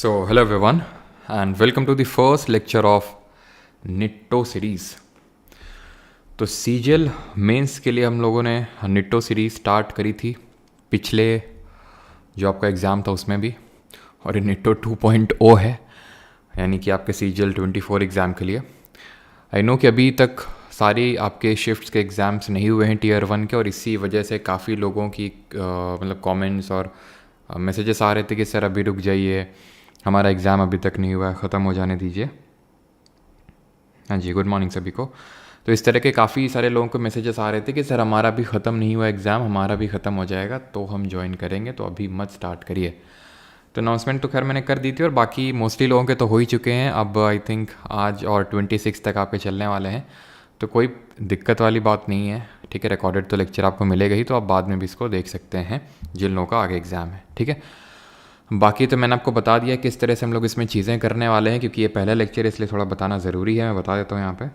So, hello everyone, and welcome to the first lecture of Nitto series. तो CGL mains के लिए हम लोगों ने निट्टो सीरीज़ स्टार्ट करी थी पिछले जो आपका एग्ज़ाम था उसमें भी, और ये निट्टो 2.0 है, यानी कि आपके सीजीएल 24 एग्ज़ाम के लिए। आई नो कि अभी तक सारी आपके शिफ्ट्स के एग्ज़ाम्स नहीं हुए हैं टीयर 1 के, और इसी वजह से काफ़ी लोगों की मतलब कमेंट्स और मैसेजेस आ रहे थे कि सर अभी रुक जाइए, हमारा एग्ज़ाम अभी तक नहीं हुआ है, ख़त्म हो जाने दीजिए। हाँ जी, गुड मॉर्निंग सभी को। तो इस तरह के काफ़ी सारे लोगों को मैसेजेस आ रहे थे कि सर हमारा भी ख़त्म नहीं हुआ एग्ज़ाम, हमारा भी ख़त्म हो जाएगा तो हम ज्वाइन करेंगे, तो अभी मत स्टार्ट करिए। तो अनाउंसमेंट तो खैर मैंने कर दी थी, और बाकी मोस्टली लोगों के तो हो ही चुके हैं। अब आई थिंक आज और 26 तक आपके चलने वाले हैं, तो कोई दिक्कत वाली बात नहीं है। ठीक है, रिकॉर्डेड तो लेक्चर आपको मिलेगा ही, तो आप बाद में भी इसको देख सकते हैं जिन लोगों का आगे एग्ज़ाम है। ठीक है, बाकी तो मैंने आपको बता दिया किस तरह से हम लोग इसमें चीज़ें करने वाले हैं, क्योंकि ये पहला लेक्चर है इसलिए थोड़ा बताना ज़रूरी है। मैं बता देता हूँ यहाँ पे।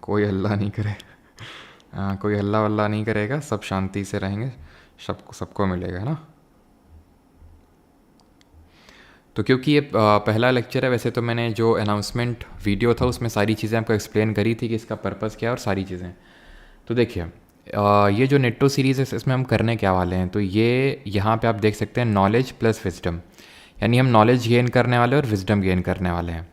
कोई हल्ला नहीं करे। कोई हल्ला वल्ला नहीं करेगा, सब शांति से रहेंगे, सबको मिलेगा, है ना। तो क्योंकि ये पहला लेक्चर है, वैसे तो मैंने जो अनाउंसमेंट वीडियो था उसमें सारी चीज़ें आपको एक्सप्लेन करी थी कि इसका पर्पज़ क्या है और सारी चीज़ें। तो देखिए, ये जो निट्टो सीरीज़ है इसमें हम करने क्या वाले हैं, तो ये यहाँ पे आप देख सकते हैं नॉलेज प्लस विजडम, यानी हम नॉलेज गेन करने वाले और विजडम गेन करने वाले हैं।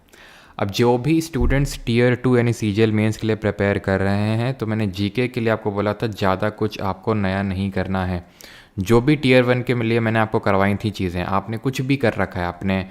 अब जो भी स्टूडेंट्स टीयर 2 यानी सीजीएल मेंस के लिए प्रिपेयर कर रहे हैं, तो मैंने जीके के लिए आपको बोला था ज़्यादा कुछ आपको नया नहीं करना है। जो भी टीयर 1 के लिए मैंने आपको करवाई थी चीज़ें, आपने कुछ भी कर रखा है, आपने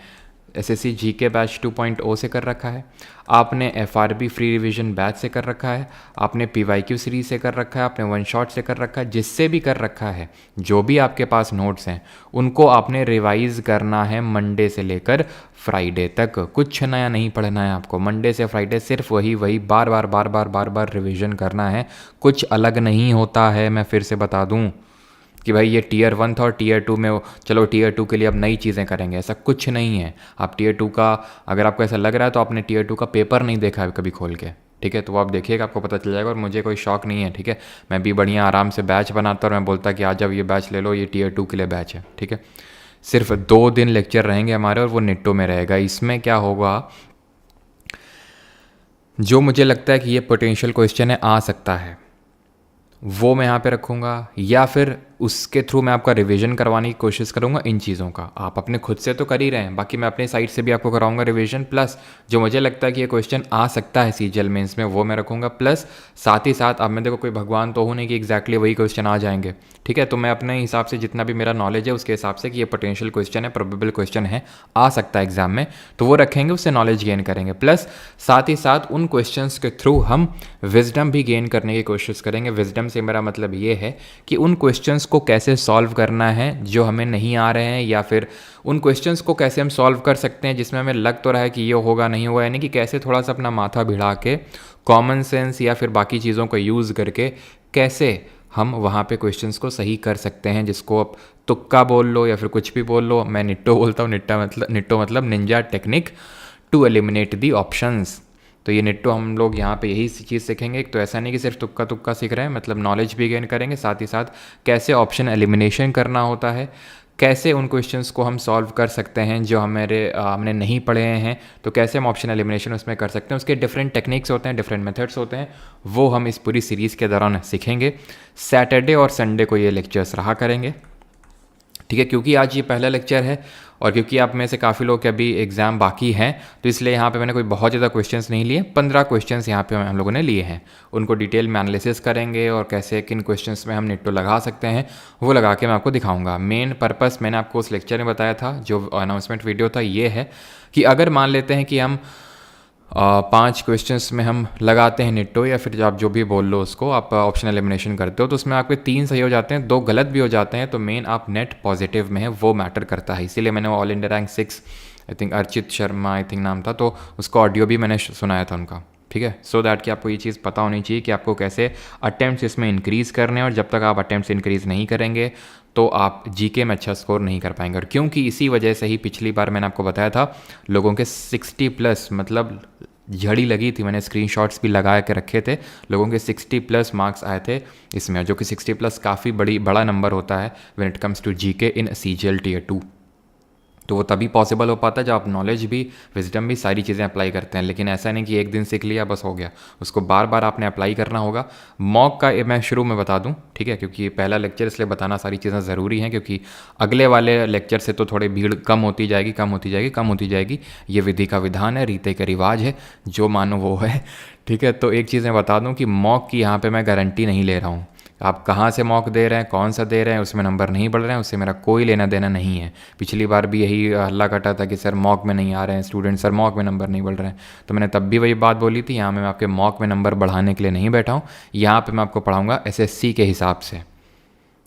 एसएससी जीके बैच 2.0 से कर रखा है, आपने एफआरबी फ्री रिवीजन बैच से कर रखा है, आपने पीवाईक्यू सीरीज से कर रखा है, आपने वन शॉट से कर रखा है, जिससे भी कर रखा है, जो भी आपके पास नोट्स हैं उनको आपने रिवाइज़ करना है मंडे से लेकर फ्राइडे तक। कुछ नया नहीं पढ़ना है आपको, मंडे से फ्राइडे सिर्फ वही बार बार रिवीजन करना है, कुछ अलग नहीं होता है। मैं फिर से बता दूँ कि भाई ये टीयर 1 था और टीयर 2 में चलो टीयर 2 के लिए अब नई चीज़ें करेंगे, ऐसा कुछ नहीं है। आप टीयर 2 का, अगर आपको ऐसा लग रहा है तो आपने टीयर 2 का पेपर नहीं देखा है कभी खोल के, ठीक है, तो वो आप देखिएगा, आपको पता चल जाएगा। और मुझे कोई शौक नहीं है, ठीक है, मैं भी बढ़िया आराम से बैच बनाता और मैं बोलता कि आज जब ये बैच ले लो, ये टीयर 2 के लिए बैच है। ठीक है, सिर्फ 2 दिन लेक्चर रहेंगे हमारे और वो निट्टो में रहेगा। इसमें क्या होगा, जो मुझे लगता है कि ये पोटेंशियल क्वेश्चन है, आ सकता है, वो मैं यहाँ पे रखूँगा, या फिर उसके थ्रू मैं आपका रिवीजन करवाने की कोशिश करूँगा। इन चीज़ों का आप अपने खुद से तो कर ही रहे हैं, बाकी मैं अपने साइड से भी आपको कराऊंगा रिवीजन, प्लस जो मुझे लगता है कि ये क्वेश्चन आ सकता है सीजीएल मेंस में, वो मैं रखूँगा। प्लस साथ ही साथ, अब मैं देखो कोई भगवान तो हो नहीं कि एग्जैक्टली वही क्वेश्चन आ जाएंगे, ठीक है, तो मैं अपने हिसाब से जितना भी मेरा नॉलेज है उसके हिसाब से कि ये पोटेंशियल क्वेश्चन है, प्रोबेबल क्वेश्चन है, आ सकता है एग्जाम में, तो वो रखेंगे, उससे नॉलेज गेन करेंगे। प्लस साथ ही साथ उन क्वेश्चन के थ्रू हम विजडम भी गेन करने की कोशिश करेंगे। विजडम से मेरा मतलब ये है कि उन क्वेश्चंस को कैसे सॉल्व करना है जो हमें नहीं आ रहे हैं, या फिर उन क्वेश्चंस को कैसे हम सॉल्व कर सकते हैं जिसमें हमें लग तो रहा है कि ये होगा नहीं होगा, यानी कि कैसे थोड़ा सा अपना माथा भिड़ा के कॉमन सेंस या फिर बाकी चीज़ों को यूज़ करके कैसे हम वहाँ पे क्वेश्चंस को सही कर सकते हैं, जिसको आप तुक्का बोल लो या फिर कुछ भी बोल लो। मैं निट्टो बोलता हूँ, निट्टो मतलब ninja technique to eliminate the options. तो ये निट्टो हम लोग यहाँ पे यही चीज़ सीखेंगे। तो ऐसा नहीं कि सिर्फ तुक्का सीख रहे हैं, मतलब नॉलेज भी गेन करेंगे, साथ ही साथ कैसे ऑप्शन एलिमिनेशन करना होता है, कैसे उन क्वेश्चंस को हम सॉल्व कर सकते हैं जो हमने नहीं पढ़े हैं, तो कैसे हम ऑप्शन एलिमिनेशन उसमें कर सकते हैं। उसके डिफरेंट टेक्निक्स होते हैं, डिफरेंट मेथड्स होते हैं, वो हम इस पूरी सीरीज़ के दौरान सीखेंगे। सैटरडे और संडे को ये लेक्चर्स रहा करेंगे, ठीक है, क्योंकि आज ये पहला लेक्चर है और क्योंकि आप में से काफ़ी लोग के अभी एग्ज़ाम बाकी हैं, तो इसलिए यहाँ पे मैंने कोई बहुत ज़्यादा क्वेश्चंस नहीं लिए। 15 क्वेश्चंस यहाँ पे हम लोगों ने लिए हैं, उनको डिटेल में एनालिसिस करेंगे और कैसे किन क्वेश्चंस में हम निट्टो लगा सकते हैं वो लगा के मैं आपको दिखाऊंगा। मेन पर्पस मैंने आपको उस लेक्चर में बताया था, जो अनाउंसमेंट वीडियो था, ये है कि अगर मान लेते हैं कि हम 5 क्वेश्चंस में हम लगाते हैं निट्टो, या फिर आप जो भी बोल लो उसको, आप ऑप्शन एलिमिनेशन करते हो, तो उसमें आपके 3 सही हो जाते हैं, 2 गलत भी हो जाते हैं, तो मेन आप नेट पॉजिटिव में है, वो मैटर करता है। इसीलिए मैंने all India rank 6 I think Archit Sharma I think नाम था, तो उसका ऑडियो भी मैंने सुनाया था उनका, ठीक है, सो दैट कि आपको ये चीज़ पता होनी चाहिए कि आपको कैसे अटैम्प्ट्स इसमें इंक्रीज़ करने हैं, और जब तक आप अटैम्प्ट्स इंक्रीज़ नहीं करेंगे तो आप जीके में अच्छा स्कोर नहीं कर पाएंगे। और क्योंकि इसी वजह से ही पिछली बार मैंने आपको बताया था, लोगों के 60+ मतलब झड़ी लगी थी, मैंने स्क्रीनशॉट्स भी लगा के रखे थे, लोगों के 60+ मार्क्स आए थे इसमें, जो कि 60+ काफ़ी बड़ा नंबर होता है when it comes to GK in CGL tier 2। तो वो तभी पॉसिबल हो पाता है जब आप नॉलेज भी, विजडम भी, सारी चीज़ें अप्लाई करते हैं। लेकिन ऐसा नहीं कि एक दिन सीख लिया बस हो गया, उसको बार बार आपने अप्लाई करना होगा। मॉक का मैं शुरू में बता दूं, ठीक है, क्योंकि पहला लेक्चर इसलिए बताना सारी चीज़ें ज़रूरी हैं, क्योंकि अगले वाले लेक्चर से तो थोड़ी भीड़ कम होती जाएगी, कम होती जाएगी, कम होती जाएगी। ये विधि का विधान है, रीते का रिवाज है, जो मानो वो है, ठीक है। तो एक चीज़ मैं बता दूँ कि मॉक की यहाँ पर मैं गारंटी नहीं ले रहा हूँ। आप कहाँ से मॉक दे रहे हैं, कौन सा दे रहे हैं, उसमें नंबर नहीं बढ़ रहे हैं, उससे मेरा कोई लेना देना नहीं है। पिछली बार भी यही हल्ला कटा था कि सर मॉक में नहीं आ रहे हैं स्टूडेंट, सर मॉक में नंबर नहीं बढ़ रहे हैं। तो मैंने तब भी वही बात बोली थी, यहाँ मैं आपके मॉक में नंबर बढ़ाने के लिए नहीं बैठा हूँ। यहाँ पे मैं आपको पढ़ाऊँगा SSC के हिसाब से,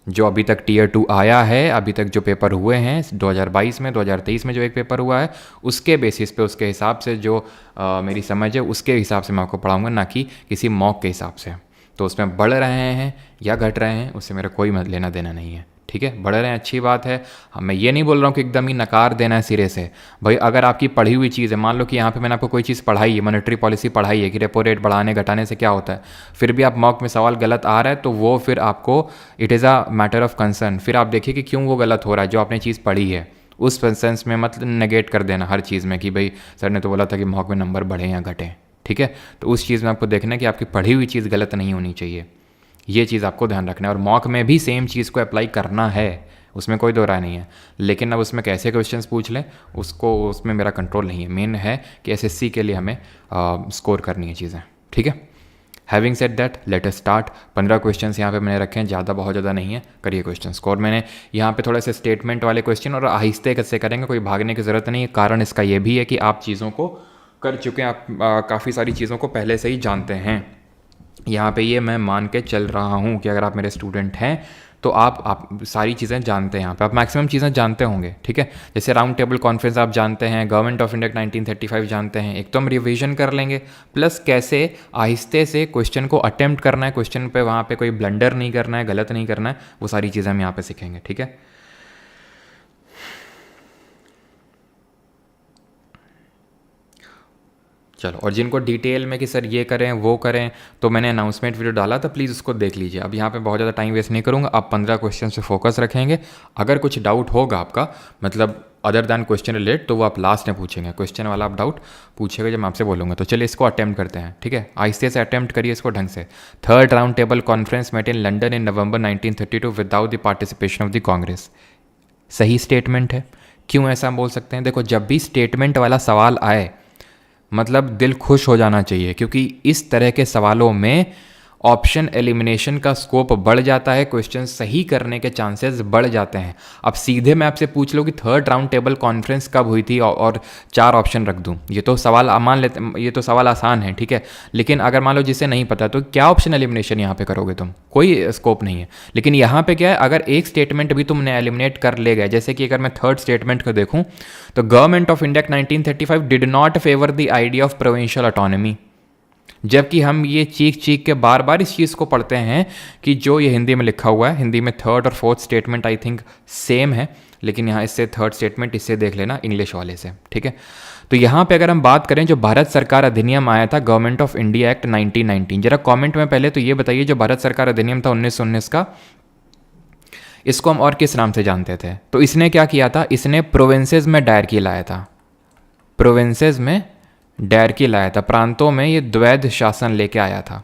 जो अभी तक Tier 2 आया है, अभी तक जो पेपर हुए हैं 2022 में, 2023 में जो एक पेपर हुआ है, उसके बेसिस पे, उसके हिसाब से जो मेरी समझ है उसके हिसाब से मैं आपको पढ़ाऊँगा, ना कि किसी मॉक के हिसाब से। तो उसमें बढ़ रहे हैं या घट रहे हैं उससे मेरा कोई लेना देना नहीं है, ठीक है। बढ़ रहे हैं अच्छी बात है। हाँ, मैं ये नहीं बोल रहा हूँ कि एकदम ही नकार देना है सिरे से। भाई अगर आपकी पढ़ी हुई चीज़ है, मान लो कि यहाँ पे मैंने आपको कोई चीज़ पढ़ाई है, मॉनेटरी पॉलिसी पढ़ाई है कि रेपो रेट बढ़ाने घटाने से क्या होता है, फिर भी आप मॉक में सवाल गलत आ रहा है, तो वो फिर आपको it is a matter of concern. फिर आप देखिए कि क्यों वो गलत हो रहा है, जो आपने चीज़ पढ़ी है उस सेंस में मत नेगेट कर देना हर चीज़ में कि भाई सर ने तो बोला था कि मॉक में नंबर बढ़े या घटें, ठीक है। तो उस चीज़ में आपको देखना है कि आपकी पढ़ी हुई चीज़ गलत नहीं होनी चाहिए, ये चीज़ आपको ध्यान रखना है। और मॉक में भी सेम चीज़ को अप्लाई करना है, उसमें कोई दो राय नहीं है। लेकिन अब उसमें कैसे क्वेश्चंस पूछ लें उसको, उसमें मेरा कंट्रोल नहीं है। मेन है कि SSC के लिए हमें स्कोर करनी है चीज़ें, ठीक है। Having said that let us start. 15 questions यहाँ पे मैंने रखे हैं, ज़्यादा बहुत ज़्यादा नहीं है। करिए क्वेश्चन स्कोर। मैंने यहाँ पे थोड़े से स्टेटमेंट वाले क्वेश्चन और आहिस्ते कैसे करेंगे, कोई भागने की ज़रूरत नहीं है। कारण इसका ये भी है कि आप चीज़ों को कर चुके हैं, आप काफ़ी सारी चीज़ों को पहले से ही जानते हैं। यहाँ पे ये मैं मान के चल रहा हूँ कि अगर आप मेरे स्टूडेंट हैं तो आप सारी चीज़ें जानते हैं, यहाँ पे आप मैक्सिमम चीज़ें जानते होंगे, ठीक है। जैसे राउंड टेबल कॉन्फ्रेंस आप जानते हैं, गवर्नमेंट ऑफ इंडिया 1935 जानते हैं। एक तो हम रिवीजन कर लेंगे, प्लस कैसे आहिस्ते से क्वेश्चन को अटेम्प्ट करना है, क्वेश्चन पे वहाँ पे कोई ब्लंडर नहीं करना है, गलत नहीं करना है, वो सारी चीज़ें हम यहाँ पे सीखेंगे, ठीक है। चलो, और जिनको डिटेल में कि सर ये करें वो करें, तो मैंने अनाउंसमेंट वीडियो डाला था, प्लीज़ उसको देख लीजिए। अब यहाँ पे बहुत ज़्यादा टाइम वेस्ट नहीं करूँगा, आप 15 क्वेश्चन से फोकस रखेंगे। अगर कुछ डाउट होगा आपका, मतलब अदर दैन क्वेश्चन रिलेट, तो वो आप लास्ट में पूछेंगे। क्वेश्चन वाला आप डाउट पूछेगा जब मैं आपसे बोलूँगा। तो चलिए इसको अटैम्प्ट करते हैं, ठीक है। आहिस्ते से अटैम्प्ट करिए इसको ढंग से। Third round table conference met in London in November 1932 without the participation of the Congress. सही स्टेटमेंट है। क्यों ऐसा हम बोल सकते हैं? देखो, जब भी स्टेटमेंट वाला सवाल आए मतलब दिल खुश हो जाना चाहिए, क्योंकि इस तरह के सवालों में ऑप्शन एलिमिनेशन का स्कोप बढ़ जाता है, क्वेश्चन सही करने के चांसेस बढ़ जाते हैं। अब सीधे मैं आपसे पूछ लो कि थर्ड राउंड टेबल कॉन्फ्रेंस कब हुई थी और 4 ऑप्शन रख दूं, ये तो सवाल मान लेते, ये तो सवाल आसान है, ठीक है। लेकिन अगर मान लो जिसे नहीं पता, तो क्या ऑप्शन एलिमिनेशन यहाँ पे करोगे तुम? कोई स्कोप नहीं है। लेकिन यहाँ पे क्या है, अगर एक स्टेटमेंट भी तुमने एलिमिनेट कर ले गए, जैसे कि अगर मैं थर्ड स्टेटमेंट को देखूँ तो government of India 1935 did not favour the idea of provincial autonomy. जबकि हम ये चीख चीख के बार बार इस चीज़ को पढ़ते हैं कि जो ये हिंदी में लिखा हुआ है, हिंदी में थर्ड और fourth statement I think same है, लेकिन यहाँ इससे थर्ड स्टेटमेंट इससे देख लेना इंग्लिश वाले से, ठीक है। तो यहाँ पे अगर हम बात करें, जो भारत सरकार अधिनियम आया था, गवर्नमेंट ऑफ इंडिया एक्ट 1919, जरा कमेंट में पहले तो ये बताइए, जो भारत सरकार अधिनियम था 1919 का, इसको हम और किस नाम से जानते थे? तो इसने क्या किया था, इसने प्रोविंसेस में डायरकी लाया था, प्रोविंसेस में डायरकी लाया था, प्रांतों में ये द्वैध शासन लेके आया था।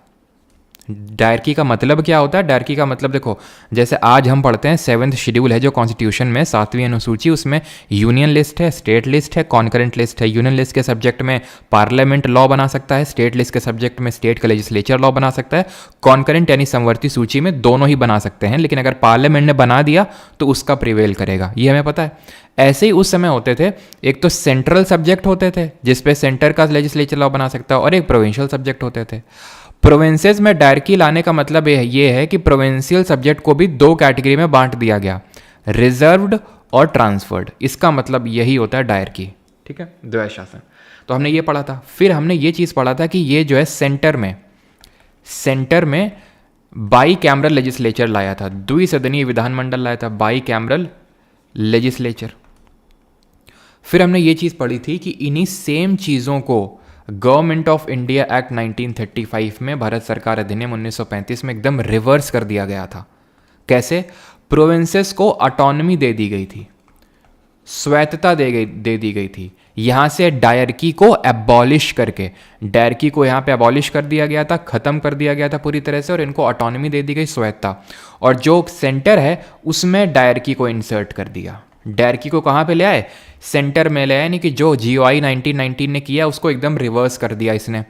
डायरकी का मतलब क्या होता है? डायरकी का मतलब देखो, जैसे आज हम पढ़ते हैं 7th शेड्यूल है जो कॉन्स्टिट्यूशन में, 7वीं अनुसूची, उसमें यूनियन लिस्ट है, स्टेट लिस्ट है, कॉन्करेंट लिस्ट है। यूनियन लिस्ट के सब्जेक्ट में पार्लियामेंट लॉ बना सकता है, स्टेट लिस्ट के सब्जेक्ट में स्टेट का लेजिस्लेचर लॉ बना सकता है, कॉन्करेंट यानी समवर्ती सूची में दोनों ही बना सकते हैं, लेकिन अगर पार्लियामेंट ने बना दिया तो उसका प्रिवेल करेगा, ये हमें पता है। ऐसे ही उस समय होते थे, एक तो सेंट्रल सब्जेक्ट होते थे जिसपे सेंटर का लेजिस्लेचर लॉ बना सकता है, और एक प्रोविंशियल सब्जेक्ट होते थे। प्रोविंसेस में डायरकी लाने का मतलब ये है कि प्रोविंशियल सब्जेक्ट को भी 2 कैटेगरी में बांट दिया गया, रिजर्व्ड और ट्रांसफर्ड। इसका मतलब यही होता है डायरकी, ठीक है, द्वैध शासन। तो हमने ये पढ़ा था। फिर हमने ये चीज़ पढ़ा था कि ये जो है सेंटर में बाई कैमरल लेजिस्लेचर लाया था, द्विसदनीय विधानमंडल लाया था, बाई कैमरल लेजिस्लेचर। फिर हमने ये चीज़ पढ़ी थी कि इन्हीं सेम चीज़ों को गवर्नमेंट ऑफ इंडिया एक्ट 1935 में, भारत सरकार अधिनियम 1935 में एकदम रिवर्स कर दिया गया था। कैसे? प्रोविंसेस को ऑटोनॉमी दे दी गई थी। स्वायत्तता दे दी गई थी। यहाँ से डायरकी को एबॉलिश करके, डायरकी को यहाँ पे एबॉलिश कर दिया गया था, ख़त्म कर दिया गया था पूरी तरह से, और इनको ऑटोनॉमी दे दी गई, स्वायत्तता। और जो सेंटर है उसमें डायरकी को इंसर्ट कर दिया। डायरकी को कहाँ पे ले आए? सेंटर में ले आए, यानी कि जो GOI 1919 ने किया उसको एकदम रिवर्स कर दिया इसने।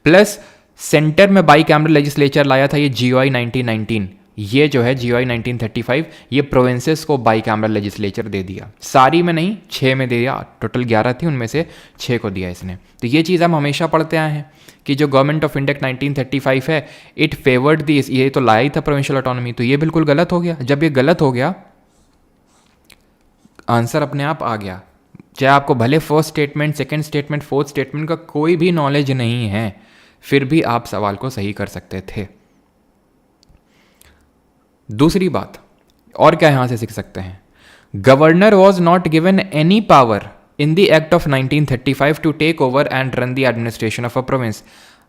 प्लस सेंटर में बाई कैमरल लेजिस्लेचर लाया था ये GOI 1919, ये जो है GOI 1935, ये प्रोविंसेस को बाई कैमरल लेजिस्लेचर दे दिया। सारी में नहीं, 6 में दे दिया, टोटल 11 थी, उनमें से 6 को दिया इसने। तो ये चीज़ हम हमेशा पढ़ते आए हैं कि जो गवर्नमेंट ऑफ इंडिया 1935 है, इट फेवर्ड दी, ये तो लाया ही था प्रोविंशियल ऑटोनॉमी, तो ये बिल्कुल गलत हो गया। जब ये गलत हो गया, आंसर अपने आप आ गया। चाहे आपको भले first statement, second statement, fourth statement का कोई भी नॉलेज नहीं है, फिर भी आप सवाल को सही कर सकते थे। दूसरी बात और क्या यहां से सीख सकते हैं? Governor was not given any power in the act of 1935 to take over and run the administration of a province.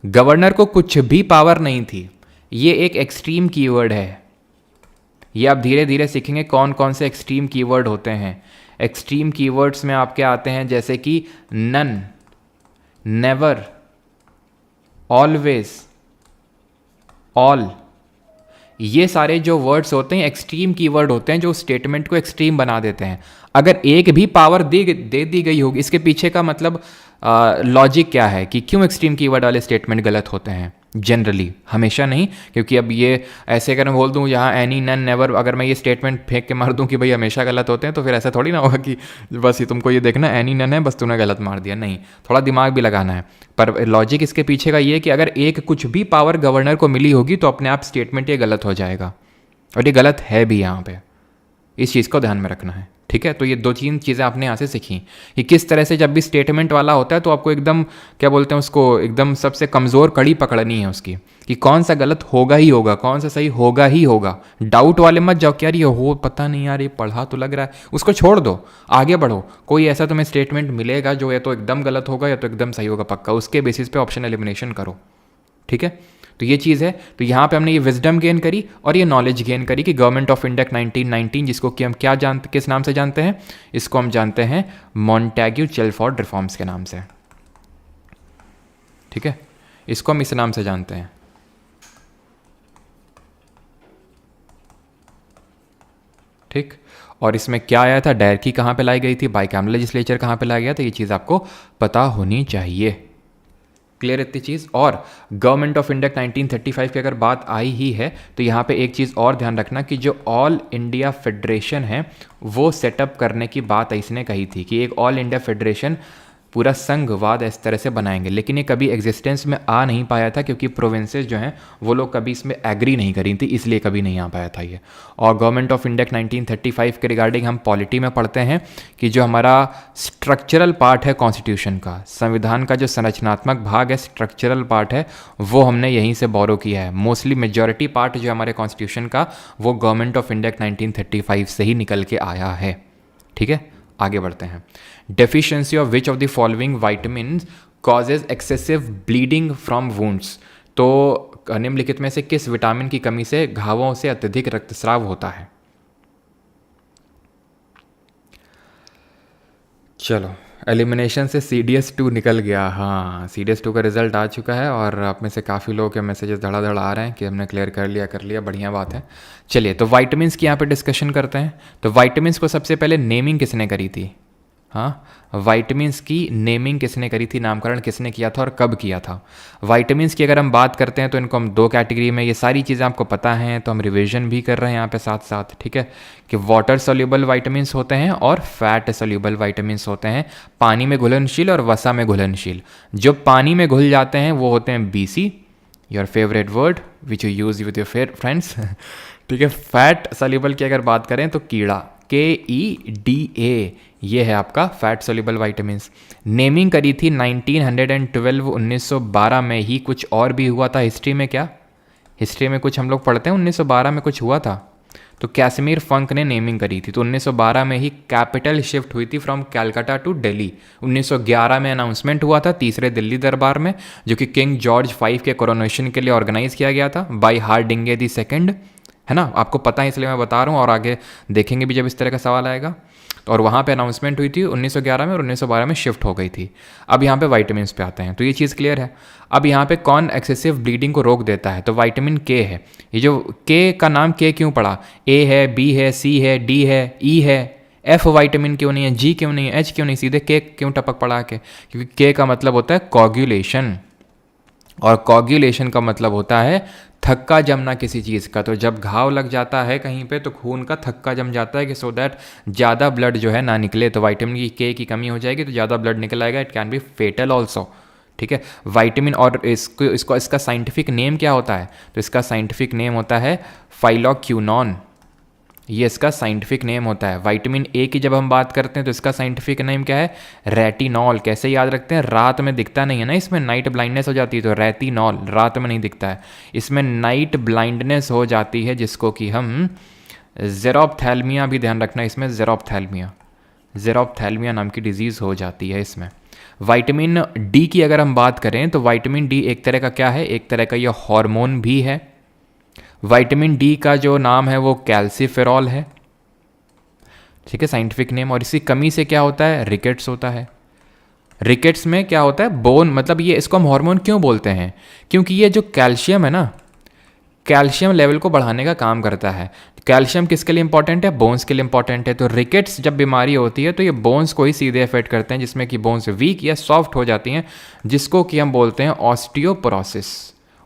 Governor को कुछ भी पावर नहीं थी। ये एक एक्सट्रीम कीवर्ड है, ये आप धीरे धीरे सीखेंगे कौन कौन से एक्सट्रीम कीवर्ड होते हैं। एक्सट्रीम कीवर्ड्स में आपके आते हैं जैसे कि नन, नेवर, ऑलवेज, ऑल। ये सारे जो वर्ड्स होते हैं एक्सट्रीम कीवर्ड होते हैं, जो स्टेटमेंट को एक्सट्रीम बना देते हैं। अगर एक भी पावर दे दी गई होगी, इसके पीछे का मतलब लॉजिक क्या है कि क्यों एक्सट्रीम कीवर्ड वाले स्टेटमेंट गलत होते हैं जनरली, हमेशा नहीं। क्योंकि अब ये ऐसे अगर मैं बोल दूं यहाँ एनी, नन, नेवर, अगर मैं ये स्टेटमेंट फेंक के मार दूं कि भाई हमेशा गलत होते हैं, तो फिर ऐसा थोड़ी ना होगा कि बस ये तुमको ये देखना एनी, नन है, बस तूने गलत मार दिया। नहीं, थोड़ा दिमाग भी लगाना है। पर लॉजिक इसके पीछे का ये है कि अगर एक कुछ भी पावर गवर्नर को मिली होगी तो अपने आप स्टेटमेंट ये गलत हो जाएगा, और ये गलत है भी यहाँ पे। इस चीज़ को ध्यान में रखना है, ठीक है। तो ये 2-3 चीज़ें आपने यहाँ से सीखी कि किस तरह से जब भी स्टेटमेंट वाला होता है तो आपको एकदम क्या बोलते हैं उसको, एकदम सबसे कमज़ोर कड़ी पकड़नी है उसकी, कि कौन सा गलत होगा ही होगा, कौन सा सही होगा ही होगा। डाउट वाले मत जाओ कि यार ये हो, पता नहीं यार ये पढ़ा तो लग रहा है, उसको छोड़ दो, आगे बढ़ो। कोई ऐसा तुम्हें स्टेटमेंट मिलेगा जो या तो एकदम गलत होगा या तो एकदम सही होगा पक्का, उसके बेसिस पे ऑप्शन एलिमिनेशन करो, ठीक है। तो ये चीज़ है। तो यहाँ पे हमने ये विजडम गेन करी और ये नॉलेज गेन करी कि गवर्नमेंट ऑफ इंडिया 1919, जिसको कि हम क्या जानते, किस नाम से जानते हैं? इसको हम जानते हैं मॉन्टेग्यू चेल्फोर्ड रिफॉर्म्स के नाम से, ठीक है। इसको हम इस नाम से जानते हैं, ठीक। और इसमें क्या आया था? डायरकी कहाँ पे लाई गई थी, बाइकैमरल लेजिस्लेचर कहाँ पे लाया गया था, ये चीज़ आपको पता होनी चाहिए। क्लियर इतनी चीज़। और गवर्नमेंट ऑफ इंडिया 1935 की अगर बात आई ही है तो यहाँ पे एक चीज़ और ध्यान रखना कि जो ऑल इंडिया फेडरेशन है वो सेटअप करने की बात इसने कही थी कि एक ऑल इंडिया फेडरेशन, पूरा संघवाद इस तरह से बनाएंगे, लेकिन ये कभी एग्जिस्टेंस में आ नहीं पाया था क्योंकि प्रोविंसेस जो हैं वो लोग कभी इसमें एग्री नहीं करी थी, इसलिए कभी नहीं आ पाया था ये। और गवर्नमेंट ऑफ इंडिया 1935 के रिगार्डिंग हम पॉलिटी में पढ़ते हैं कि जो हमारा स्ट्रक्चरल पार्ट है कॉन्स्टिट्यूशन का, संविधान का जो संरचनात्मक भाग है, स्ट्रक्चरल पार्ट है, वो हमने यहीं से बोरो किया है। मोस्टली मेजॉरिटी पार्ट जो हमारे कॉन्स्टिट्यूशन का वो गवर्नमेंट ऑफ इंडिया 1935 से ही निकल के आया है, ठीक है। आगे बढ़ते हैं। Deficiency of which of the following vitamin causes excessive bleeding from wounds. तो निम्नलिखित में से किस विटामिन की कमी से घावों से अत्यधिक रक्तस्राव होता है? चलो, एलिमिनेशन से CDS2 निकल गया। हाँ, CDS2 का रिजल्ट आ चुका है और आप में से काफ़ी लोगों के मैसेजेस धड़ाधड़ आ रहे हैं कि हमने क्लियर कर लिया, बढ़िया बात है। चलिए, तो वाइटामिन्स की यहाँ पे डिस्कशन करते हैं। तो वाइटामिन्स को सबसे पहले नेमिंग किसने करी थी? हाँ, वाइटामिन्स की नेमिंग किसने करी थी, नामकरण किसने किया था और कब किया था? वाइटामिन्स की अगर हम बात करते हैं तो इनको हम 2 कैटेगरी में, ये सारी चीज़ें आपको पता हैं तो हम रिवीजन भी कर रहे हैं यहाँ पे साथ साथ, ठीक है, कि वाटर सोल्यूबल वाइटामिन्स होते हैं और फैट सोल्यूबल वाइटामिन्स होते हैं, पानी में घुलनशील और वसा में घुलनशील। जो पानी में घुल जाते हैं वो होते हैं BC, your favourite word which you use with your friends, ठीक है। फैट सोल्यूबल की अगर बात करें तो कीड़ा, KEDA, ये है आपका फैट सोल्यूबल वाइटामिन्स। नेमिंग करी थी 1912, 1912 में ही। कुछ और भी हुआ था हिस्ट्री में, क्या हिस्ट्री में कुछ हम लोग पढ़ते हैं 1912 में कुछ हुआ था, तो कैश्मीर फंक ने नेमिंग करी थी। तो 1912 में ही कैपिटल शिफ्ट हुई थी फ्रॉम कैलकाटा टू दिल्ली। 1911 में अनाउंसमेंट हुआ था तीसरे दिल्ली दरबार में, जो कि किंग जॉर्ज 5 के कोरोनेशन के लिए ऑर्गेनाइज किया गया था बाय हार्डिंगे द सेकंड, है ना, आपको पता है इसलिए मैं बता रहा हूँ, और आगे देखेंगे भी जब इस तरह का सवाल आएगा। तो और वहाँ पे अनाउंसमेंट हुई थी 1911 में और 1912 में शिफ्ट हो गई थी। अब यहाँ पे वाइटामिन पे आते हैं, तो ये चीज़ क्लियर है। अब यहाँ पे कौन एक्सेसिव ब्लीडिंग को रोक देता है, तो वाइटामिन के है। ये जो के का नाम के क्यों पड़ा, ए है, बी है, सी है, डी है, ई है, एफ वाइटामिन क्यों नहीं है, जी क्यों नहीं है, एच क्यों नहीं, सीधे के क्यों टपक पड़ा के, क्योंकि के का मतलब होता है कोगुलेशन, और कोगुलेशन का मतलब होता है थक्का जमना किसी चीज़ का। तो जब घाव लग जाता है कहीं पे तो खून का थक्का जम जाता है कि सो दैट ज़्यादा ब्लड जो है ना निकले, तो वाइटामिन के की कमी हो जाएगी तो ज़्यादा ब्लड निकल आएगा, it can be fatal also. ठीक है, वाइटामिन, और इसका साइंटिफिक नेम क्या होता है, तो इसका साइंटिफिक नेम होता है फाइलोक्यूनॉन, ये इसका साइंटिफिक नेम होता है। विटामिन ए की जब हम बात करते हैं तो इसका साइंटिफिक नेम क्या है, रेटिनॉल। कैसे याद रखते हैं, रात में दिखता नहीं है ना, इसमें नाइट ब्लाइंडनेस हो जाती है, तो रेटिनॉल रात में नहीं दिखता है, इसमें नाइट ब्लाइंडनेस हो जाती है, जिसको कि हम ज़ेरोप्थैल्मिया, भी ध्यान रखना इसमें, ज़ेरोप्थैल्मिया नाम की डिजीज़ हो जाती है इसमें। विटामिन डी की अगर हम बात करें तो विटामिन डी एक तरह का क्या है, एक तरह का यह हार्मोन भी है। विटामिन डी का जो नाम है वो कैल्सीफेरॉल है, ठीक है, साइंटिफिक नेम। और इसी कमी से क्या होता है, रिकेट्स होता है। रिकेट्स में क्या होता है, बोन, मतलब ये, इसको हम हार्मोन क्यों बोलते हैं, क्योंकि ये जो कैल्शियम है ना, कैल्शियम लेवल को बढ़ाने का काम करता है। कैल्शियम किसके लिए इंपॉर्टेंट है, बोन्स के लिए इंपॉर्टेंट है। तो रिकेट्स जब बीमारी होती है तो ये बोन्स को ही सीधे अफेक्ट करते हैं, जिसमें कि बोन्स वीक या सॉफ्ट हो जाती हैं, जिसको कि हम बोलते हैं ऑस्टियोपोरोसिस।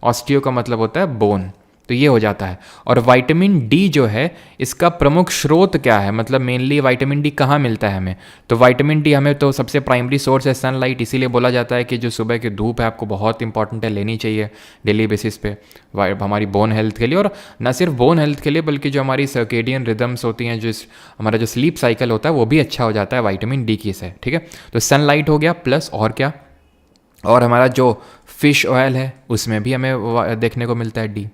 ऑस्टियो का मतलब होता है बोन, तो ये हो जाता है। और विटामिन डी जो है इसका प्रमुख स्रोत क्या है, मतलब मेनली विटामिन डी कहाँ मिलता है हमें, तो विटामिन डी हमें तो सबसे प्राइमरी सोर्स है सनलाइट, इसीलिए बोला जाता है कि जो सुबह की धूप है आपको बहुत इंपॉर्टेंट है, लेनी चाहिए डेली बेसिस पे हमारी बोन हेल्थ के लिए। और न सिर्फ बोन हेल्थ के लिए बल्कि जो हमारी सर्केडियन रिदम्स होती हैं, जो हमारा जो स्लीप साइकिल होता है वो भी अच्छा हो जाता है विटामिन डी की से। ठीक है, तो सनलाइट हो गया, प्लस और क्या, और हमारा जो फिश ऑयल है उसमें भी हमें देखने को मिलता है डी।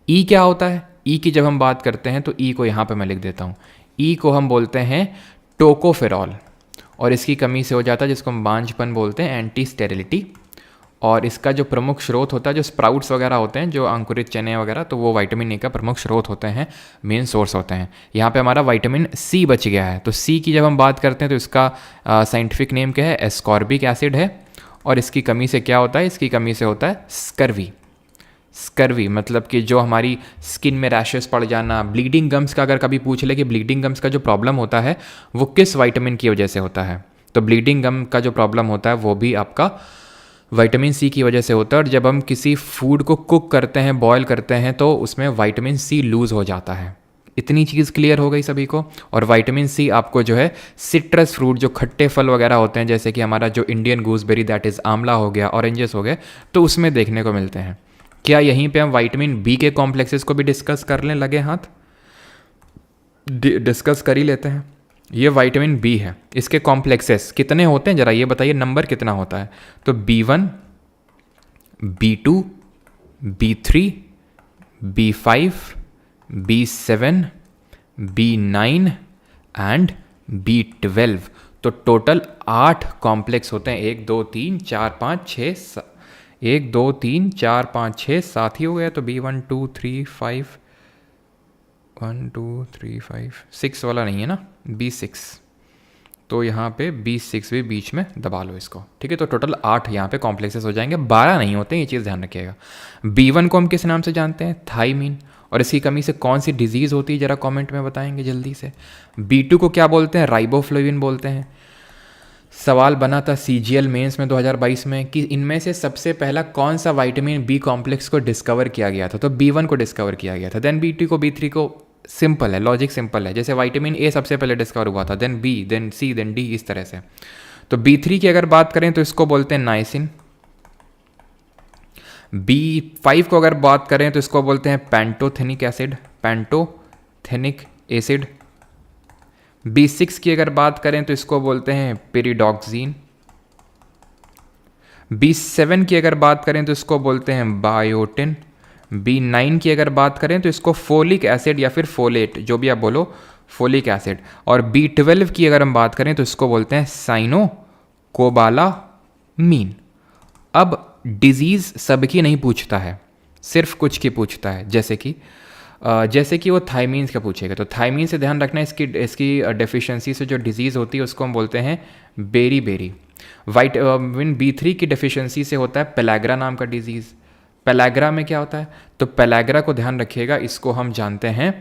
ई क्या होता है, ई की जब हम बात करते हैं तो ई को यहाँ पे मैं लिख देता हूँ, ई को हम बोलते हैं टोकोफेरॉल, और इसकी कमी से हो जाता है जिसको हम बांझपन बोलते हैं, एंटी स्टेरिलिटी। और इसका जो प्रमुख स्रोत होता है, जो स्प्राउट्स वगैरह होते हैं, जो अंकुरित चने वगैरह, तो वो विटामिन ए का प्रमुख स्रोत होते हैं, मेन सोर्स होते हैं। यहाँ पे हमारा विटामिन सी बच गया है, तो सी की जब हम बात करते हैं तो इसका साइंटिफिक नेम क्या है, एस्कॉर्बिक एसिड है। और इसकी कमी से क्या होता है, इसकी कमी से होता है स्कर्वी। स्कर्वी मतलब कि जो हमारी स्किन में रैशेस पड़ जाना, ब्लीडिंग गम्स का अगर कभी पूछ ले कि ब्लीडिंग गम्स का जो प्रॉब्लम होता है वो किस विटामिन की वजह से होता है, तो ब्लीडिंग गम का जो प्रॉब्लम होता है वो भी आपका विटामिन सी की वजह से होता है। और जब हम किसी फूड को कुक करते हैं, बॉयल करते हैं, तो उसमें विटामिन सी लूज़ हो जाता है। इतनी चीज़ क्लियर हो गई सभी को। और विटामिन सी आपको जो है सिट्रस फ्रूट, जो खट्टे फल वगैरह होते हैं, जैसे कि हमारा जो इंडियन गूसबेरी, दैट इज़ आंवला हो गया, ऑरेंजेस हो गए, तो उसमें देखने को मिलते हैं। क्या यहीं पे हम विटामिन बी के कॉम्प्लेक्सेस को भी डिस्कस करने लगे, हाथ डिस्कस कर ही लेते हैं। ये विटामिन बी है, इसके कॉम्प्लेक्सेस कितने होते हैं जरा ये बताइए, नंबर कितना होता है, तो B1, B2, B3, B5, B7, B9 and B12। तो टोटल 8 कॉम्प्लेक्स होते हैं, 1 2 3 4 5 6 1 2 3 4 5 6 7 ही हो गया, तो B1 2 3 5 1 2 3 5 6 वाला नहीं है ना, B6, तो यहाँ पे B6 भी बीच में दबा लो इसको। ठीक है, तो टोटल 8 यहाँ पे कॉम्प्लेक्सेस हो जाएंगे, 12 नहीं होते, ये चीज़ ध्यान रखिएगा। B1 को हम किस नाम से जानते हैं, थाइमीन। और इसकी कमी से कौन सी डिजीज़ होती है जरा कमेंट में बताएंगे जल्दी से। B2 को क्या बोलते हैं, राइबोफ्लेविन बोलते हैं। सवाल बना था CGL मेंस में 2022 में कि इनमें से सबसे पहला कौन सा विटामिन बी कॉम्प्लेक्स को डिस्कवर किया गया था, तो B1 को डिस्कवर किया गया था, देन B2 को, B3 को। सिंपल है, लॉजिक सिंपल है, जैसे विटामिन ए सबसे पहले डिस्कवर हुआ था, देन बी, देन सी, देन डी, इस तरह से। तो B3 की अगर बात करें तो इसको बोलते हैं नाइसिन। B5 को अगर बात करें तो इसको बोलते हैं pantothenic acid, pantothenic acid. B6 की अगर बात करें तो इसको बोलते हैं पेरिडॉक्सिन। B7 की अगर बात करें तो इसको बोलते हैं बायोटिन। B9 की अगर बात करें तो इसको फोलिक एसिड या फिर फोलेट, जो भी आप बोलो, फोलिक एसिड। और B12 की अगर हम बात करें तो इसको बोलते हैं साइनोकोबालामीन। अब डिजीज़ सबकी नहीं पूछता है, सिर्फ कुछ की पूछता है, जैसे कि जैसे कि वो थायमीन्स का पूछेगा, तो थायमीन से ध्यान रखना, इसकी इसकी डेफिशिएंसी से जो डिजीज़ होती है उसको हम बोलते हैं बेरी बेरी। विटामिन B3 की डेफिशिएंसी से होता है पेलाग्रा नाम का डिजीज़। पेलाग्रा में क्या होता है, तो पेलाग्रा को ध्यान रखिएगा, इसको हम जानते हैं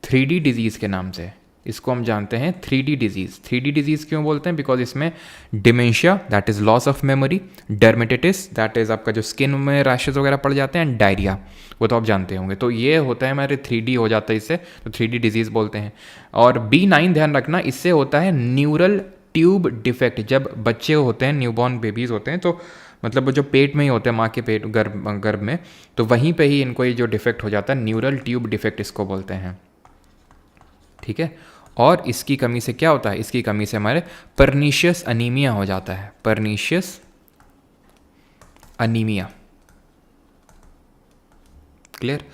3D डिजीज़ के नाम से। इसको हम जानते हैं 3D डिजीज़। 3D डिजीज़ क्यों बोलते हैं, बिकॉज इसमें dementia that is loss of memory, dermatitis that is आपका जो स्किन में रैशेज वगैरह पड़ जाते हैं, एंड डायरिया, वो तो आप जानते होंगे। तो ये होता है हमारे 3D हो जाता है इससे, तो 3D डिजीज़ बोलते हैं। और B9 ध्यान रखना, इससे होता है न्यूरल ट्यूब डिफेक्ट। जब बच्चे होते हैं, न्यूबॉर्न बेबीज़ होते हैं, तो मतलब वो जो पेट में ही होते हैं, माँ के पेट गर्भ में, तो वहीं पे ही इनको ये जो डिफेक्ट हो जाता है, न्यूरल ट्यूब डिफेक्ट इसको बोलते हैं। ठीक है, और इसकी कमी से क्या होता है, इसकी कमी से हमारे परनीशियस अनीमिया हो जाता है, परनीशियस अनीमिया। क्लियर,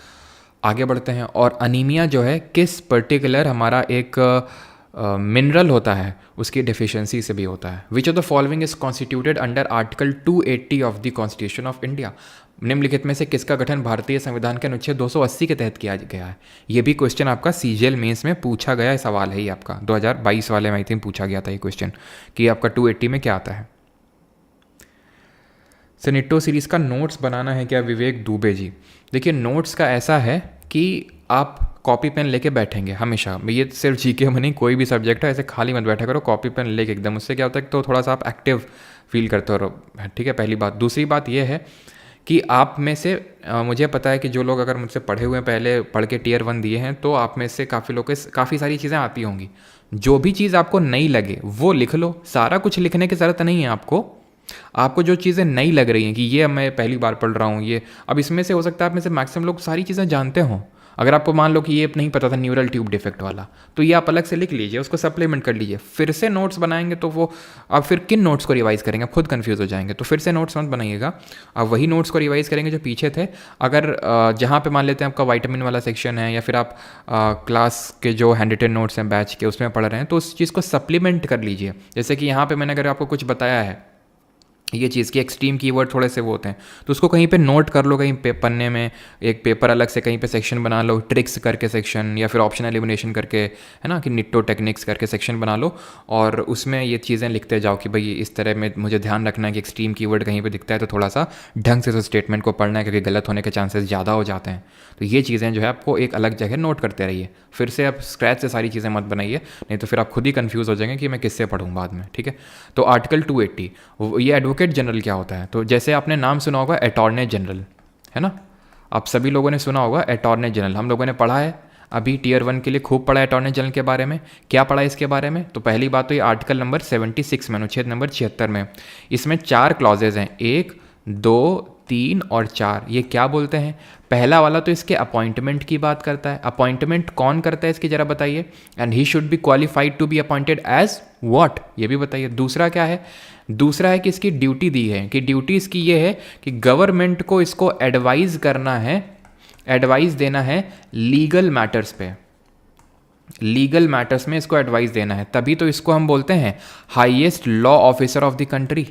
आगे बढ़ते हैं। और अनीमिया जो है किस पर्टिकुलर हमारा एक मिनरल होता है उसकी डेफिशिएंसी से भी होता है। विच of the following is constituted under article 280 of the constitution of India. निम्नलिखित में से किसका गठन भारतीय संविधान के अनुच्छेद 280 के तहत किया गया है। ये भी क्वेश्चन आपका सीजीएल मेंस में पूछा गया सवाल है, ये आपका 2022 वाले में आई थिंक पूछा गया था ये क्वेश्चन कि आपका 280 में क्या आता है। सनिट्टो सीरीज़ का नोट्स बनाना है क्या विवेक दुबे जी। देखिए, नोट्स का ऐसा है कि आप कॉपी पेन लेके बैठेंगे हमेशा, ये सिर्फ जीके में नहीं, कोई भी सब्जेक्ट है ऐसे खाली मत बैठा करो, कॉपी पेन लेके एकदम। उससे क्या होता है, तो थोड़ा सा आप एक्टिव फील करते हो। ठीक है, पहली बात। दूसरी बात ये है कि आप में से मुझे पता है कि जो लोग अगर मुझसे पढ़े हुए हैं, पहले पढ़ के Tier 1 दिए हैं, तो आप में से काफ़ी लोग के काफ़ी सारी चीज़ें आती होंगी। जो भी चीज़ आपको नई लगे वो लिख लो, सारा कुछ लिखने की ज़रूरत नहीं है आपको जो चीज़ें नई लग रही हैं कि ये मैं पहली बार पढ़ रहा हूँ, ये अब इसमें से हो सकता है आप में से मैक्सिमम लोग सारी चीज़ें जानते हों। अगर आपको मान लो कि ये नहीं पता था न्यूरल ट्यूब डिफेक्ट वाला, तो ये आप अलग से लिख लीजिए, उसको सप्लीमेंट कर लीजिए। फिर से नोट्स बनाएंगे तो वो आप फिर किन नोट्स को रिवाइज़ करेंगे, आप खुद कंफ्यूज हो जाएंगे। तो फिर से नोट्स मत बनाइएगा, आप वही नोट्स को रिवाइज़ करेंगे जो पीछे थे। अगर जहाँ पे मान लेते हैं आपका विटामिन वाला सेक्शन है, या फिर आप क्लास के जो हैंड रिटन नोट्स हैं बैच के उसमें पढ़ रहे हैं, तो उस चीज़ को सप्लीमेंट कर लीजिए। जैसे कि यहाँ पर मैंने अगर आपको कुछ बताया है, ये चीज़ की एक्सट्रीम कीवर्ड थोड़े से वो होते हैं, तो उसको कहीं पे नोट कर लो, कहीं पन्ने में एक पेपर अलग से कहीं पे सेक्शन बना लो, ट्रिक्स करके सेक्शन, या फिर ऑप्शन एलिमिनेशन करके, है ना, कि निट्टो टेक्निक्स करके सेक्शन बना लो, और उसमें ये चीज़ें लिखते जाओ कि भाई इस तरह में मुझे ध्यान रखना है कि एक्सट्रीम कीवर्ड कहीं पे दिखता है तो थोड़ा सा ढंग से उस स्टेटमेंट को पढ़ना है, क्योंकि गलत होने के चांसेस ज़्यादा हो जाते हैं। तो ये चीज़ें जो है आपको एक अलग जगह नोट करते रहिए, फिर से आप स्क्रैच से सारी चीज़ें मत बनाइए, नहीं तो फिर आप खुद ही कन्फ्यूज़ हो जाएंगे कि मैं किससे पढ़ूँ बाद में। ठीक है, तो आर्टिकल 280 ये एडवोकेट जनरल क्या होता है, तो जैसे आपने नाम सुना होगा अटॉर्नी जनरल, है ना, आप सभी लोगों ने सुना होगा अटॉर्नी जनरल, हम लोगों ने पढ़ा है अभी Tier 1 के लिए खूब पढ़ा है अटॉर्नी जनरल के बारे में। क्या पढ़ा है इसके बारे में, तो पहली बात तो ये आर्टिकल नंबर 76 में, अनुच्छेद नंबर 76 में, इसमें 4 क्लॉजेज हैं, 1, 2, 3 और 4। ये क्या बोलते हैं, पहला वाला तो इसके अपॉइंटमेंट की बात करता है। अपॉइंटमेंट कौन करता है इसकी जरा बताइए, and he should be qualified to be appointed as what, ये भी बताइए। दूसरा क्या है, दूसरा है कि इसकी ड्यूटी दी है, कि ड्यूटी इसकी ये है कि गवर्नमेंट को इसको एडवाइज करना है, एडवाइस देना है लीगल मैटर्स पे, लीगल मैटर्स में इसको एडवाइस देना है, तभी तो इसको हम बोलते हैं highest law officer of the country,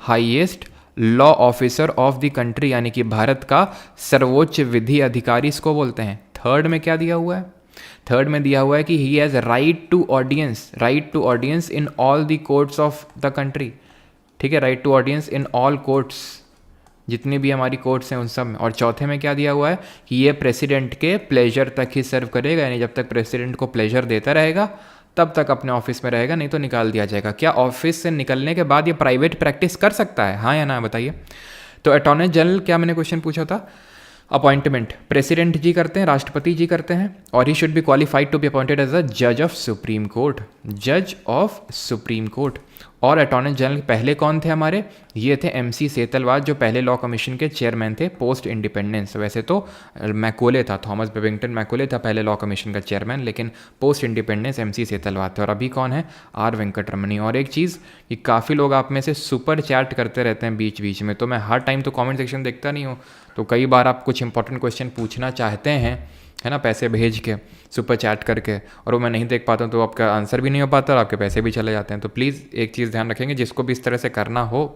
highest law officer of the country, यानी कि भारत का सर्वोच्च विधि अधिकारी इसको बोलते हैं। थर्ड में क्या दिया हुआ है, थर्ड में दिया हुआ है कि he has right to audience in all the courts of the country. ठीक है, right to audience in all courts, जितनी भी हमारी कोर्ट्स हैं उन सब में। और चौथे में क्या दिया हुआ है कि ये प्रेसिडेंट के प्लेजर तक ही सर्व करेगा, यानी जब तक प्रेसिडेंट को प्लेजर देता रहेगा तब तक अपने ऑफिस में रहेगा, नहीं तो निकाल दिया जाएगा। क्या ऑफिस से निकलने के बाद ये प्राइवेट प्रैक्टिस कर सकता है, हाँ या ना बताइए। तो अटॉर्नी जनरल, क्या मैंने क्वेश्चन पूछा था, अपॉइंटमेंट प्रेसिडेंट जी करते हैं, राष्ट्रपति जी करते हैं, और ही should be qualified to be appointed as a जज ऑफ सुप्रीम कोर्ट, जज ऑफ सुप्रीम कोर्ट। और अटॉर्नी जनरल पहले कौन थे हमारे, ये थे MC सेतलवाद, जो पहले लॉ कमीशन के चेयरमैन थे पोस्ट इंडिपेंडेंस। वैसे तो मैकोले था, थॉमस बेबिंगटन मैकोले था पहले लॉ कमीशन का चेयरमैन, लेकिन पोस्ट इंडिपेंडेंस MC सेतलवाद थे। और अभी कौन है, R वेंकटरमणी। और एक चीज़ कि काफ़ी लोग आप में से सुपर चैट करते रहते हैं बीच बीच में, तो मैं हर टाइम तो कमेंट सेक्शन देखता नहीं हूँ, तो कई बार आप कुछ इंपॉर्टेंट क्वेश्चन पूछना चाहते हैं, है ना, पैसे भेज के, सुपर चैट करके, और वो मैं नहीं देख पाता हूँ तो आपका आंसर भी नहीं हो पाता और आपके पैसे भी चले जाते हैं। तो प्लीज़ एक चीज़ ध्यान रखेंगे, जिसको भी इस तरह से करना हो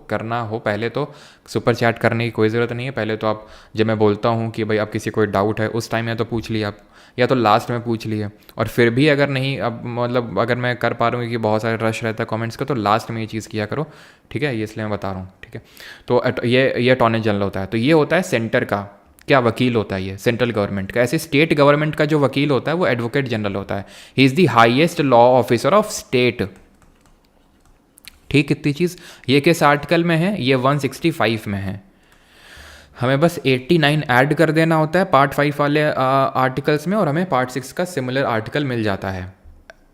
पहले तो सुपर चैट करने की कोई ज़रूरत नहीं है। पहले तो आप, जब मैं बोलता हूँ कि भाई आप किसी कोई डाउट है, उस टाइम या तो पूछ लिए आप, या तो लास्ट में पूछ लिए, और फिर भी अगर नहीं, अब मतलब अगर मैं कर पा रहा हूँ कि बहुत सारे रश रहता है कमेंट्स का, तो लास्ट में ये चीज़ किया करो, ठीक है, ये इसलिए मैं बता रहा हूँ, ठीक है। तो ये अटॉर्नी जनरल होता है। तो ये होता है सेंटर का क्या वकील होता है, ये सेंट्रल गवर्नमेंट का। ऐसे स्टेट गवर्नमेंट का जो वकील होता है वो एडवोकेट जनरल होता है। He is the highest law officer of state. ठीक, कितनी चीज़ ये किस आर्टिकल में है, ये 165 में है। हमें बस 89 ऐड कर देना होता है पार्ट 5 वाले आर्टिकल्स में, और हमें पार्ट 6 का सिमिलर आर्टिकल मिल जाता है।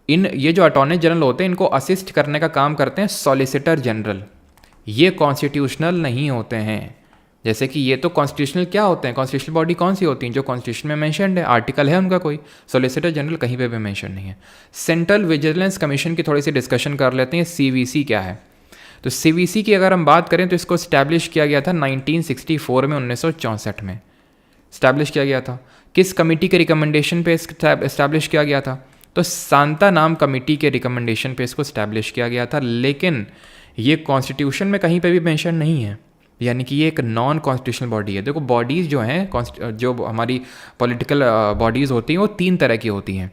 ये जो अटॉर्नी जनरल होते हैं, इनको असिस्ट करने का काम करते हैं सॉलिसिटर जनरल। ये कॉन्स्टिट्यूशनल नहीं होते हैं। जैसे कि ये तो कॉन्स्टिट्यूशनल क्या होते हैं, कॉन्स्टिट्यूशनल बॉडी कौन सी होती हैं, जो कॉन्स्टिट्यूशन में मेंशन्ड है, आर्टिकल है उनका कोई। सॉलिसिटर जनरल कहीं पे भी मेंशन नहीं है। सेंट्रल विजिलेंस कमीशन की थोड़ी सी डिस्कशन कर लेते हैं, सीवीसी क्या है। तो सीवीसी की अगर हम बात करें तो इसको इस्टेब्लिश किया गया था 1964 में, 1964 में इस्टेब्लिश किया गया था। किस कमेटी के रिकमेंडेशन पे इस्टेब्लिश किया गया था, तो सांता नाम कमेटी के रिकमेंडेशन पे इसको इस्टेब्लिश किया गया था। लेकिन ये कॉन्स्टिट्यूशन में कहीं पे भी मेंशन नहीं है, यानी कि ये एक नॉन कॉन्स्टिट्यूशनल बॉडी है। देखो बॉडीज़ जो हैं, जो हमारी पॉलिटिकल बॉडीज़ होती हैं, वो 3 तरह की होती हैं।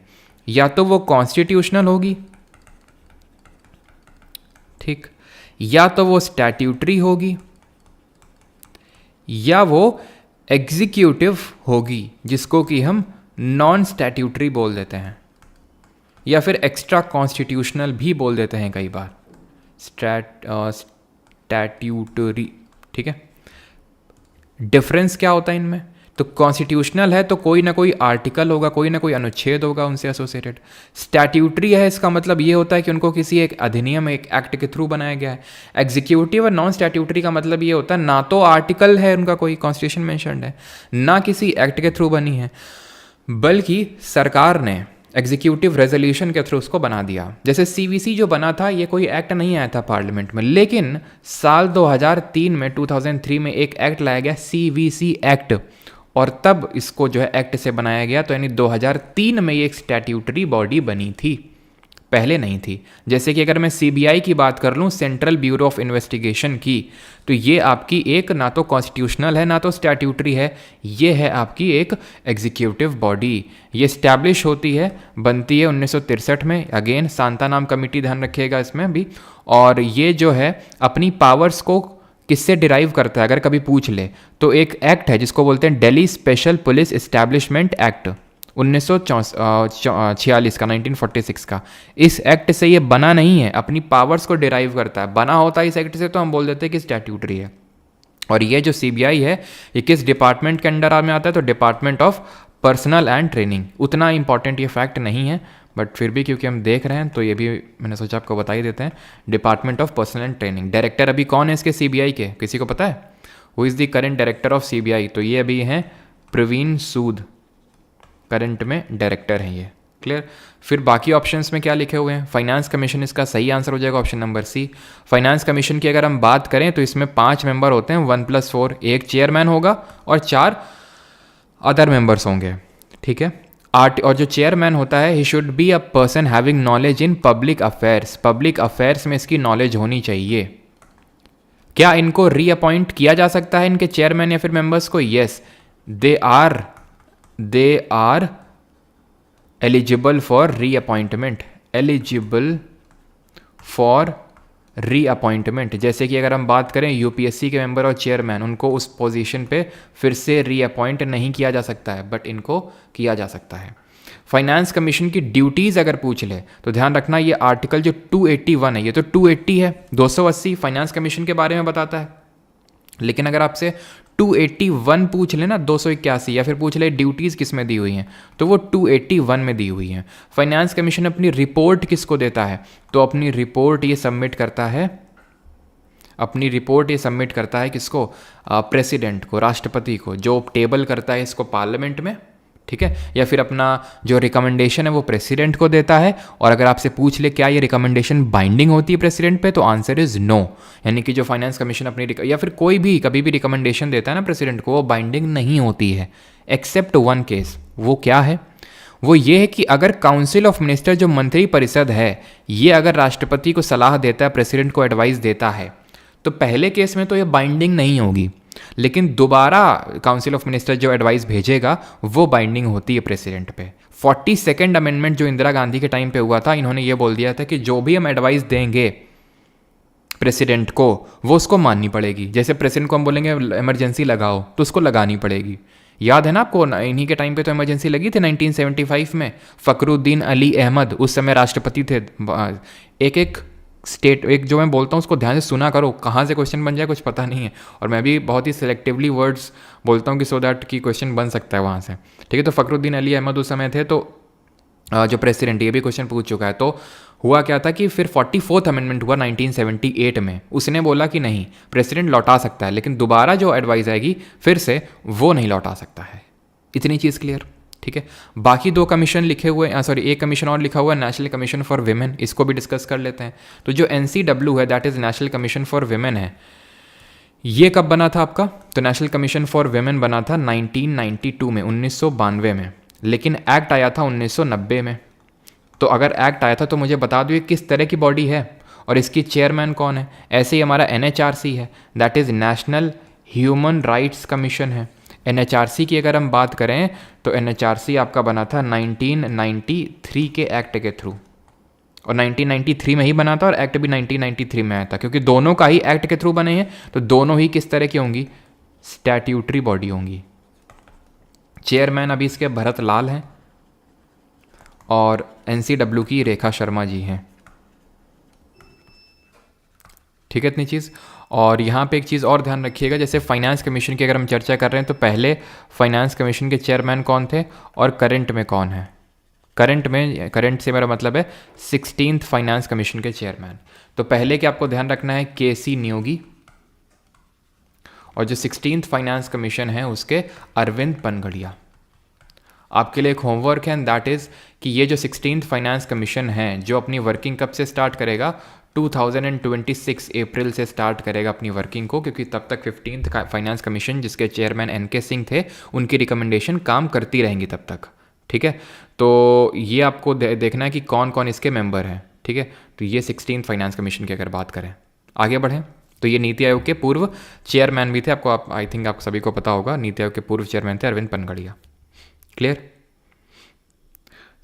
या तो वो कॉन्स्टिट्यूशनल होगी, ठीक, या तो वो स्टैट्यूटरी होगी, या वो एग्जीक्यूटिव होगी, जिसको कि हम नॉन स्टैट्यूटरी बोल देते हैं, या फिर एक्स्ट्रा कॉन्स्टिट्यूशनल भी बोल देते हैं कई बार, स्टैट्यूटरी, ठीक है। डिफरेंस क्या होता है इनमें, तो कॉन्स्टिट्यूशनल है तो कोई ना कोई आर्टिकल होगा, कोई ना कोई अनुच्छेद होगा उनसे एसोसिएटेड। स्टैट्यूटरी है, इसका मतलब ये होता है कि उनको किसी एक अधिनियम, एक एक्ट के थ्रू बनाया गया है। एग्जीक्यूटिव और नॉन स्टैट्यूटरी का मतलब ये होता है ना तो आर्टिकल है उनका कोई कॉन्स्टिट्यूशन मेंशन्ड है, ना किसी एक्ट के थ्रू बनी है, बल्कि सरकार ने एग्जीक्यूटिव रेजोल्यूशन के थ्रू उसको बना दिया। जैसे सीवीसी जो बना था, ये कोई एक्ट नहीं आया था पार्लियामेंट में, लेकिन साल 2003 में 2003 में एक एक्ट लाया गया, सीवीसी एक्ट, और तब इसको जो है एक्ट से बनाया गया। तो यानी 2003 में ये एक स्टैट्यूटरी बॉडी बनी थी, पहले नहीं थी। जैसे कि अगर मैं सीबीआई की बात कर लूँ, सेंट्रल ब्यूरो ऑफ इन्वेस्टिगेशन की, तो ये आपकी एक ना तो कॉन्स्टिट्यूशनल है ना तो स्टैट्यूटरी है, ये है आपकी एक एग्जीक्यूटिव बॉडी। ये स्टैब्लिश होती है, बनती है 1963 में, अगेन सांता नाम कमेटी, ध्यान रखिएगा इसमें भी। और ये जो है अपनी पावर्स को किससे डिराइव करता है, अगर कभी पूछ ले तो एक एक्ट है जिसको बोलते हैं Delhi special police establishment act 1946 का, 1946 का। इस एक्ट से ये बना नहीं है, अपनी पावर्स को डिराइव करता है। बना होता है इस एक्ट से तो हम बोल देते हैं कि स्टैट्यूटरी है। और ये जो सीबीआई है, ये किस डिपार्टमेंट के अंडर में आता है, तो department of personal and training. उतना इंपॉर्टेंट ये फैक्ट नहीं है, बट फिर भी क्योंकि हम देख रहे हैं तो ये भी मैंने सोचा आपको बता ही देते हैं। Department of personal and training. Director अभी कौन है इसके सीबीआई के, किसी को पता है? Who is the current director of CBI? तो ये अभी हैं प्रवीण सूद, करंट में डायरेक्टर हैं ये। क्लियर? फिर बाकी ऑप्शंस में क्या लिखे हुए हैं? फाइनेंस कमीशन इसका सही आंसर हो जाएगा, option number C. Finance commission की अगर हम बात करें तो इसमें 5 मेंबर होते हैं, 1+4, एक चेयरमैन होगा और 4 अदर मेंबर्स होंगे, ठीक है। और जो चेयरमैन होता है, ही should be a person having knowledge in public affairs. Public affairs में इसकी नॉलेज होनी चाहिए। क्या इनको रीअपॉइंट किया जा सकता है, इनके चेयरमैन या फिर मेंबर्स को? Yes, they are eligible for reappointment, eligible for reappointment. जैसे कि अगर हम बात करें यूपीएससी के मेंबर और चेयरमैन, उनको उस पोजीशन पे फिर से रीअपॉइंट नहीं किया जा सकता है, बट इनको किया जा सकता है। फाइनेंस कमीशन की ड्यूटीज़ अगर पूछ ले तो ध्यान रखना, ये आर्टिकल जो 281 है, ये तो 280 है, 280 फाइनेंस कमीशन के बारे में बताता है। लेकिन अगर आपसे 281 पूछ ले ना, 281, या फिर पूछ ले ड्यूटीज़ किस में दी हुई हैं, तो वो 281 में दी हुई हैं। फाइनेंस कमीशन अपनी रिपोर्ट किसको देता है, तो अपनी रिपोर्ट ये सबमिट करता है, अपनी रिपोर्ट ये सबमिट करता है किसको? प्रेसिडेंट को, राष्ट्रपति को, जो टेबल करता है इसको पार्लियामेंट में। ठीक है, या फिर अपना जो रिकमेंडेशन है वो प्रेसिडेंट को देता है, और अगर आपसे पूछ ले क्या ये रिकमेंडेशन बाइंडिंग होती है प्रेसिडेंट पे, तो आंसर इज नो। यानी कि जो फाइनेंस कमीशन अपनी या फिर कोई भी कभी भी रिकमेंडेशन देता है ना प्रेसिडेंट को, वो बाइंडिंग नहीं होती है, एक्सेप्ट वन केस। वो क्या है? वो ये है कि अगर काउंसिल ऑफ मिनिस्टर जो मंत्री परिषद है, ये अगर राष्ट्रपति को सलाह देता है, प्रेसिडेंट को एडवाइस देता है, तो पहले केस में तो ये बाइंडिंग नहीं होगी, लेकिन दोबारा काउंसिल ऑफ मिनिस्टर जो एडवाइस भेजेगा वो बाइंडिंग होती है प्रेसिडेंट पे। 42nd अमेंडमेंट जो इंदिरा गांधी के टाइम पे हुआ था, इन्होंने ये बोल दिया था कि जो भी हम एडवाइस देंगे प्रेसिडेंट को, वो उसको माननी पड़ेगी। जैसे प्रेसिडेंट को हम बोलेंगे इमरजेंसी लगाओ, तो उसको लगानी पड़ेगी। याद है ना आपको, इन्हीं के टाइम पे तो इमरजेंसी लगी थी 1975 में। फखरुद्दीन अली अहमद उस समय राष्ट्रपति थे। एक एक स्टेट, एक जो मैं बोलता हूँ उसको ध्यान से सुना करो, कहाँ से क्वेश्चन बन जाए कुछ पता नहीं है। और मैं भी बहुत ही सिलेक्टिवली वर्ड्स बोलता हूँ कि सो दैट कि क्वेश्चन बन सकता है वहाँ से, ठीक है। तो फखरुद्दीन अली अहमद उस समय थे, तो जो प्रेसिडेंट, ये भी क्वेश्चन पूछ चुका है। तो हुआ क्या था कि फिर 44th अमेंडमेंट हुआ 1978 में। उसने बोला कि नहीं, प्रेसिडेंट लौटा सकता है, लेकिन दोबारा जो एडवाइस आएगी फिर से वो नहीं लौटा सकता है। इतनी चीज़ क्लियर, ठीक है। बाकी दो कमीशन लिखे हुए, एक कमीशन और लिखा हुआ है, नेशनल कमीशन फॉर विमेन, इसको भी डिस्कस कर लेते हैं। तो जो NCW है, that is national commission for women है, ये कब बना था आपका? तो नेशनल कमीशन फॉर विमेन बना था 1992 में, 1992 में, लेकिन एक्ट आया था 1990 में। तो अगर एक्ट आया था तो मुझे बता दो ये किस तरह की बॉडी है और इसकी चेयरमैन कौन है। ऐसे ही हमारा NHRC है, that is national human rights commission है। NHRC की अगर हम बात करें तो NHRC आपका बना था 1993 के एक्ट के थ्रू, और 1993 में ही बना था, और एक्ट भी 1993 में आया था। क्योंकि दोनों का ही एक्ट के थ्रू बने हैं, तो दोनों ही किस तरह की होंगी? स्टैट्यूटरी बॉडी होंगी। चेयरमैन अभी इसके भरत लाल हैं, और NCW की रेखा शर्मा जी हैं, ठीक है। इतनी चीज़। और यहाँ पे एक चीज़ और ध्यान रखिएगा, जैसे फाइनेंस कमीशन की अगर हम चर्चा कर रहे हैं, तो पहले फाइनेंस कमीशन के चेयरमैन कौन थे और करंट में कौन है। करंट से मेरा मतलब है 16th फाइनेंस कमीशन के चेयरमैन। तो पहले के आपको ध्यान रखना है KC नियोगी, और जो 16th फाइनेंस कमीशन है उसके अरविंद पनगड़िया। आपके लिए एक होमवर्क है, एंड दैट इज़ कि ये जो 16th फाइनेंस कमीशन है, जो अपनी वर्किंग कब से स्टार्ट करेगा? 2026 अप्रैल से स्टार्ट करेगा अपनी वर्किंग को, क्योंकि तब तक 15th फाइनेंस कमीशन जिसके चेयरमैन NK सिंह थे, उनकी रिकमेंडेशन काम करती रहेंगी तब तक, ठीक है। तो ये आपको देखना है कि कौन कौन इसके मेंबर हैं, ठीक है। तो ये 16th फाइनेंस कमीशन की अगर बात करें, आगे बढ़ें, तो ये नीति आयोग के पूर्व चेयरमैन भी थे। आपको आई थिंक आप सभी को पता होगा, नीति आयोग के पूर्व चेयरमैन थे अरविंद पनगड़िया। Clear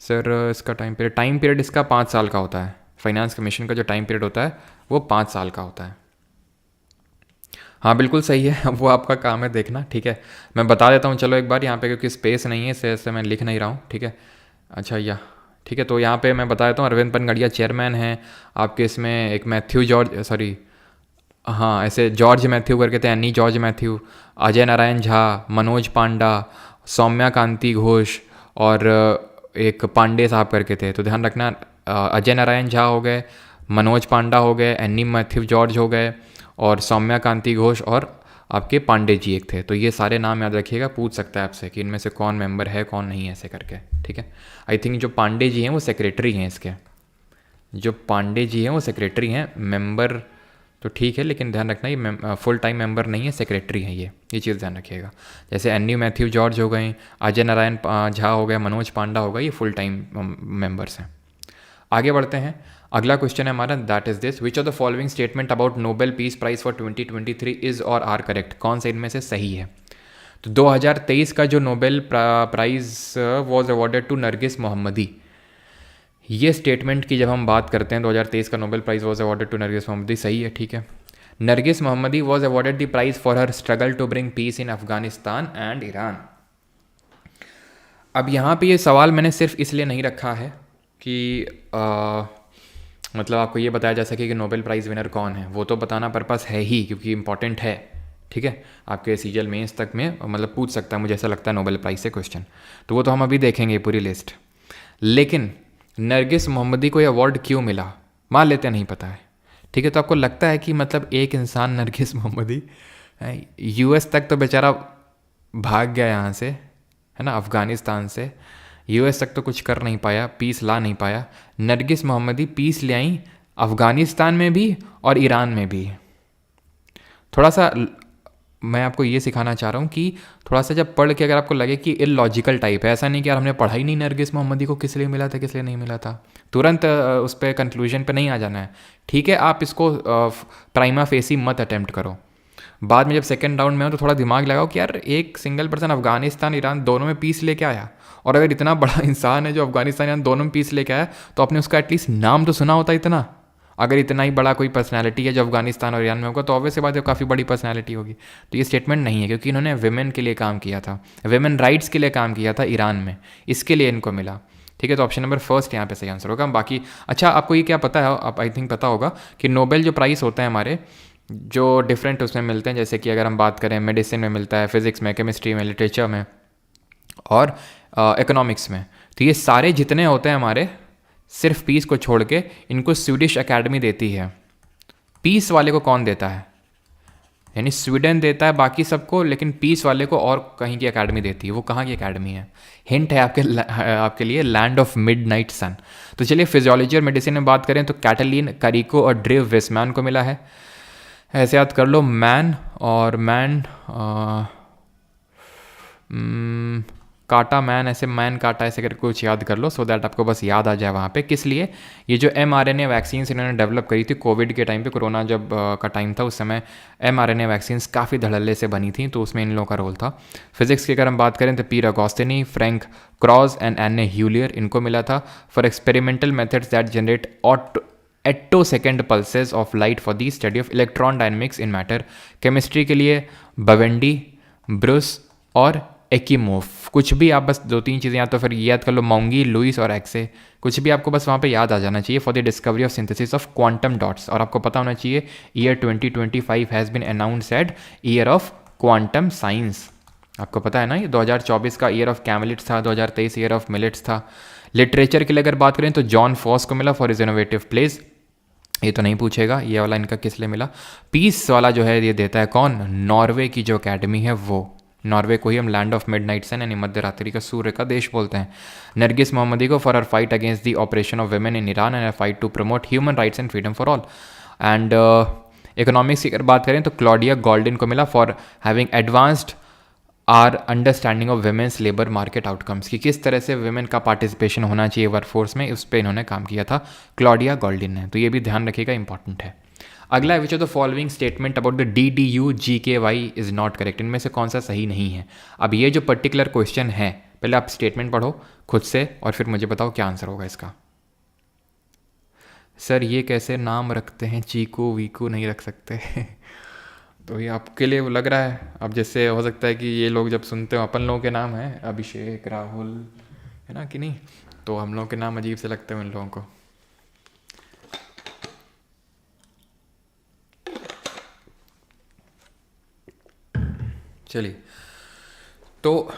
sir? इसका टाइम पीरियड इसका 5 साल का होता है। फाइनेंस कमीशन का जो टाइम पीरियड होता है वो 5 साल का होता है। हाँ बिल्कुल सही है, वो आपका काम है देखना, ठीक है। मैं बता देता हूँ चलो एक बार यहाँ पे, क्योंकि स्पेस नहीं है, इससे मैं लिख नहीं रहा हूँ, ठीक है। अच्छा ठीक है, तो यहाँ पे मैं बता देता हूँ, अरविंद पनगड़िया चेयरमैन हैं आपके। इसमें एक जॉर्ज मैथ्यू करके थे, Annie George Mathew, Ajay Narayan Jha, Manoj Panda, Saumya Kanti Ghosh, और एक पांडे साहब करके थे। तो ध्यान रखना, अजय नारायण झा हो गए, मनोज पांडा हो गए, एनी मैथ्यू जॉर्ज हो गए, और सौम्या कांति घोष, और आपके पांडे जी एक थे। तो ये सारे नाम याद रखिएगा, पूछ सकता है आपसे कि इनमें से कौन मेंबर है कौन नहीं है, ऐसे करके, ठीक है। आई थिंक जो पांडे जी हैं वो सेक्रेटरी हैं इसके, जो पांडे जी हैं वो सेक्रेटरी हैं। मेंबर तो ठीक है, लेकिन ध्यान रखना ये फुल टाइम मेंबर नहीं है, सेक्रेटरी हैं ये चीज़ ध्यान रखिएगा। जैसे एनी मैथ्यू जॉर्ज हो गए, अजय नारायण झा हो गया, मनोज पांडा हो गया, ये फुल टाइम मेंबर्स हैं। आगे बढ़ते हैं, अगला क्वेश्चन है हमारा, that is this, which of the following statement about Nobel Peace Prize for 2023 is or are correct. कौन से इनमें से सही है? तो 2023 का जो Nobel prize was awarded to Narges Mohammadi, ये स्टेटमेंट की जब हम बात करते हैं, 2023 का Nobel prize was awarded to Narges Mohammadi, सही है, ठीक है। Narges Mohammadi was awarded the prize for her struggle to bring peace in Afghanistan and Iran. अब यहाँ पे ये सवाल मैंने सिर्फ इसलिए नहीं रखा है कि मतलब आपको ये बताया जा सके कि नोबेल प्राइज़ विनर कौन है, वो तो बताना पर्पस है ही, क्योंकि इंपॉर्टेंट है, ठीक है। आपके सीजल मेंस तक में मतलब पूछ सकता है, मुझे ऐसा लगता है, नोबेल प्राइज़ से क्वेश्चन, तो वो तो हम अभी देखेंगे पूरी लिस्ट। लेकिन नरगिस मोहम्मदी को ये अवार्ड क्यों मिला, मान लेते हैं नहीं पता है, ठीक है। तो आपको लगता है कि मतलब एक इंसान नरगिस मोहम्मदी US तक तो बेचारा भाग गया यहाँ से, है ना, अफ़गानिस्तान से यूएस तक तो कुछ कर नहीं पाया, पीस ला नहीं पाया। नरगिस मोहम्मदी पीस ले आई अफ़गानिस्तान में भी और ईरान में भी। थोड़ा सा मैं आपको ये सिखाना चाह रहा हूँ कि थोड़ा सा जब पढ़ के अगर आपको लगे कि इलॉजिकल टाइप है, ऐसा नहीं कि यार हमने पढ़ा ही नहीं नरगिस मोहम्मदी को किस लिए मिला था किस लिए नहीं मिला था, तुरंत उस पर कंक्लूजन पे नहीं आ जाना है। ठीक है, आप इसको प्राइमा फेसी मत अटैम्प्ट करो, बाद में जब सेकंड राउंड में हो तो थोड़ा दिमाग लगाओ कि यार एक सिंगल पर्सन अफगानिस्तान ईरान दोनों में पीस लेके आया, और अगर इतना बड़ा इंसान है जो अफगानिस्तान ईरान दोनों में पीस लेके आया तो आपने उसका एटलीस्ट नाम तो सुना होता इतना। अगर इतना ही बड़ा कोई पर्सनैलिटी है जो अफगानिस्तान और ईरान में होगा तो ऑब्वियस सी बात है काफ़ी बड़ी पर्सनैलिटी होगी। तो ये स्टेटमेंट नहीं है, क्योंकि इन्होंने वेमेन के लिए काम किया था, वेमेन राइट्स के लिए काम किया था ईरान में, इसके लिए इनको मिला। ठीक है, तो ऑप्शन नंबर फर्स्ट यहाँ पे सही आंसर होगा। बाकी अच्छा, आपको ये क्या पता है, आप आई थिंक पता होगा कि नोबेल जो प्राइज़ होते हैं हमारे जो डिफरेंट उसमें मिलते हैं, जैसे कि अगर हम बात करें मेडिसिन में मिलता है, फिज़िक्स में, केमिस्ट्री में, लिटरेचर में और इकोनॉमिक्स में, तो ये सारे जितने होते हैं हमारे सिर्फ पीस को छोड़ के इनको स्वीडिश एकेडमी देती है। पीस वाले को कौन देता है, यानी स्वीडन देता है बाकी सबको, लेकिन पीस वाले को और कहीं की एकेडमी देती है। वो कहाँ की एकेडमी है, हिंट है आपके लिए, लैंड ऑफ मिडनाइट सन। तो चलिए फिजियोलॉजी और मेडिसिन में बात करें तो कैटलीन कारिको और ड्रिव वेस्मैन को मिला है। ऐसे याद कर लो, मैन और मैन काटा मैन, ऐसे मैन काटा, ऐसे करके कुछ याद कर लो सो दैट आपको बस याद आ जाए वहाँ पे किस लिए ये जो mRNA वैक्सीन्स इन्होंने डेवलप करी थी कोविड के टाइम पे, कोरोना जब का टाइम था उस समय mRNA वैक्सीन्स काफ़ी धड़ल्ले से बनी थी, तो उसमें इन लोगों का रोल था। फिजिक्स की अगर हम बात करें तो Pierre Agostini, Ferenc Krausz and Anne L'Huillier इनको मिला था for experimental methods that generate attosecond pulses of light for the study of electron dynamics in matter. Chemistry के लिए बवेंडी, ब्रूस और एकीमोफ। कुछ भी आप बस 2-3 चीज़ें या तो फिर याद कर लो, मोंगी, लुइस और एक्से, कुछ भी आपको बस वहाँ पे याद आ जाना चाहिए। For the discovery of synthesis of quantum dots, और आपको पता होना चाहिए year 2025 has been announced at year of quantum science. आपको पता है ना, ये 2024 का ईयर ऑफ कैमलिट्स था, 2023 ईयर ऑफ मिलेट्स था। लिटरेचर के लिए अगर बात करें तो जॉन फॉस को मिला फॉर इज इनोवेटिव प्लेस, ये तो नहीं पूछेगा ये वाला इनका किस लिए मिला। पीस वाला जो है ये देता है कौन, नॉर्वे की जो अकेडमी है वो, नॉर्वे को ही हम लैंड ऑफ मिडनाइट सन यानी मध्य रात्रि का सूर्य का देश बोलते हैं। नरगिस मोहम्मदी को for her fight against the operation of women in Iran and fight to promote human rights and freedom for all. And economics की अगर बात करें तो क्लॉडिया गोल्डिन को मिला for having advanced our understanding of women's labour market outcomes, कि किस तरह से वेमेन का पार्टिसिपेशन होना चाहिए वर्कफोर्स में, उस पर इन्होंने काम किया था क्लॉडिया गोल्डिन ने। तो ये भी ध्यान रखिएगा, इंपॉर्टेंट है। अगला है विच of the following statement about the DDU-GKY is not correct, इनमें से कौन सा सही नहीं है। अब ये जो पर्टिकुलर क्वेश्चन है, पहले आप स्टेटमेंट पढ़ो खुद से और फिर मुझे बताओ क्या आंसर होगा इसका। सर ये कैसे नाम रखते हैं, चीकू वीकू नहीं रख सकते तो ये आपके लिए वो लग रहा है, अब जैसे हो सकता है कि ये लोग जब सुनते हो अपन लोगों के नाम हैं अभिषेक, राहुल, है ना कि नहीं, तो हम लोगों के नाम अजीब से लगते हैं उन लोगों को। चलिए, तो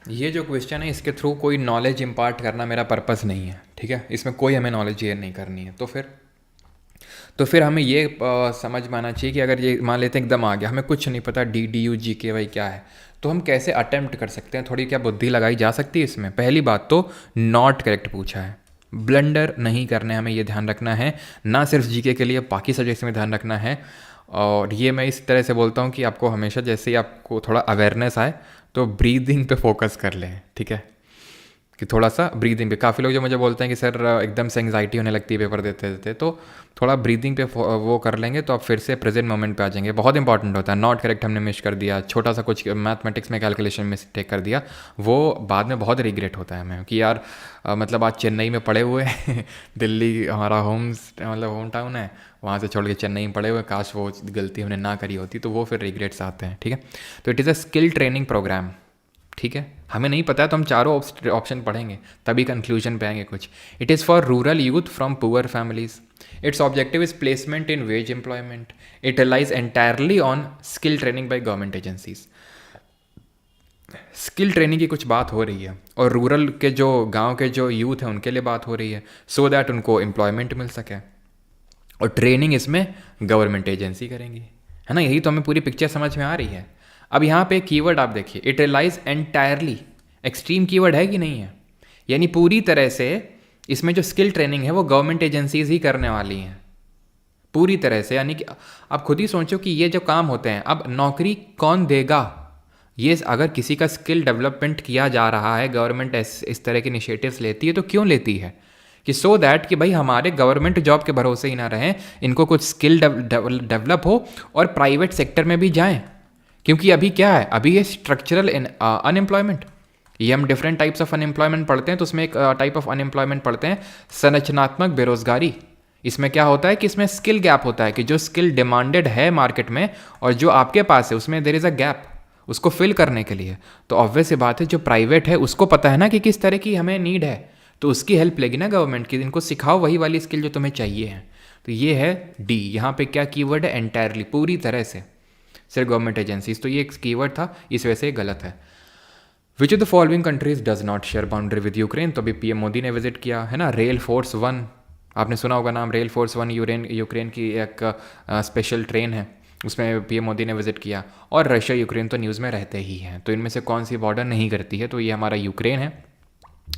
ये जो क्वेश्चन है इसके थ्रू कोई नॉलेज इम्पार्ट करना मेरा पर्पस नहीं है, ठीक है, इसमें कोई हमें नॉलेज शेयर नहीं करनी है। तो फिर हमें ये समझ में आना चाहिए कि अगर ये मान लेते हैं एकदम आ गया, हमें कुछ नहीं पता DDU-GKY क्या है, तो हम कैसे अटेम्प्ट कर सकते हैं, थोड़ी क्या बुद्धि लगाई जा सकती है इसमें। पहली बात तो नॉट करेक्ट पूछा है, ब्लंडर नहीं करने, हमें ये ध्यान रखना है, ना सिर्फ जीके के लिए बाकी सब्जेक्ट्स में ध्यान रखना है। और ये मैं इस तरह से बोलता हूँ कि आपको हमेशा जैसे ही आपको थोड़ा अवेयरनेस आए तो ब्रीदिंग पे फोकस कर लें, ठीक है, कि थोड़ा सा ब्रीदिंग पे, काफ़ी लोग जो मुझे बोलते हैं कि सर एकदम से एंग्जाइटी होने लगती है पेपर देते देते, तो थोड़ा ब्रीदिंग पे वो कर लेंगे तो आप फिर से प्रेजेंट मोमेंट पे आ जाएंगे। बहुत इंपॉर्टेंट होता है, नॉट करेक्ट हमने मिस कर दिया, छोटा सा कुछ मैथमेटिक्स में कैलकुलेशन मिस्टेक कर दिया, वो बाद में बहुत रिग्रेट होता है हमें कि यार मतलब आज चेन्नई में पड़े हुए दिल्ली हमारा होम टाउन है, वहाँ से छोड़ के चेन्नई में पड़े हुए, काश वो गलती हमने ना करी होती, तो वो फिर रिग्रेट्स आते हैं, ठीक है। तो it is a skill training program, ठीक है, हमें नहीं पता है तो हम चारों ऑप्शन पढ़ेंगे तभी कंक्लूजन पे आएंगे कुछ। It is for rural youth from poor families, its objective is placement in wage employment, it relies entirely on skill training by government agencies. Skill training की कुछ बात हो रही है और रूरल के जो गांव के जो यूथ हैं उनके लिए बात हो रही है, सो दैट उनको एम्प्लॉयमेंट मिल सके, और ट्रेनिंग इसमें गवर्नमेंट एजेंसी करेंगी, है ना। यही तो हमें पूरी पिक्चर समझ में आ रही है। अब यहाँ पे कीवर्ड आप देखिए, it relies entirely, extreme keyword है कि नहीं है? यानी पूरी तरह से इसमें जो स्किल ट्रेनिंग है वो गवर्नमेंट एजेंसीज ही करने वाली हैं पूरी तरह से। यानी कि आप खुद ही सोचो कि ये जो काम होते हैं, अब नौकरी कौन देगा? ये अगर किसी का स्किल डेवलपमेंट किया जा रहा है, गवर्नमेंट इस तरह के इनिशिएटिव्स लेती है, तो क्यों लेती है? कि सो दैट कि भाई हमारे गवर्नमेंट जॉब के भरोसे ही ना रहें, इनको कुछ स्किल डेवलप हो और प्राइवेट सेक्टर में भी जाएं। क्योंकि अभी क्या है, अभी ये स्ट्रक्चरल अनएम्प्लॉयमेंट, ये हम डिफरेंट टाइप्स ऑफ अनएम्प्लॉयमेंट पढ़ते हैं, तो उसमें एक टाइप ऑफ अनएम्प्लॉयमेंट पढ़ते हैं संरचनात्मक बेरोजगारी। इसमें क्या होता है कि इसमें स्किल गैप होता है कि जो स्किल डिमांडेड है मार्केट में और जो आपके पास है उसमें देयर इज़ अ गैप, उसको फिल करने के लिए। तो ऑब्वियस सी बात है, जो प्राइवेट है उसको पता है ना कि किस तरह की हमें नीड है, तो उसकी हेल्प लेगी ना गवर्नमेंट की, इनको सिखाओ वही वाली स्किल जो तुम्हें चाहिए है। तो ये है डी। यहाँ पे क्या कीवर्ड है? एंटायरली, पूरी तरह से, सिर्फ गवर्नमेंट एजेंसीज। तो ये एक कीवर्ड था, इस वजह से गलत है। विच of the following countries does not share boundary with Ukraine? तो अभी पीएम मोदी ने विजिट किया है ना। रेल फोर्स वन, आपने सुना होगा नाम, रेल फोर्स वन यूक्रेन की एक स्पेशल ट्रेन है, उसमें पीएम मोदी ने विजिट किया। और रशिया यूक्रेन तो न्यूज़ में रहते ही हैं, तो इनमें से कौन सी बॉर्डर नहीं करती है? तो ये हमारा यूक्रेन है।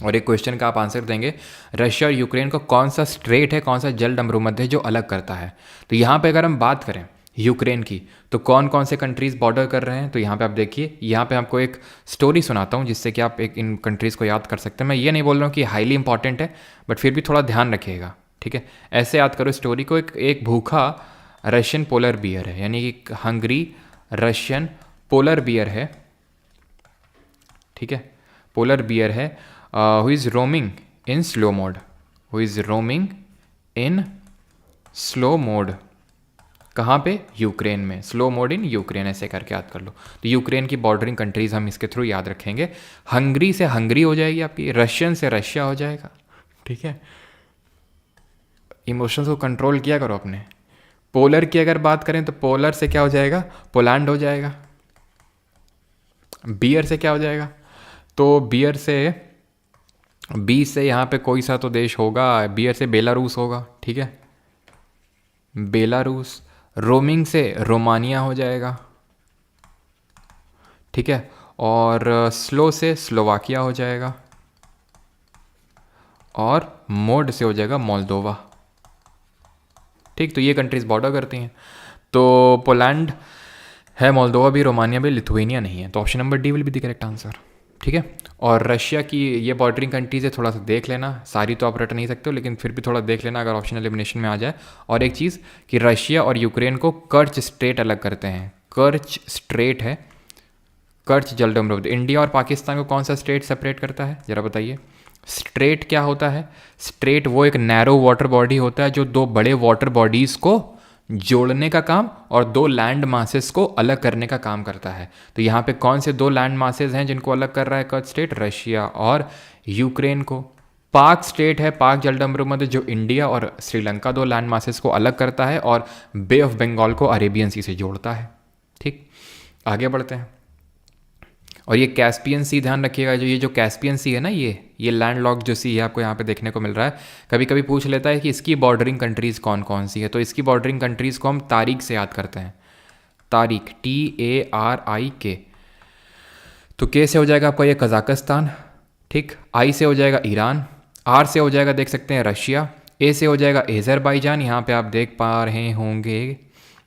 और एक क्वेश्चन का आप आंसर देंगे, रशिया और यूक्रेन को कौन सा स्ट्रेट है, कौन सा जल भूमध्य है जो अलग करता है? तो यहाँ पे अगर हम बात करें यूक्रेन की, तो कौन कौन से कंट्रीज़ बॉर्डर कर रहे हैं? तो यहाँ पे आप देखिए, यहाँ पे आपको एक स्टोरी सुनाता हूँ जिससे कि आप एक इन कंट्रीज़ को याद कर सकते हैं। मैं ये नहीं बोल रहा हूँ कि हाईली इंपॉर्टेंट है, बट फिर भी थोड़ा ध्यान रखिएगा, ठीक है? ऐसे याद करो स्टोरी को। एक भूखा रशियन पोलर बियर है, यानी कि हंगरी रशियन पोलर बियर है, ठीक है? पोलर बियर है, who is roaming in slow mode, who is roaming in slow mode. कहाँ पे? यूक्रेन में। स्लो मोड इन यूक्रेन, ऐसे करके याद कर लो। तो यूक्रेन की बॉर्डरिंग कंट्रीज हम इसके थ्रू याद रखेंगे। हंगरी से हंगरी हो जाएगी आपकी, रशियन से रशिया हो जाएगा, ठीक है? इमोशंस को कंट्रोल किया करो अपने। पोलर की अगर बात करें तो पोलर से क्या हो जाएगा? पोलैंड हो जाएगा। बियर से क्या हो जाएगा? तो बियर से, बी से यहाँ पे कोई सा तो देश होगा, बियर से बेलारूस होगा, ठीक है? बेलारूस। रोमिंग से रोमानिया हो जाएगा, ठीक है? और स्लो से स्लोवाकिया हो जाएगा, और मोड से हो जाएगा मोल्दोवा, ठीक? तो ये कंट्रीज बॉर्डर करती हैं। तो पोलैंड है, मोल्दोवा भी, रोमानिया भी, लिथुएनिया नहीं है। तो option number D will be the correct answer, ठीक है? और रशिया की ये बॉर्डरिंग कंट्रीज है, थोड़ा सा देख लेना, सारी तो आप रट नहीं सकते हो, लेकिन फिर भी थोड़ा देख लेना अगर ऑप्शन एलिमिनेशन में आ जाए। और एक चीज़ कि रशिया और यूक्रेन को कर्च स्ट्रेट अलग करते हैं, कर्च स्ट्रेट है, कर्च जलडमरूद। इंडिया और पाकिस्तान को कौन सा स्ट्रेट सेपरेट करता है, ज़रा बताइए? स्ट्रेट क्या होता है? स्ट्रेट वो एक नैरो वाटर बॉडी होता है जो दो बड़े वाटर बॉडीज़ को जोड़ने का काम और दो लैंड मासेस को अलग करने का काम करता है। तो यहाँ पे कौन से दो लैंड मासेस हैं जिनको अलग कर रहा है कर्च स्टेट? रशिया और यूक्रेन को। पाक स्टेट है, पाक जलडमरूमध्य, जो इंडिया और श्रीलंका दो लैंड मासेस को अलग करता है और बे ऑफ बंगाल को अरेबियन सी से जोड़ता है, ठीक? आगे बढ़ते हैं। और ये कैस्पियन सी ध्यान रखिएगा, जो कैस्पियन सी है ना, ये लैंड जो सी है आपको यहाँ पे देखने को मिल रहा है। कभी कभी पूछ लेता है कि इसकी बॉर्डरिंग कंट्रीज़ कौन कौन सी है, तो इसकी बॉर्डरिंग कंट्रीज़ को हम तारीख से याद करते हैं। तारीख, TARIK। तो के से हो जाएगा आपका ये कज़ाकिस्तान, ठीक? आई से हो जाएगा ईरान, आर से हो जाएगा देख सकते हैं रशिया, ए से हो जाएगा एज़रबाईजान। यहाँ पे आप देख पा रहे होंगे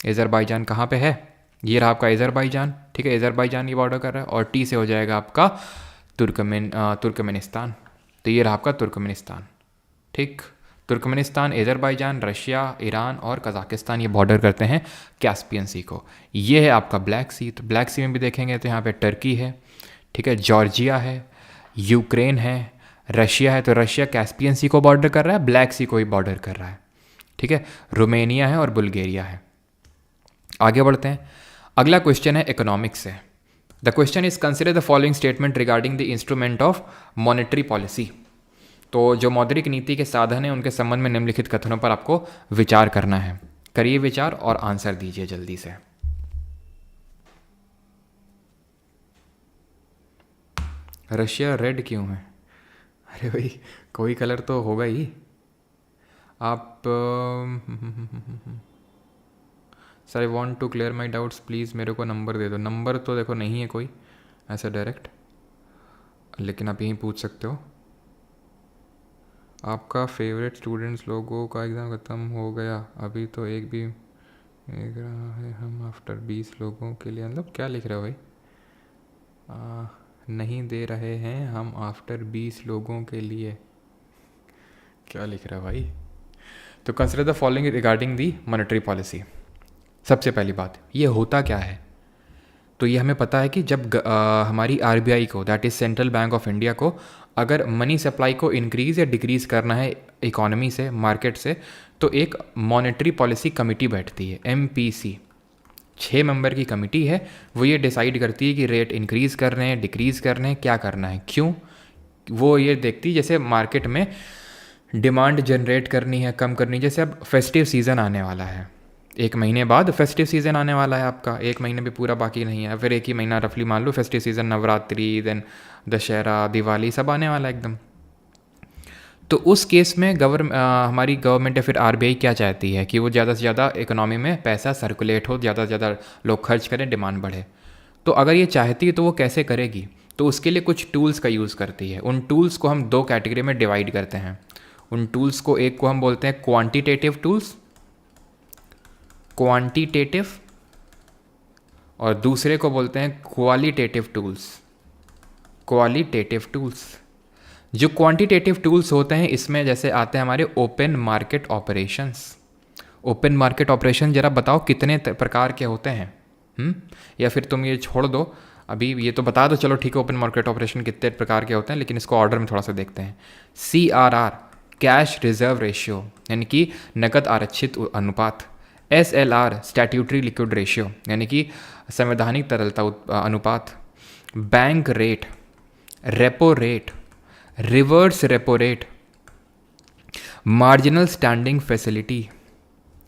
एज़रबाईजान कहाँ पे है, ये रहा आपका एज़रबाईजान, ठीक है? एज़रबाईजान ये बॉर्डर कर रहा है। और टी से हो जाएगा आपका तुर्कमेनिस्तान, तो ये रहा आपका तुर्कमेनिस्तान, ठीक? तुर्कमेनिस्तान, एज़रबाईजान, रशिया, ईरान और कज़ाकिस्तान ये बॉर्डर करते हैं कैस्पियन सी को। ये है आपका ब्लैक सी। तो ब्लैक सी में भी देखेंगे तो यहाँ पे टर्की है, ठीक है? जॉर्जिया है, यूक्रेन है, रशिया है। तो रशिया कैस्पियन सी को बॉर्डर कर रहा है, ब्लैक सी को ही बॉर्डर कर रहा है, ठीक है? रोमेनिया है और बुल्गारिया है। आगे बढ़ते हैं। अगला क्वेश्चन है इकोनॉमिक्स से। The question is consider the following statement regarding the instrument of monetary policy. तो जो मौद्रिक नीति के साधन हैं उनके संबंध में निम्नलिखित कथनों पर आपको विचार करना है। करिए विचार और आंसर दीजिए जल्दी से। रशिया रेड क्यों है? अरे भाई कोई कलर तो होगा ही। आप sir I want to clear my doubts, please मेरे को नंबर दे दो। नंबर तो देखो नहीं है कोई ऐसा डायरेक्ट। लेकिन आप यहीं पूछ सकते हो, आपका फेवरेट स्टूडेंट्स लोगों का एग्ज़ाम ख़त्म हो गया, अभी तो एक भी लिख रहा है, हम आफ्टर 20 लोगों के लिए, मतलब क्या लिख रहे हो भाई? नहीं दे रहे हैं हम आफ्टर 20 लोगों के लिए, क्या लिख रहा है भाई? तो consider the following regarding the monetary policy. सबसे पहली बात, ये होता क्या है? तो ये हमें पता है कि जब हमारी आरबीआई को, that is central bank of India को, अगर मनी सप्लाई को इंक्रीज़ या डिक्रीज़ करना है इकोनॉमी से, मार्केट से, तो एक मॉनेटरी पॉलिसी कमेटी बैठती है, MPC। 6 मेंबर की कमेटी है, वो ये डिसाइड करती है कि रेट इंक्रीज़ कर रहे हैं, डिक्रीज़ कर रहे हैं, क्या करना है, क्यों। वो ये देखती है जैसे मार्केट में डिमांड जनरेट करनी है, कम करनी है। जैसे अब फेस्टिव सीज़न आने वाला है, 1 महीने बाद फेस्टिव सीज़न आने वाला है आपका, 1 महीने भी पूरा बाकी नहीं है, फिर 1 ही महीना रफली मान लो festive season, Navratri, then Dussehra, Diwali, सब आने वाला है एकदम। तो उस केस में हमारी गवर्नमेंट या फिर आरबीआई क्या चाहती है कि वो ज़्यादा से ज़्यादा इकोनॉमी में पैसा सर्कुलेट हो, ज़्यादा से ज़्यादा लोग खर्च करें, डिमांड बढ़े। तो अगर ये चाहती है तो वो कैसे करेगी? तो उसके लिए कुछ टूल्स का यूज़ करती है। उन टूल्स को हम 2 कैटेगरी में डिवाइड करते हैं। उन टूल्स को, एक को हम बोलते हैं क्वांटिटेटिव टूल्स, क्वांटिटेटिव, और दूसरे को बोलते हैं क्वालिटेटिव टूल्स, क्वालिटेटिव टूल्स। जो क्वांटिटेटिव टूल्स होते हैं, इसमें जैसे आते हैं हमारे open market operations. Open market operation जरा बताओ कितने प्रकार के होते हैं? या फिर तुम ये छोड़ दो, अभी ये तो बता दो, चलो ठीक है, ओपन मार्केट ऑपरेशन कितने प्रकार के होते हैं, लेकिन इसको ऑर्डर में थोड़ा सा देखते हैं। CRR, कैश रिजर्व रेशियो, यानी कि नकद आरक्षित अनुपात। SLR, स्टैट्यूटरी लिक्विड रेशियो, यानी कि संवैधानिक तरलता अनुपात। Bank rate, repo rate, reverse repo rate, marginal standing facility,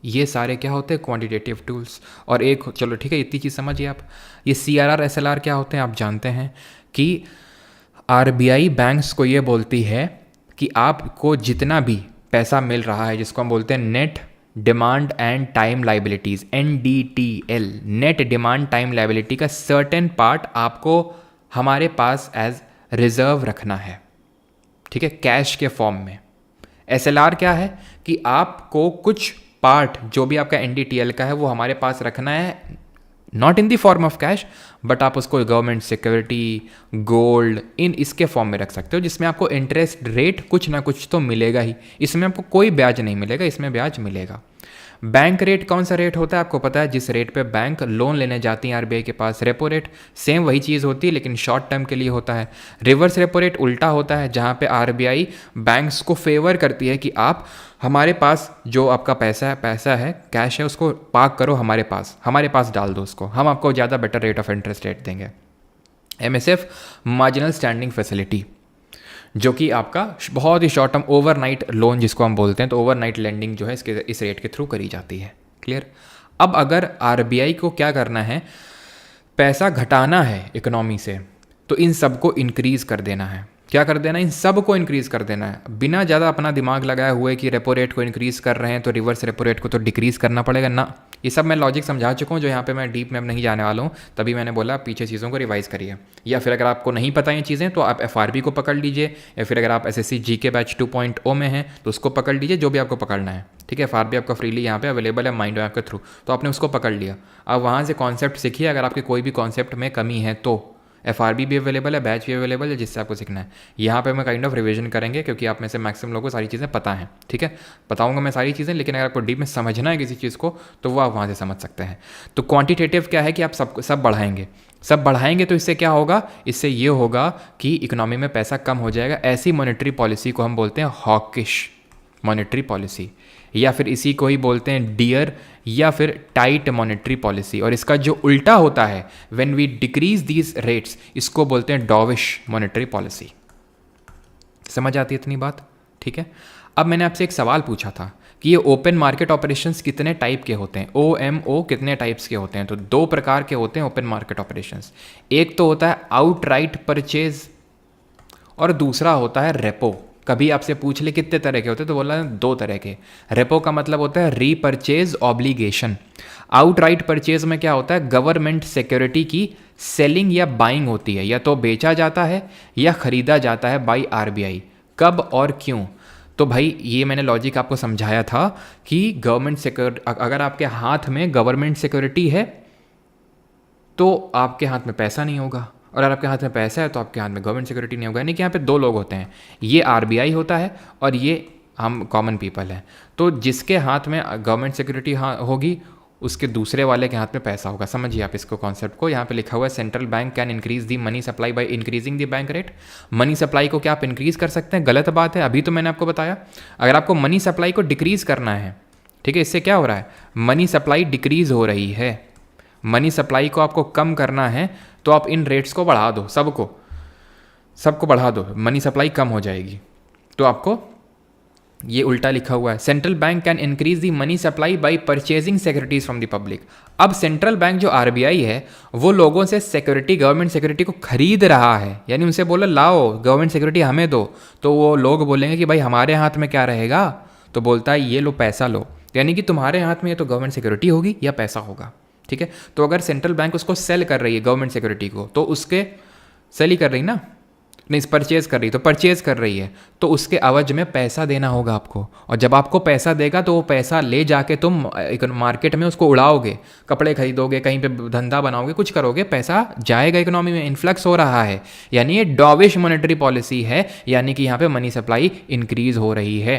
ये सारे क्या होते हैं? Quantitative tools. और एक, चलो ठीक है, इतनी चीज़ समझिए आप। ये CRR SLR क्या होते हैं? आप जानते हैं कि आरबीआई बैंक्स को ये बोलती है कि आपको जितना भी पैसा मिल रहा है, जिसको हम बोलते हैं net demand and time liabilities, NDTL, net demand time liability का सर्टेन पार्ट आपको हमारे पास एज रिजर्व रखना है, ठीक है, कैश के फॉर्म में। SLR क्या है कि आपको कुछ पार्ट जो भी आपका NDTL का है वो हमारे पास रखना है, not in the form of cash, but आप उसको गवर्नमेंट सिक्योरिटी, गोल्ड, इन इसके फॉर्म में रख सकते हो, जिसमें आपको इंटरेस्ट रेट कुछ ना कुछ तो मिलेगा ही। इसमें आपको कोई ब्याज नहीं मिलेगा, इसमें ब्याज मिलेगा। बैंक रेट कौन सा रेट होता है? आपको पता है, जिस रेट पे बैंक लोन लेने जाती हैं आरबीआई के पास। रेपो रेट सेम वही चीज़ होती है, लेकिन शॉर्ट टर्म के लिए होता है। रिवर्स रेपो रेट उल्टा होता है, जहाँ पे आरबीआई बैंक्स को फेवर करती है कि आप हमारे पास जो आपका पैसा है, कैश है, उसको पार्क करो हमारे पास डाल दो उसको, हम आपको ज़्यादा better rate of interest rate देंगे। MSF, मार्जिनल स्टैंडिंग फैसिलिटी, जो कि आपका बहुत ही शॉर्ट टर्म ओवरनाइट लोन जिसको हम बोलते हैं, तो ओवरनाइट लेंडिंग जो है इस रेट के थ्रू करी जाती है। क्लियर? अब अगर आरबीआई को क्या करना है, पैसा घटाना है इकोनॉमी से, तो इन सबको इंक्रीज़ कर देना है। क्या कर देना है? इन सब को इंक्रीज़ कर देना है, बिना ज़्यादा अपना दिमाग लगाए हुए कि रेपो रेट को इंक्रीज़ कर रहे हैं तो रिवर्स रेपो रेट को तो डिक्रीज़ करना पड़ेगा ना। ये सब मैं लॉजिक समझा चुका हूँ, जो यहाँ पे मैं डीप में अब नहीं जाने वाला हूँ। तभी मैंने बोला पीछे चीज़ों को रिवाइज़ करिए, या फिर अगर आपको नहीं पता ये चीज़ें तो आप FRB को पकड़ लीजिए, या फिर अगर आप SSC GK बैच 2.0 में हैं तो उसको पकड़ लीजिए, जो भी आपको पकड़ना है। ठीक है, FRB आपका फ्रीली यहाँ पे अवेलेबल है माइंड मैप के थ्रू, तो आपने उसको पकड़ लिया। अब वहाँ से कॉन्सेप्ट सीखिए, अगर आपके कोई भी कॉन्सेप्ट में कमी है तो FRB भी अवेलेबल है, बैच भी अवेलेबल है, जिससे आपको सीखना है। यहाँ पे मैं काइंड ऑफ रिवीजन करेंगे, क्योंकि आप में से मैक्सिमम लोगों को सारी चीज़ें पता हैं। ठीक है, बताऊँगा मैं सारी चीज़ें, लेकिन अगर आपको डीप में समझना है किसी चीज़ को तो वो आप वहाँ से समझ सकते हैं। तो क्वांटिटेटिव क्या है कि आप सब बढ़ाएंगे तो इससे क्या होगा? इससे ये होगा कि इकोनॉमी में पैसा कम हो जाएगा। ऐसी मॉनेटरी पॉलिसी को हम बोलते हैं हॉकिश मॉनेटरी पॉलिसी, या फिर इसी को ही बोलते हैं डियर या फिर टाइट मॉनेटरी पॉलिसी। और इसका जो उल्टा होता है, when we decrease these rates, इसको बोलते हैं डॉविश मॉनेटरी पॉलिसी। समझ आती है इतनी बात? ठीक है, अब मैंने आपसे एक सवाल पूछा था कि ये ओपन मार्केट ऑपरेशंस कितने टाइप के होते हैं, OMO कितने टाइप्स के होते हैं? तो 2 प्रकार के होते हैं ओपन मार्केट ऑपरेशंस। एक तो होता है आउटराइट परचेज और दूसरा होता है रेपो। कभी आपसे पूछ ले कितने तरह के होते हैं तो बोला 2 तरह के। रेपो का मतलब होता है रीपरचेज ऑब्लिगेशन। आउटराइट परचेज में क्या होता है, गवर्नमेंट सिक्योरिटी की सेलिंग या बाइंग होती है, या तो बेचा जाता है या खरीदा जाता है बाई आरबीआई। कब और क्यों? तो भाई ये मैंने लॉजिक आपको समझाया था कि गवर्नमेंट सिक्योरिटी, अगर आपके हाथ में गवर्नमेंट सिक्योरिटी है तो आपके हाथ में पैसा नहीं होगा, और अगर आपके हाथ में पैसा है तो आपके हाथ में गवर्नमेंट सिक्योरिटी नहीं होगा। यानी कि यहाँ पे 2 लोग होते हैं, ये आरबीआई होता है और ये हम कॉमन पीपल हैं। तो जिसके हाथ में गवर्नमेंट सिक्योरिटी होगी उसके दूसरे वाले के हाथ में पैसा होगा। समझिए आप इसको कॉन्सेप्ट को। यहाँ पे लिखा हुआ है central bank can increase the money supply by increasing the bank rate. Money supply को क्या आप इंक्रीज कर सकते हैं? गलत बात है, अभी तो मैंने आपको बताया। अगर आपको मनी सप्लाई को डिक्रीज करना है, ठीक है, इससे क्या हो रहा है, मनी सप्लाई डिक्रीज हो रही है। मनी सप्लाई को आपको कम करना है तो आप इन रेट्स को बढ़ा दो, सबको बढ़ा दो, मनी सप्लाई कम हो जाएगी। तो आपको ये उल्टा लिखा हुआ है, central bank can increase the money supply bye purchasing securities from the public. अब सेंट्रल बैंक जो आरबीआई है वो लोगों से सिक्योरिटी, गवर्नमेंट सिक्योरिटी को खरीद रहा है, यानी उनसे बोला लाओ गवर्नमेंट सिक्योरिटी हमें दो, तो वो लोग बोलेंगे कि भाई हमारे हाथ में क्या रहेगा, तो बोलता है ये लो पैसा लो, यानी कि तुम्हारे हाथ में ये तो गवर्नमेंट सिक्योरिटी होगी या पैसा होगा। ठीक है, तो अगर सेंट्रल बैंक उसको सेल कर रही है गवर्नमेंट सिक्योरिटी को, तो उसके सेल ही कर रही ना, नहीं परचेज कर रही, तो परचेज कर रही है तो उसके अवज में पैसा देना होगा आपको। और जब आपको पैसा देगा तो वो पैसा ले जाके तुम मार्केट में उसको उड़ाओगे, कपड़े खरीदोगे, कहीं पे धंधा बनाओगे, कुछ करोगे, पैसा जाएगा इकोनॉमी में, इन्फ्लक्स हो रहा है। यानी ये डॉविश मॉनेटरी पॉलिसी है, यानी कि यहाँ पे मनी सप्लाई इंक्रीज हो रही है।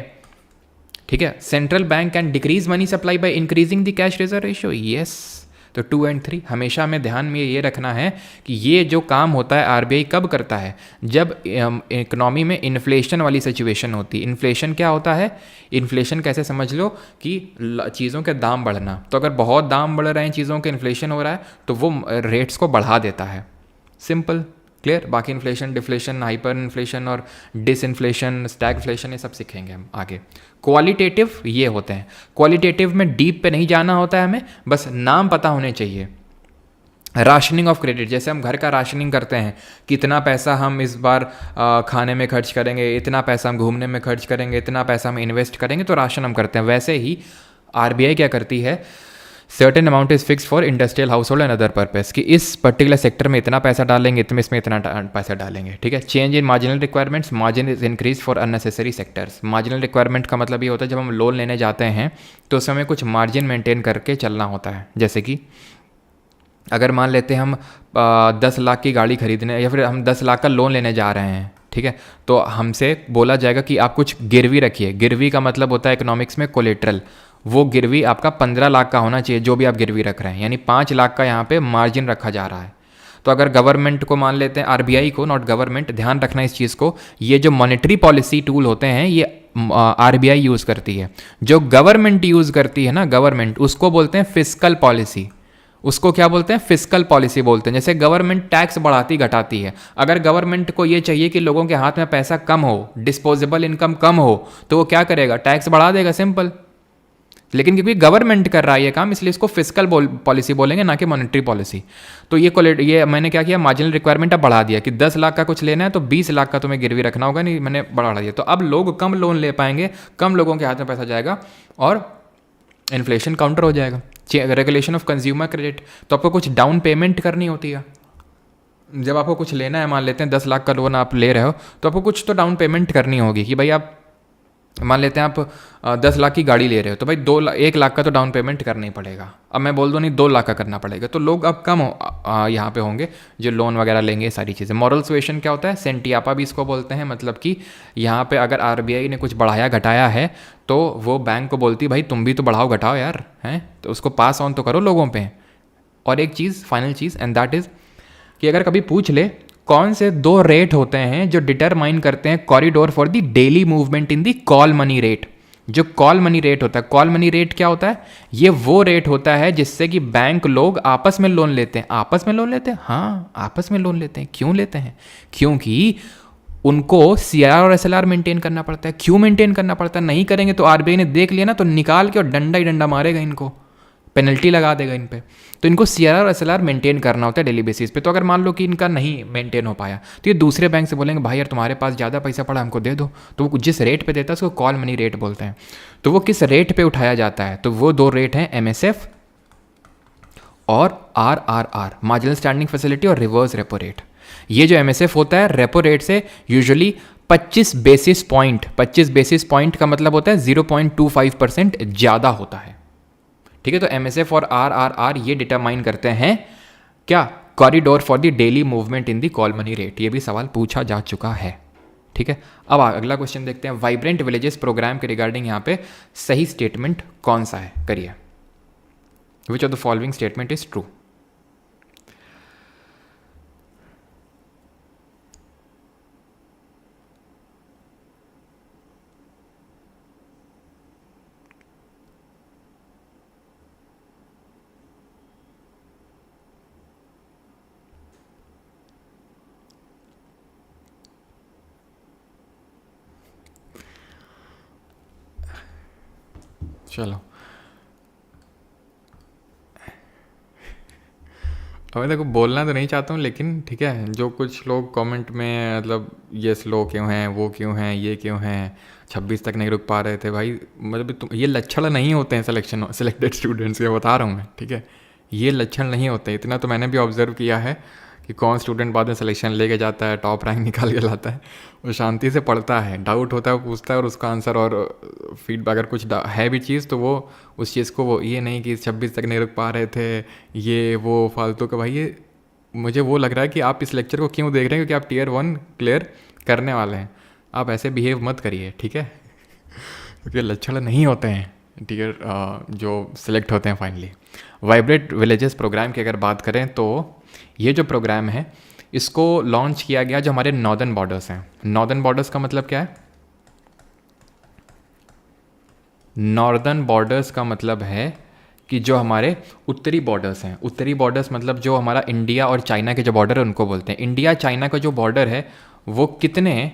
ठीक है, central bank can decrease money supply by increasing the cash reserve ratio. Yes, तो 2 और 3 हमेशा हमें ध्यान में ये रखना है कि ये जो काम होता है आरबीआई कब करता है, जब इकोनॉमी में इन्फ्लेशन वाली सिचुएशन होती है। इन्फ्लेशन क्या होता है, इन्फ्लेशन कैसे समझ लो कि चीज़ों के दाम बढ़ना। तो अगर बहुत दाम बढ़ रहे हैं, चीज़ों के इन्फ्लेशन हो रहा है, तो वो रेट्स को बढ़ा देता है। Simple, clear. बाकी इन्फ्लेशन, डिफ्लेशन, हाइपर इन्फ्लेशन और डिसइन्फ्लेशन, स्टैगफ्लेशन, ये सब सीखेंगे हम आगे। क्वालिटेटिव ये होते हैं, क्वालिटेटिव में डीप पे नहीं जाना होता है हमें, बस नाम पता होने चाहिए। राशनिंग ऑफ क्रेडिट, जैसे हम घर का राशनिंग करते हैं, कितना पैसा हम इस बार खाने में खर्च करेंगे, इतना पैसा हम घूमने में खर्च करेंगे, इतना पैसा हम इन्वेस्ट करेंगे, तो राशन हम करते हैं। वैसे ही आरबीआई क्या करती है, certain amount is fix for industrial house hold and other purpose, कि इस पर्टिकुलर सेक्टर में इतना पैसा डालेंगे, इसमें इतना पैसा डालेंगे। ठीक है, change in marginal requirements, margin is increase for unnecessary sectors. Marginal requirement का मतलब ये होता है जब हम लोन लेने जाते हैं तो उस समय कुछ मार्जिन मेंटेन करके चलना होता है। जैसे कि अगर मान लेते हैं हम 10 लाख की गाड़ी खरीदने, या फिर हम 10 लाख का लोन लेने जा रहे हैं, ठीक है, तो हमसे बोला जाएगा कि आप कुछ गिरवी रखिए। गिरवी का मतलब होता है इकोनॉमिक्स में कोलेट्रल। वो गिरवी आपका 15 लाख का होना चाहिए जो भी आप गिरवी रख रहे हैं, यानी 5 लाख का यहाँ पे मार्जिन रखा जा रहा है। तो अगर गवर्नमेंट को मान लेते हैं, आरबीआई को, नॉट गवर्नमेंट, ध्यान रखना इस चीज़ को, ये जो मॉनेटरी पॉलिसी टूल होते हैं ये आरबीआई यूज़ करती है। जो गवर्नमेंट यूज़ करती है ना, गवर्नमेंट, उसको बोलते हैं फिस्कल पॉलिसी। उसको क्या बोलते हैं, फिस्कल पॉलिसी बोलते हैं। जैसे गवर्नमेंट टैक्स बढ़ाती घटाती है, अगर गवर्नमेंट को ये चाहिए कि लोगों के हाथ में पैसा कम हो, डिस्पोजेबल इनकम कम हो, तो वो क्या करेगा, टैक्स बढ़ा देगा, सिंपल। लेकिन क्योंकि गवर्नमेंट कर रहा है ये काम, इसलिए इसको फिस्कल पॉलिसी बोलेंगे, ना कि मॉनेटरी पॉलिसी। तो ये मैंने क्या किया, मार्जिनल रिक्वायरमेंट अब बढ़ा दिया कि 10 लाख का कुछ लेना है तो 20 लाख का तुम्हें गिरवी रखना होगा, नहीं मैंने बढ़ा दिया। तो अब लोग कम लोन ले पाएंगे, कम लोगों के हाथ में पैसा जाएगा और इन्फ्लेशन काउंटर हो जाएगा। रेगुलेशन ऑफ कंज्यूमर क्रेडिट, तो आपको कुछ डाउन पेमेंट करनी होती है। जब आपको कुछ लेना है, मान लेते हैं 10 लाख का लोन आप ले रहे हो, तो आपको कुछ तो डाउन पेमेंट करनी होगी कि भाई आप मान लेते हैं आप 10 लाख की गाड़ी ले रहे हो, तो भाई 1 लाख का तो डाउन पेमेंट करना ही पड़ेगा। अब मैं बोल दूँ नहीं 2 लाख का करना पड़ेगा, तो लोग अब कम यहाँ पे होंगे जो लोन वगैरह लेंगे, सारी चीज़ें। मॉरल सुएशन क्या होता है, सेंटियापा भी इसको बोलते हैं, मतलब कि यहाँ पे अगर आरबीआई ने कुछ बढ़ाया घटाया है तो वो बैंक को बोलती है भाई तुम भी तो बढ़ाओ घटाओ यार, हैं, तो उसको पास ऑन तो करो लोगों पे। और एक चीज़, फाइनल चीज़, एंड दैट इज़ कि अगर कभी पूछ ले कौन से 2 रेट होते हैं जो डिटरमाइन करते हैं corridor for the daily movement in the call money rate. जो कॉल मनी रेट होता है, कॉल मनी रेट क्या होता है, ये वो रेट होता है जिससे कि बैंक लोग आपस में लोन लेते हैं। आपस में लोन लेते हैं, हाँ आपस में लोन लेते हैं। क्यों लेते हैं, क्योंकि उनको सीआर और एसएलआर मेंटेन करना पड़ता है। क्यों मेंटेन करना पड़ता है, नहीं करेंगे तो आरबीआई ने देख लिया ना तो निकाल के और डंडा ही डंडा मारेगा इनको। पेनल्टी लगा देगा इन पे। तो इनको CRR और SLR मेंटेन करना होता है डेली बेसिस पे। तो अगर मान लो कि इनका नहीं मेंटेन हो पाया तो ये दूसरे बैंक से बोलेंगे भाई यार तुम्हारे पास ज़्यादा पैसा पड़ा हमको दे दो। तो वो जिस रेट पे देता है उसको कॉल मनी रेट बोलते हैं। तो वो किस रेट पे उठाया जाता है, तो वो 2 रेट हैं, MSF और RRR, मार्जिनल स्टैंडिंग फैसिलिटी और रिवर्स रेपो रेट। ये जो MSF होता है रेपो रेट से usually 25 basis point, 25 basis point का मतलब होता है 0.25% ज़्यादा होता है। ठीक है, तो MSF और RRR ये डिटरमाइन करते हैं क्या, corridor for the daily movement in the call money rate. ये भी सवाल पूछा जा चुका है। ठीक है, अब अगला क्वेश्चन देखते हैं। वाइब्रेंट विलेजेस प्रोग्राम के रिगार्डिंग यहाँ पे सही स्टेटमेंट कौन सा है, करिए। विच of the following statement is true. चलो अब मैं देखो बोलना तो नहीं चाहता हूँ, लेकिन ठीक है, जो कुछ लोग कमेंट में मतलब ये स्लो क्यों हैं, वो क्यों हैं, ये क्यों हैं, 26 तक नहीं रुक पा रहे थे भाई, मतलब तुम ये लक्षण नहीं होते हैं सेलेक्टेड स्टूडेंट्स के, बता रहा हूँ मैं। ठीक है, ये लक्षण नहीं होते, इतना तो मैंने भी ऑब्जर्व किया है कि कौन स्टूडेंट बाद में सिलेक्शन लेके जाता है, टॉप रैंक निकाल के लाता है, वो शांति से पढ़ता है, डाउट होता है वो पूछता है और उसका आंसर और फीडबैक, अगर कुछ है भी चीज़ तो वो उस चीज़ को, वो ये नहीं कि 26 तक नहीं रुक पा रहे थे ये वो फालतू का। भाई ये मुझे वो लग रहा है कि आप इस लेक्चर को क्यों देख रहे हैं, क्योंकि आप टियर 1 क्लियर करने वाले हैं। आप ऐसे बिहेव मत करिए, ठीक है, क्योंकि लक्षण नहीं होते हैं टियर जो सिलेक्ट होते हैं फाइनली। वाइब्रेंट विलेजेस प्रोग्राम की अगर बात करें तो ये जो प्रोग्राम है इसको लॉन्च किया गया जो हमारे नॉर्दर्न बॉर्डर्स हैं। नॉर्दर्न बॉर्डर्स का मतलब क्या है, नॉर्दर्न बॉर्डर्स का मतलब है कि जो हमारे उत्तरी बॉर्डर्स हैं, उत्तरी बॉर्डर्स मतलब जो हमारा इंडिया और चाइना के जो बॉर्डर है उनको बोलते हैं। इंडिया चाइना का जो बॉर्डर है वो कितने,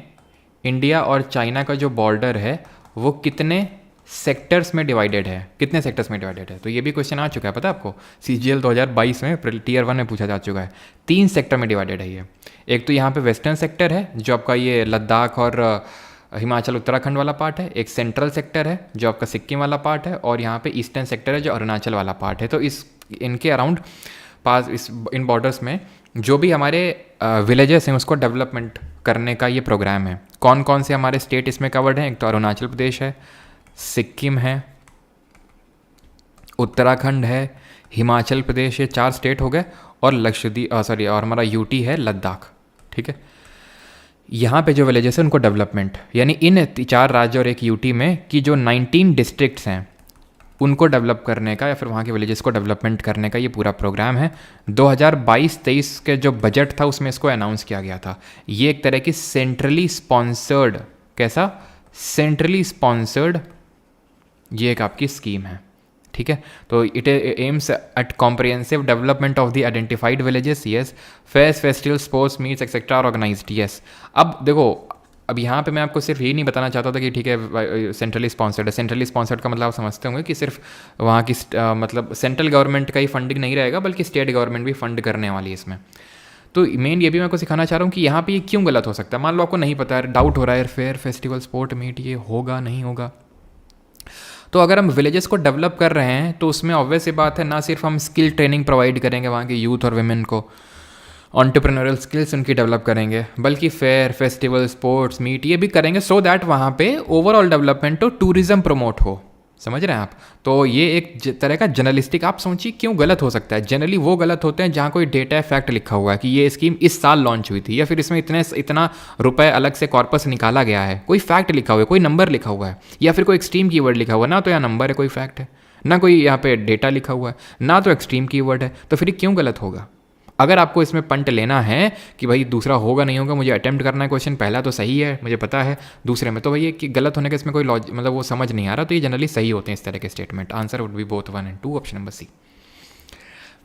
इंडिया और चाइना का जो बॉर्डर है वो कितने सेक्टर्स में डिवाइडेड है, कितने सेक्टर्स में डिवाइडेड है। तो ये भी क्वेश्चन आ चुका है, पता है आपको, CGL 2022 में टियर 1 में पूछा जा चुका है। 3 सेक्टर में डिवाइडेड है ये। एक तो यहाँ पे वेस्टर्न सेक्टर है जो आपका ये लद्दाख और हिमाचल उत्तराखंड वाला पार्ट है, एक सेंट्रल सेक्टर है जो आपका सिक्किम वाला पार्ट है, और यहाँ पे ईस्टर्न सेक्टर है जो अरुणाचल वाला पार्ट है। तो इस इनके अराउंड पास इन बॉर्डर्स में जो भी हमारे विलेजेस हैं उसको डेवलपमेंट करने का ये प्रोग्राम है। कौन कौन से हमारे स्टेट इसमें कवर्ड हैं, एक तो अरुणाचल प्रदेश है, सिक्किम है, उत्तराखंड है, हिमाचल प्रदेश, ये 4 स्टेट हो गए, और लक्षद्वीप और हमारा UT है, लद्दाख। ठीक है, यहाँ पे जो विलेजेस हैं उनको डेवलपमेंट, यानी इन 4 राज्य और एक UT में की जो 19 डिस्ट्रिक्ट्स हैं उनको डेवलप करने का या फिर वहाँ के विलेजेस को डेवलपमेंट करने का ये पूरा प्रोग्राम है। 2022-23 के जो बजट था उसमें इसको अनाउंस किया गया था। ये एक तरह की सेंट्रली स्पॉन्सर्ड, कैसा, सेंट्रली स्पॉन्सर्ड ये एक आपकी स्कीम है। ठीक है, तो it aims at comprehensive development of the identified villages, yes, fest, festival, sports, meets etcetera organized, yes. अब देखो, अब यहाँ पे मैं आपको सिर्फ यही नहीं बताना चाहता था कि ठीक है सेंट्रली स्पॉन्सर्ड है। सेंट्रली स्पॉन्सर्ड का मतलब आप समझते होंगे कि सिर्फ वहाँ की मतलब सेंट्रल गवर्नमेंट का ही फंडिंग नहीं रहेगा, बल्कि स्टेट गवर्नमेंट भी फंड करने वाली है इसमें। तो मेन ये भी मैं आपको सिखाना चाह रहा हूँ कि यहाँ पे ये क्यों गलत हो सकता है। मान लो आपको नहीं पता है, डाउट हो रहा है, फेयर, फेस्टिवल, स्पोर्ट, मीट ये होगा नहीं होगा, तो अगर हम विलेजेस को डेवलप कर रहे हैं तो उसमें ऑब्वियस सी बात है, ना सिर्फ हम स्किल ट्रेनिंग प्रोवाइड करेंगे वहाँ के यूथ और वुमेन को, एंटरप्रेन्योरियल स्किल्स उनकी डेवलप करेंगे, बल्कि फेयर, फेस्टिवल, स्पोर्ट्स, मीट ये भी करेंगे सो दैट वहाँ पे ओवरऑल डेवलपमेंट हो, टूरिज्म प्रमोट हो। समझ रहे हैं आप? तो ये एक तरह का जर्नलिस्टिक, आप सोचिए क्यों गलत हो सकता है। जनरली वो गलत होते हैं जहाँ कोई डेटा फैक्ट लिखा हुआ है कि ये स्कीम इस साल लॉन्च हुई थी, या फिर इसमें इतना रुपए अलग से कॉर्पस निकाला गया है, कोई फैक्ट लिखा हुआ है, कोई नंबर लिखा हुआ है, या फिर कोई एक्सट्रीम कीवर्ड लिखा हुआ है। ना तो यहाँ नंबर है, कोई फैक्ट है, ना कोई यहाँ पे डेटा लिखा हुआ है, ना तो एक्सट्रीम कीवर्ड है, तो फिर क्यों गलत होगा। अगर आपको इसमें पंट लेना है कि भाई दूसरा होगा नहीं होगा, मुझे अटेम्प्ट करना है क्वेश्चन, पहला तो सही है मुझे पता है, दूसरे में तो भाई कि गलत होने का इसमें कोई मतलब वो समझ नहीं आ रहा, तो ये जनरली सही होते हैं इस तरह के statement. Answer would be both 1 and 2, option number C.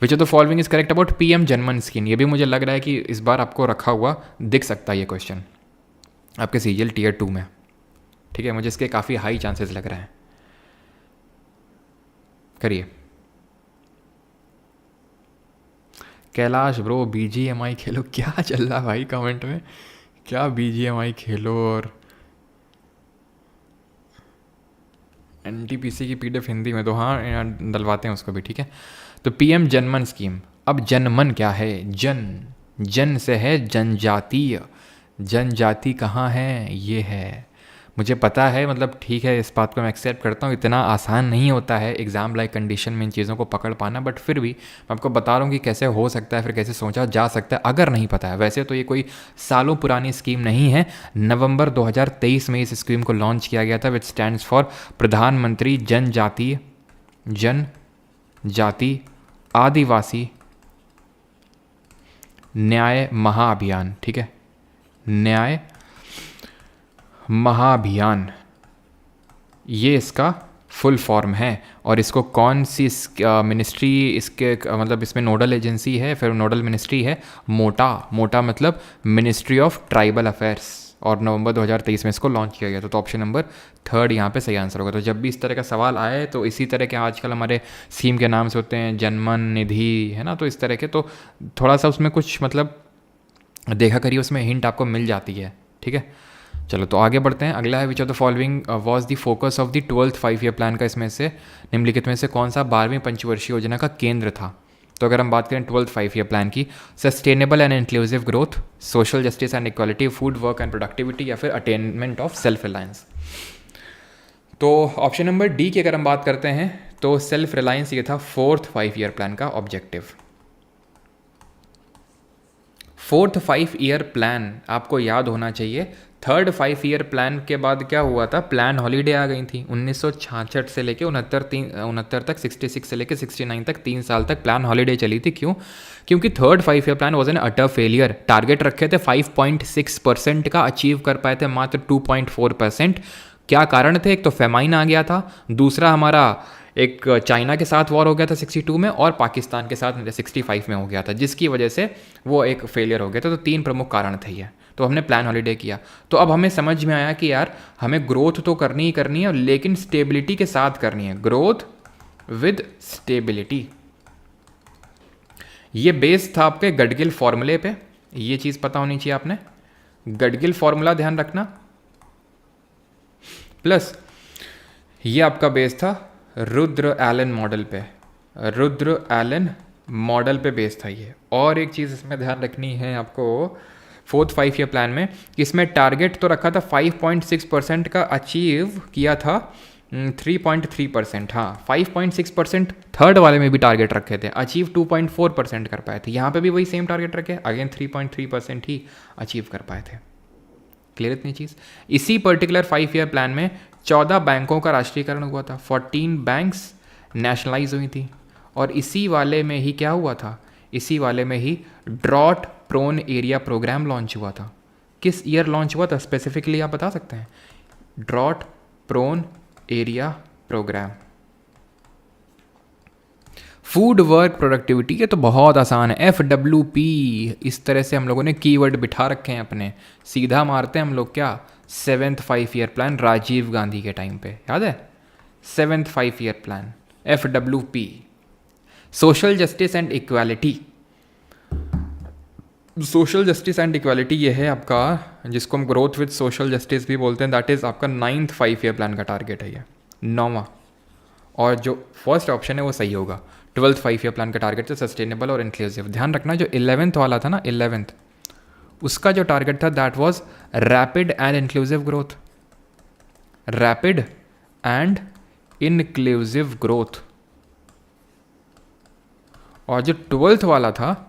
Which of the following is correct about PM Janman scheme. ये भी मुझे लग रहा है कि इस बार आपको रखा हुआ दिख सकता है ये क्वेश्चन आपके CGL Tier 2 में। ठीक है, मुझे इसके काफ़ी हाई चांसेस लग रहे हैं, करिए। कैलाश ब्रो BGMI खेलो, क्या चल रहा भाई कमेंट में, क्या BGMI खेलो और NTPC की PDF हिंदी में, तो हाँ यहाँ डलवाते हैं उसको भी, ठीक है। तो PM जनमन स्कीम, अब जनमन क्या है, जन से है जनजातीय, जनजाति कहाँ है, ये है, मुझे पता है, मतलब ठीक है, इस बात को मैं एक्सेप्ट करता हूँ, इतना आसान नहीं होता है एग्ज़ाम लाइक कंडीशन में इन चीज़ों को पकड़ पाना, बट फिर भी मैं आपको बता रहा हूँ कि कैसे हो सकता है, फिर कैसे सोचा जा सकता है अगर नहीं पता है। वैसे तो ये कोई सालों पुरानी स्कीम नहीं है, नवंबर 2023 में इस स्कीम को लॉन्च किया गया था, विच स्टैंड्स फॉर प्रधानमंत्री जनजाति आदिवासी न्याय महाअभियान, ठीक है, न्याय महाअभियान, ये इसका फुल फॉर्म है। और इसको कौन सी मिनिस्ट्री इसके मतलब इसमें नोडल एजेंसी है, फिर नोडल मिनिस्ट्री है मोटा मतलब मिनिस्ट्री ऑफ ट्राइबल अफेयर्स, और नवंबर 2023 में इसको लॉन्च किया गया था। तो ऑप्शन नंबर 3 यहाँ पे सही आंसर होगा। तो जब भी इस तरह का सवाल आए तो इसी तरह के आजकल हमारे स्कीम के नाम से होते हैं, जनमन निधि, है ना, तो इस तरह के, तो थोड़ा सा उसमें कुछ मतलब देखा करिए, उसमें हिंट आपको मिल जाती है, ठीक है। चलो तो आगे बढ़ते हैं। अगला है विच of the following was the focus of the 12th 5 year plan का, इसमें से निम्नलिखित में से कौन सा 12वीं पंचवर्षीय योजना का केंद्र था। तो अगर हम बात करें 12th 5 ईयर प्लान की, sustainable and inclusive growth, social justice and equality, food work and productivity, या फिर अटेनमेंट ऑफ सेल्फ रिलायंस। तो ऑप्शन नंबर डी की अगर हम बात करते हैं तो सेल्फ रिलायंस ये था 4th 5 ईयर प्लान का ऑब्जेक्टिव। 4th 5 ईयर प्लान आपको याद होना चाहिए। 3rd 5 ईयर प्लान के बाद क्या हुआ था, प्लान हॉलीडे आ गई थी 1966 से लेके 69 तक, 66 से लेके 69 तक, 3 साल तक प्लान हॉलीडे चली थी। क्यों? क्योंकि 3rd 5 year plan was an utter failure. Target रखे थे 5.6% का, अचीव कर पाए थे मात्र 2.4%। क्या कारण थे? एक तो फेमाइन आ गया था, दूसरा हमारा एक चाइना के साथ वॉर हो गया था 62 में, और पाकिस्तान के साथ 65 में हो गया था, जिसकी वजह से वो एक फेलियर हो गया था। तो 3 प्रमुख कारण थे ये। तो हमने प्लान हॉलीडे किया। तो अब हमें समझ में आया कि यार हमें ग्रोथ तो करनी ही करनी है, लेकिन स्टेबिलिटी के साथ करनी है, ग्रोथ विद स्टेबिलिटी। ये बेस था आपके गडगिल फॉर्मूले पे, ये चीज़ पता होनी चाहिए आपने, गडगिल फॉर्मूला ध्यान रखना, प्लस ये आपका बेस था रुद्र एलन मॉडल पे, रुद्र एलन मॉडल पे बेस था ये। और एक चीज़ इसमें ध्यान रखनी है आपको 4th 5 ईयर प्लान में, इसमें टारगेट तो रखा था 5.6% का, अचीव किया था 3.3%। हाँ 5.6% थर्ड वाले में भी टारगेट रखे थे, अचीव 2.4% कर पाए थे। यहाँ पे भी वही सेम टारगेट रखे, अगेन 3.3% ही अचीव कर पाए थे। क्लियर इतनी चीज़। इसी पर्टिकुलर 5 ईयर प्लान में 14 बैंकों का राष्ट्रीयकरण हुआ था, 14 बैंक्स नेशनलाइज हुई थी। और इसी वाले में ही क्या हुआ था, इसी वाले में ही drought prone area programme launch हुआ था। किस ईयर लॉन्च हुआ था स्पेसिफिकली आप बता सकते हैं? Drought prone area program. Food work productivity, ये तो बहुत आसान है, FWP। इस तरह से हम लोगों ने कीवर्ड बिठा रखे हैं अपने, सीधा मारते हैं हम लोग। क्या? 7th 5 year plan Rajiv Gandhi के टाइम पे, याद है? 7th 5 year plan FWP। Social justice and equality, social justice and equality ये है आपका, जिसको हम ग्रोथ विद सोशल जस्टिस भी बोलते हैं, दैट इज़ आपका 9th 5 ईयर प्लान का टारगेट है ये, 9वां। और जो फर्स्ट ऑप्शन है वो सही होगा। 12th 5 ईयर प्लान का टारगेट है सस्टेनेबल और इंक्लूसिव। ध्यान रखना जो 11th वाला था ना, 11th, उसका जो टारगेट था that was rapid and inclusive growth, rapid and inclusive growth. और जो 12th वाला था,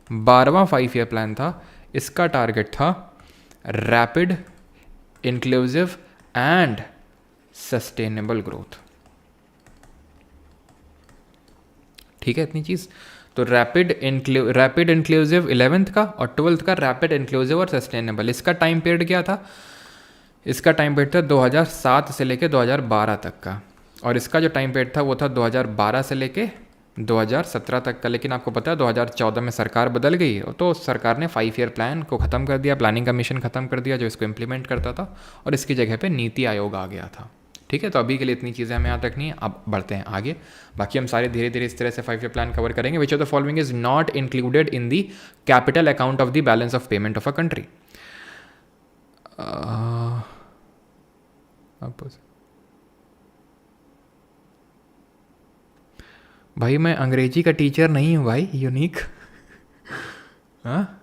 12वां 5 ईयर प्लान था, इसका टारगेट था rapid inclusive and sustainable growth. ठीक है इतनी चीज़। तो रैपिड इंक्लूसिव 11th का, और 12th का रैपिड इंक्लूसिव और सस्टेनेबल। इसका टाइम पीरियड क्या था? इसका टाइम पीरियड था 2007 से लेके 2012 तक का, और इसका जो टाइम पीरियड था वो था 2012 से लेके 2017 तक का। लेकिन आपको पता है 2014 में सरकार बदल गई, तो सरकार ने 5 ईयर प्लान को ख़त्म कर दिया, प्लानिंग कमीशन ख़त्म कर दिया जो इसको इम्प्लीमेंट करता था, और इसकी जगह पे नीति आयोग आ गया था। ठीक है, तो अभी के लिए इतनी चीज़ें हमें याद रखनी है। अब बढ़ते हैं आगे, बाकी हम सारे धीरे धीरे इस तरह से 5 ईयर प्लान कवर करेंगे। विच of the following is not included in the capital account of the balance of payment of a country. भाई मैं अंग्रेजी का टीचर नहीं हूँ भाई, यूनिक। हाँ,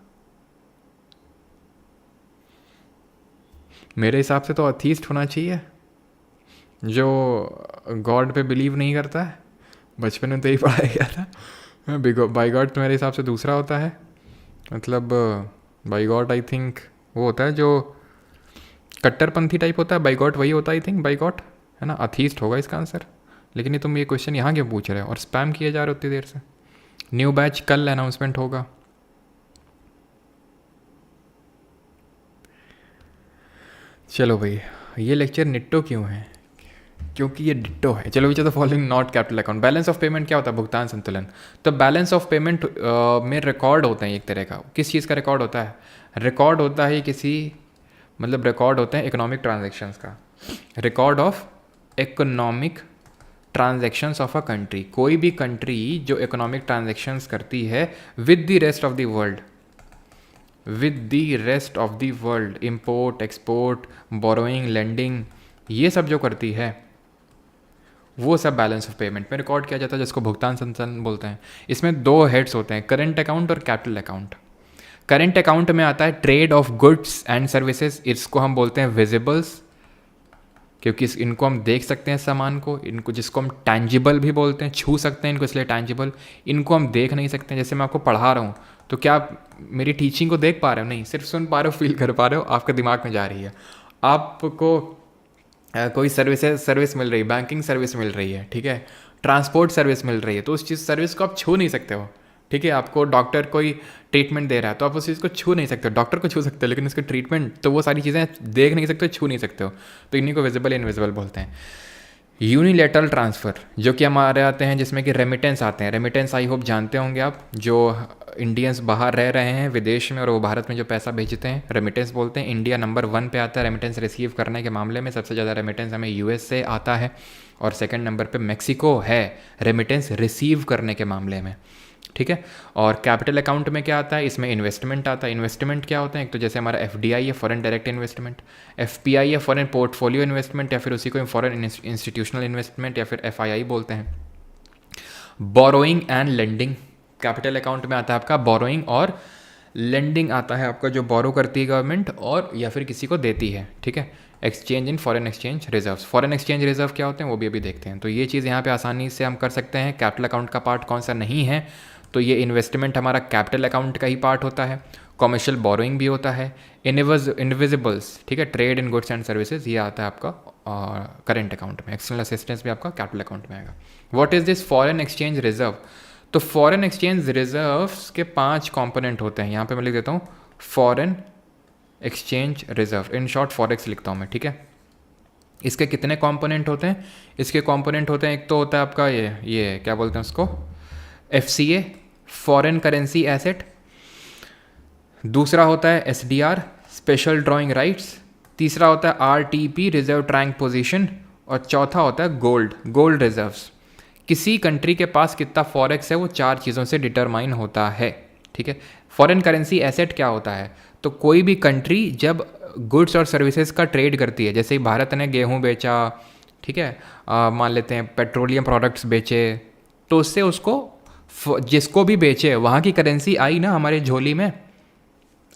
मेरे हिसाब से तो अथीस्ट होना चाहिए जो गॉड पे बिलीव नहीं करता है। बचपन में तो यही पढ़ाया गया था। बाई गॉड तो मेरे हिसाब से दूसरा होता है, मतलब बाई गॉड आई थिंक वो होता है जो कट्टरपंथी टाइप होता है। बाई गॉड वही होता है आई थिंक, बाई गॉड है ना। अथीस्ट होगा इसका आंसर। लेकिन ये तुम ये क्वेश्चन यहाँ क्यों पूछ रहे हो और स्पैम किए जा रहे हो उतनी देर से। न्यू बैच कल अनाउंसमेंट होगा। चलो भाई, ये लेक्चर निट्टो क्यों है? क्योंकि ये डिट्टो है। चलो which are the following not capital account. Balance of payment क्या होता है? भुगतान संतुलन। तो बैलेंस ऑफ पेमेंट में रिकॉर्ड होते हैं एक तरह का। किस चीज़ का रिकॉर्ड होता है? रिकॉर्ड होता है किसी, मतलब रिकॉर्ड होते हैं इकोनॉमिक ट्रांजेक्शन्स का। Record of economic transactions of a country. कोई भी कंट्री जो इकोनॉमिक ट्रांजेक्शन्स करती है with the rest of the world, with the rest of the world, import export borrowing lending, ये सब जो करती है वो सब बैलेंस ऑफ पेमेंट में रिकॉर्ड किया जाता है, जिसको भुगतान संतुलन बोलते हैं। इसमें दो हेड्स होते हैं, करंट अकाउंट और कैपिटल अकाउंट। करंट अकाउंट में आता है trade off goods and services. इसको हम बोलते हैं विजिबल्स, क्योंकि इनको हम देख सकते हैं सामान को। इनको जिसको हम टैंजिबल भी बोलते हैं, छू सकते हैं इनको, इसलिए टैंजिबल। इनको हम देख नहीं सकते हैं। जैसे मैं आपको पढ़ा रहा हूँ तो क्या आप मेरी टीचिंग को देख पा रहे हो? नहीं, सिर्फ सुन पा रहे हो, फील कर पा रहे हो, आपके दिमाग में जा रही है। आपको कोई सर्विस मिल रही है, बैंकिंग सर्विस मिल रही है, ठीक है, ट्रांसपोर्ट सर्विस मिल रही है, तो उस चीज़ सर्विस को आप छू नहीं सकते हो, ठीक है। आपको डॉक्टर कोई ट्रीटमेंट दे रहा है तो आप उस चीज़ को छू नहीं सकते हो। डॉक्टर को छू सकते हो लेकिन उसके ट्रीटमेंट, तो वो सारी चीज़ें देख नहीं सकते हो, छू नहीं सकते हो। तो इन्हीं को विजिबल इनविजिबल बोलते हैं। यूनिलेटरल ट्रांसफ़र जो कि हमारे आते हैं, जिसमें कि रेमिटेंस आते हैं। रेमिटेंस आई होप जानते होंगे आप, जो इंडियंस बाहर रह रहे हैं विदेश में और वो भारत में जो पैसा भेजते हैं, रेमिटेंस बोलते हैं। इंडिया नंबर 1 पे आता है रेमिटेंस रिसीव करने के मामले में। सबसे ज़्यादा रेमिटेंस हमें यूएस से आता है और सेकंड नंबर पे मैक्सिको है रेमिटेंस रिसीव करने के मामले में, ठीक है। और कैपिटल अकाउंट में क्या आता है? इसमें इन्वेस्टमेंट आता है। इन्वेस्टमेंट क्या होता है? एक तो जैसे हमारा एफडीआई है, फॉरेन डायरेक्ट इन्वेस्टमेंट, एफपीआई है, फॉरेन पोर्टफोलियो इन्वेस्टमेंट, या फिर उसी को फॉरेन इंस्टीट्यूशनल इन्वेस्टमेंट या फिर एफआईआई बोलते हैं। Borrowing and lending capital account में आता है आपका। बोरोइंग और लेंडिंग आता है आपका, जो बोरो करती है गवर्नमेंट और या फिर किसी को देती है, ठीक है। Exchange in foreign exchange reserves. Foreign exchange reserve क्या होते हैं वो भी अभी देखते हैं। तो ये चीज़ यहाँ पे आसानी से हम कर सकते हैं। कैपिटल अकाउंट का पार्ट कौन सा नहीं है? तो ये इन्वेस्टमेंट हमारा कैपिटल अकाउंट का ही पार्ट होता है। कॉमर्शियल बोरोइंग भी होता है। इनविजिबल्स, ठीक है, trade in goods and services, ये आता है आपका करेंट अकाउंट में। एक्सटर्नल असिस्टेंस भी आपका कैपिटल अकाउंट में आएगा। What is this foreign exchange reserve? तो फॉरेन एक्सचेंज रिजर्व्स के 5 कंपोनेंट होते हैं। यहाँ पे मैं लिख देता हूँ foreign exchange reserve, in short forex लिखता हूँ मैं, ठीक है। इसके कितने कंपोनेंट होते हैं? इसके कंपोनेंट होते हैं, एक तो होता है आपका ये क्या बोलते हैं उसको, एफसीए, फॉरेन करेंसी एसेट। दूसरा होता है एसडीआर, स्पेशल ड्राइंग राइट्स। तीसरा होता है आरटीपी, रिजर्व ट्रैंक पोजीशन। और चौथा होता है गोल्ड रिजर्व्स। किसी कंट्री के पास कितना फॉरेक्स है वो 4 चीज़ों से डिटरमाइन होता है, ठीक है। फॉरेन करेंसी एसेट क्या होता है? तो कोई भी कंट्री जब गुड्स और सर्विसेज का ट्रेड करती है, जैसे भारत ने गेहूं बेचा, ठीक है, मान लेते हैं पेट्रोलियम प्रोडक्ट्स बेचे, तो उससे उसको जिसको भी बेचे वहाँ की करेंसी आई ना हमारे झोली में,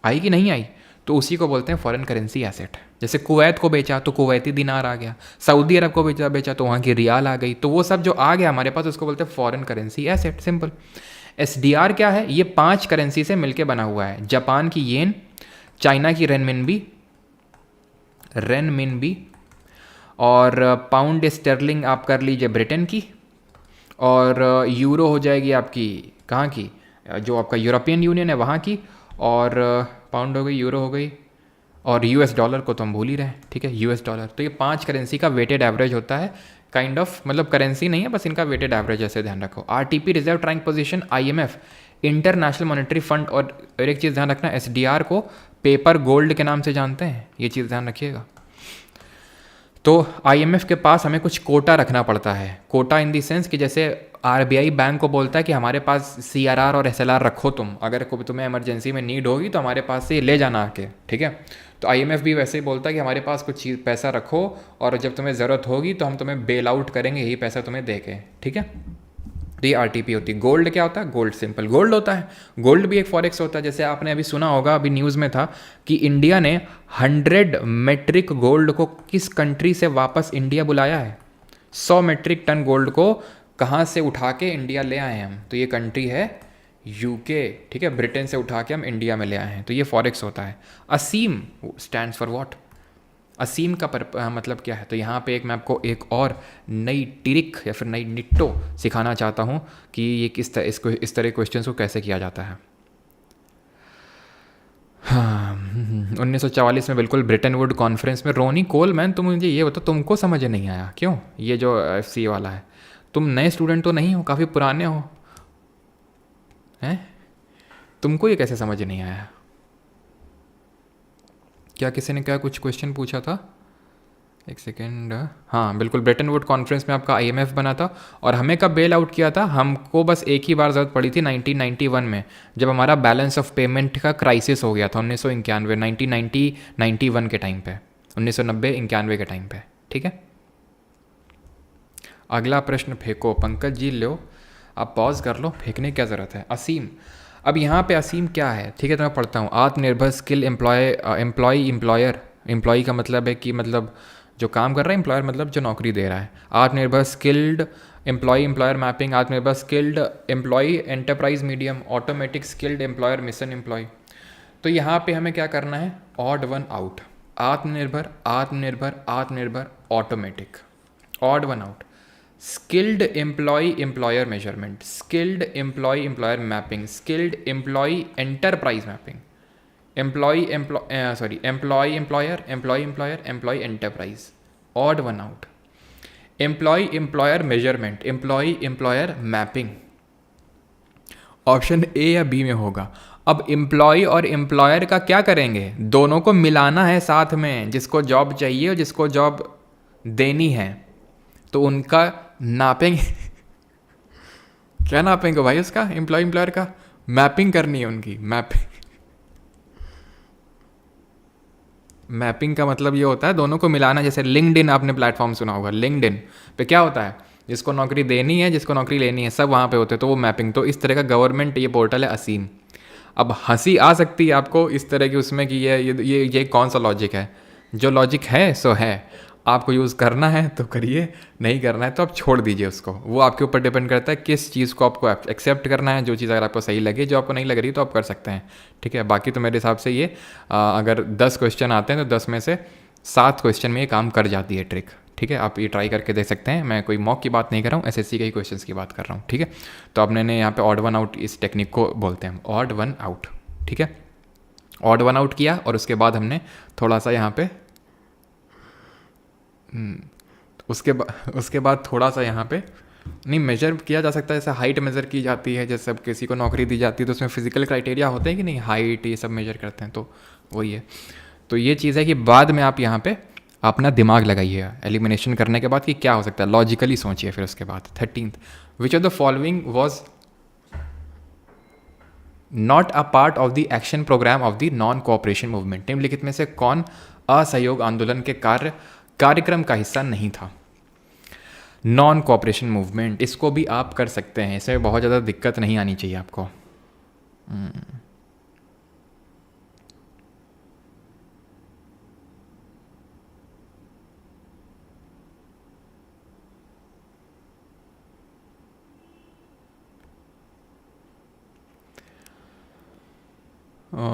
आई कि नहीं आई, तो उसी को बोलते हैं फॉरेन करेंसी एसेट। जैसे कुवैत को बेचा तो कुवैती दिनार आ गया, सऊदी अरब को बेचा तो वहाँ की रियाल आ गई, तो वो सब जो आ गया हमारे पास उसको बोलते हैं foreign currency asset, simple. SDR क्या है? ये 5 करेंसी से मिलके बना हुआ है। जापान की येन, चाइना की रेनमिनबी, और पाउंड स्टर्लिंग आप कर लीजिए ब्रिटेन की, और यूरो हो जाएगी आपकी कहाँ की, जो आपका यूरोपियन यूनियन है वहाँ की, और पाउंड हो गई, यूरो हो गई, और यूएस डॉलर को तो हम भूल ही रहे हैं, ठीक है, यूएस डॉलर। तो ये 5 करेंसी का वेटेड एवरेज होता है, काइंड ऑफ, मतलब करेंसी नहीं है, बस इनका वेटेड एवरेज, ऐसे ध्यान रखो। RTP, reserve trunk position, IMF, international monetary fund. और एक चीज़ ध्यान रखना, एसडीआर को पेपर गोल्ड के नाम से जानते हैं, ये चीज़ ध्यान रखिएगा। तो आईएमएफ के पास हमें कुछ कोटा रखना पड़ता है। कोटा इन दी सेंस कि जैसे आरबीआई बैंक को बोलता है कि हमारे पास सीआरआर और एसएलआर रखो तुम, अगर कोई तुम्हें इमरजेंसी में नीड होगी तो हमारे पास से ले जाना आके, ठीक है। तो आईएमएफ भी वैसे ही बोलता है कि हमारे पास कुछ चीज़ पैसा रखो और जब तुम्हें ज़रूरत होगी तो हम तुम्हें बेल आउट करेंगे यही पैसा तुम्हें दे के, ठीक है। तो ये आरटीपी होती है। गोल्ड क्या होता है? गोल्ड सिंपल गोल्ड होता है। गोल्ड भी एक फॉरेक्स होता है। जैसे आपने अभी सुना होगा, अभी न्यूज़ में था कि इंडिया ने 100 मेट्रिक गोल्ड को किस कंट्री से वापस इंडिया बुलाया है। 100 मेट्रिक टन गोल्ड को कहाँ से उठा के इंडिया ले आए हैं हम? तो ये कंट्री है यूके, ठीक है। ब्रिटेन से उठा के हम इंडिया में ले आए हैं। तो ये फॉरेक्स होता है। असीम स्टैंड्स फॉर व्हाट? असीम का मतलब क्या है? तो यहाँ पे मैं आपको एक और नई ट्रिक या फिर नई निट्टो सिखाना चाहता हूँ कि ये इस तरह क्वेश्चंस को कैसे किया जाता है। हाँ, 1944 में बिल्कुल ब्रिटेन वुड कॉन्फ्रेंस में रोनी कोलमैन, तुम मुझे ये बताओ, तुमको समझ नहीं आया क्यों? ये जो एफसी वाला है, तुम नए स्टूडेंट तो नहीं हो, काफ़ी पुराने हो हैं, तुमको ये कैसे समझ नहीं आया? क्या किसी ने क्या कुछ क्वेश्चन पूछा था? एक सेकेंड। हाँ बिल्कुल, ब्रेटन वुड कॉन्फ्रेंस में आपका आईएमएफ बना था। और हमें कब बेल आउट किया था? हमको बस एक ही बार ज़रूरत पड़ी थी 1991 में, जब हमारा बैलेंस ऑफ पेमेंट का क्राइसिस हो गया था 1991 1991 के टाइम पे, 1990-91 के टाइम पे, ठीक है। अगला प्रश्न फेंको। पंकज जी लो, आप पॉज कर लो, फेंकने की क्या ज़रूरत है। असीम, अब यहाँ पे असीम क्या है? ठीक है, तो मैं पढ़ता हूँ। आत्मनिर्भर स्किल एम्प्लॉय का मतलब है कि मतलब जो काम कर रहा है, एम्प्लॉयर मतलब जो नौकरी दे रहा है। Atmanirbhar skilled employer mapping, Atmanirbhar skilled employ enterprise medium, automatic skilled employer mission employ. तो यहाँ पे हमें क्या करना है? Odd one out. Atmanirbhar Atmanirbhar Atmanirbhar automatic, odd one out. Skilled employ employer measurement, skilled employ employer mapping, skilled employ enterprise mapping, employ employer employ enterprise, odd one out. Employ employer measurement, employ employer mapping, option A या B में होगा। अब employ और employer का क्या करेंगे? दोनों को मिलाना है साथ में, जिसको जॉब चाहिए और जिसको जॉब देनी है, तो उनका नापेंगे क्या नापेंगे भाई? उसका एम्प्लॉय एम्प्लॉयर का मैपिंग करनी है उनकी। मैपिंग का मतलब ये होता है दोनों को मिलाना। जैसे लिंक्डइन, आपने प्लेटफॉर्म सुना होगा, लिंक्डइन पे क्या होता है? जिसको नौकरी देनी है, जिसको नौकरी लेनी है, सब वहाँ पे होते हैं, तो वो मैपिंग। तो इस तरह का गवर्नमेंट ये पोर्टल है असीम। अब हंसी आ सकती है आपको इस तरह की उसमें कि ये कौन सा लॉजिक है? जो लॉजिक है सो है, आपको यूज़ करना है तो करिए, नहीं करना है तो आप छोड़ दीजिए उसको। वो आपके ऊपर डिपेंड करता है किस चीज़ को आपको एक्सेप्ट करना है। जो चीज़ अगर आपको सही लगे, जो आपको नहीं लग रही तो आप कर सकते हैं, ठीक है। बाकी तो मेरे हिसाब से ये अगर 10 क्वेश्चन आते हैं तो 10 में से 7 क्वेश्चन में ये काम कर जाती है ट्रिक, ठीक है। आप ये ट्राई करके देख सकते हैं। मैं कोई मॉक की बात नहीं कर रहा हूँ, एसएससी के ही क्वेश्चंस की बात कर रहा हूँ, ठीक है। तो आपने यहाँ पे ऑड वन आउट, इस टेक्निक को बोलते हैं ऑड वन आउट, ठीक है। ऑड वन आउट किया और उसके बाद हमने थोड़ा सा यहाँ पे उसके बाद थोड़ा सा यहाँ पे नहीं मेजर किया जा सकता है। जैसे हाइट मेज़र की जाती है, जैसे अब किसी को नौकरी दी जाती है तो उसमें फिजिकल क्राइटेरिया होते हैं कि नहीं, हाइट ये सब मेजर करते हैं, तो वही है। तो ये चीज़ है कि बाद में आप यहाँ पे अपना दिमाग लगाइए एलिमिनेशन करने के बाद कि क्या हो सकता है, लॉजिकली सोचिए। फिर उसके बाद 13th, which of the following was not a part of the action program of the non cooperation movement. निम्नलिखित में से कौन असहयोग आंदोलन के कार्यक्रम का हिस्सा नहीं था? नॉन कोऑपरेशन मूवमेंट, इसको भी आप कर सकते हैं, इसमें बहुत ज़्यादा दिक्कत नहीं आनी चाहिए आपको।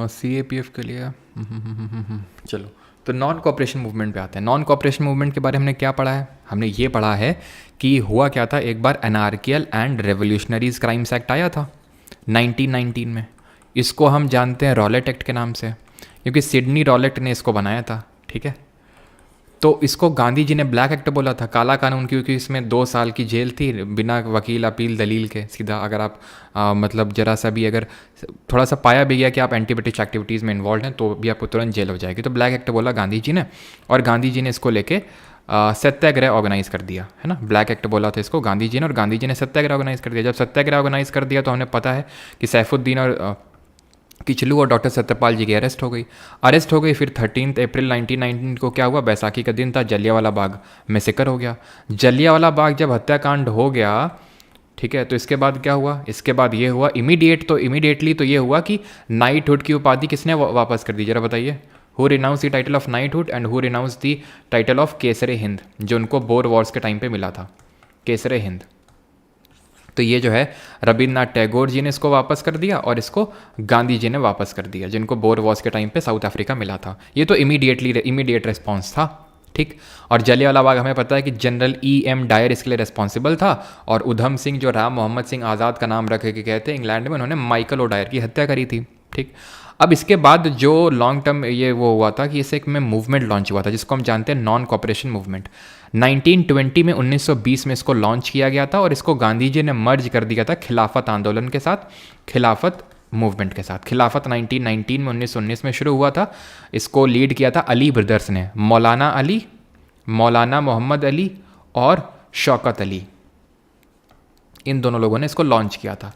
CAPF के लिए चलो, तो नॉन कोऑपरेशन मूवमेंट पे आते हैं। नॉन कोऑपरेशन मूवमेंट के बारे में हमने क्या पढ़ा है? हमने ये पढ़ा है कि हुआ क्या था, एक बार एनार्कियल एंड रेवोल्यूशनरीज क्राइम्स एक्ट आया था 1919 में। इसको हम जानते हैं रॉलेट एक्ट के नाम से, क्योंकि सिडनी रॉलेट ने इसको बनाया था, ठीक है। तो इसको गांधी जी ने ब्लैक एक्ट बोला था, काला कानून, क्योंकि इसमें 2 साल की जेल थी बिना वकील अपील दलील के। सीधा अगर आप मतलब जरा सा भी अगर थोड़ा सा पाया भी गया कि आप एंटी ब्रिटिश एक्टिविटीज़ में इन्वॉल्व हैं तो भी आपको तुरंत जेल हो जाएगी। तो ब्लैक एक्ट बोला गांधी जी ने, और गांधी जी ने इसको लेके सत्याग्रह ऑर्गेनाइज कर दिया, है ना। ब्लैक एक्ट बोला था इसको गांधी जी ने, और गांधी जी ने सत्याग्रह ऑर्गेनाइज कर दिया। जब सत्याग्रह ऑर्गेनाइज कर दिया तो हमें पता है कि सैफुद्दीन और किचलू और डॉक्टर सत्यपाल जी की अरेस्ट हो गई। फिर 13 अप्रैल 1919 को क्या हुआ, बैसाखी का दिन था, जलियांवाला बाग मैसेकर हो गया। जलियांवाला बाग जब हत्याकांड हो गया, ठीक है, तो इसके बाद क्या हुआ, इसके बाद ये हुआ इमीडिएटली तो ये हुआ कि नाइटहुड की उपाधि किसने वापस कर दी, जरा बताइए। Who renounce the title of knighthood and who renounce the title of Kaisar-e Hind, जो उनको बोर वॉर्स के टाइम पे मिला था, केसरे हिंद। तो ये जो है रविन्द्रनाथ टैगोर जी ने इसको वापस कर दिया और इसको गांधी जी ने वापस कर दिया, जिनको बोर वॉर्स के टाइम पे साउथ अफ्रीका मिला था। ये तो इमीडिएट रिस्पॉन्स था, ठीक। और जलियांवाला बाग हमें पता है कि जनरल E.M. डायर इसके लिए रिस्पॉन्सिबल था, और उधम सिंह जो राम मोहम्मद सिंह आज़ाद का नाम रख के कहते हैं इंग्लैंड में, उन्होंने माइकल ओ डायर की हत्या करी थी, ठीक। अब इसके बाद जो लॉन्ग टर्म ये वो हुआ था कि इसे एक में मूवमेंट लॉन्च हुआ था जिसको हम जानते हैं नॉन कॉपरेशन मूवमेंट। 1920 में 1920 में इसको लॉन्च किया गया था और इसको गांधी जी ने मर्ज कर दिया था खिलाफत आंदोलन के साथ, खिलाफत मूवमेंट के साथ। खिलाफत 1919 में 1919 में शुरू हुआ था। इसको लीड किया था अली ब्रदर्स ने, मौलाना अली, मौलाना मोहम्मद अली और शौकत अली, इन दोनों लोगों ने इसको लॉन्च किया था।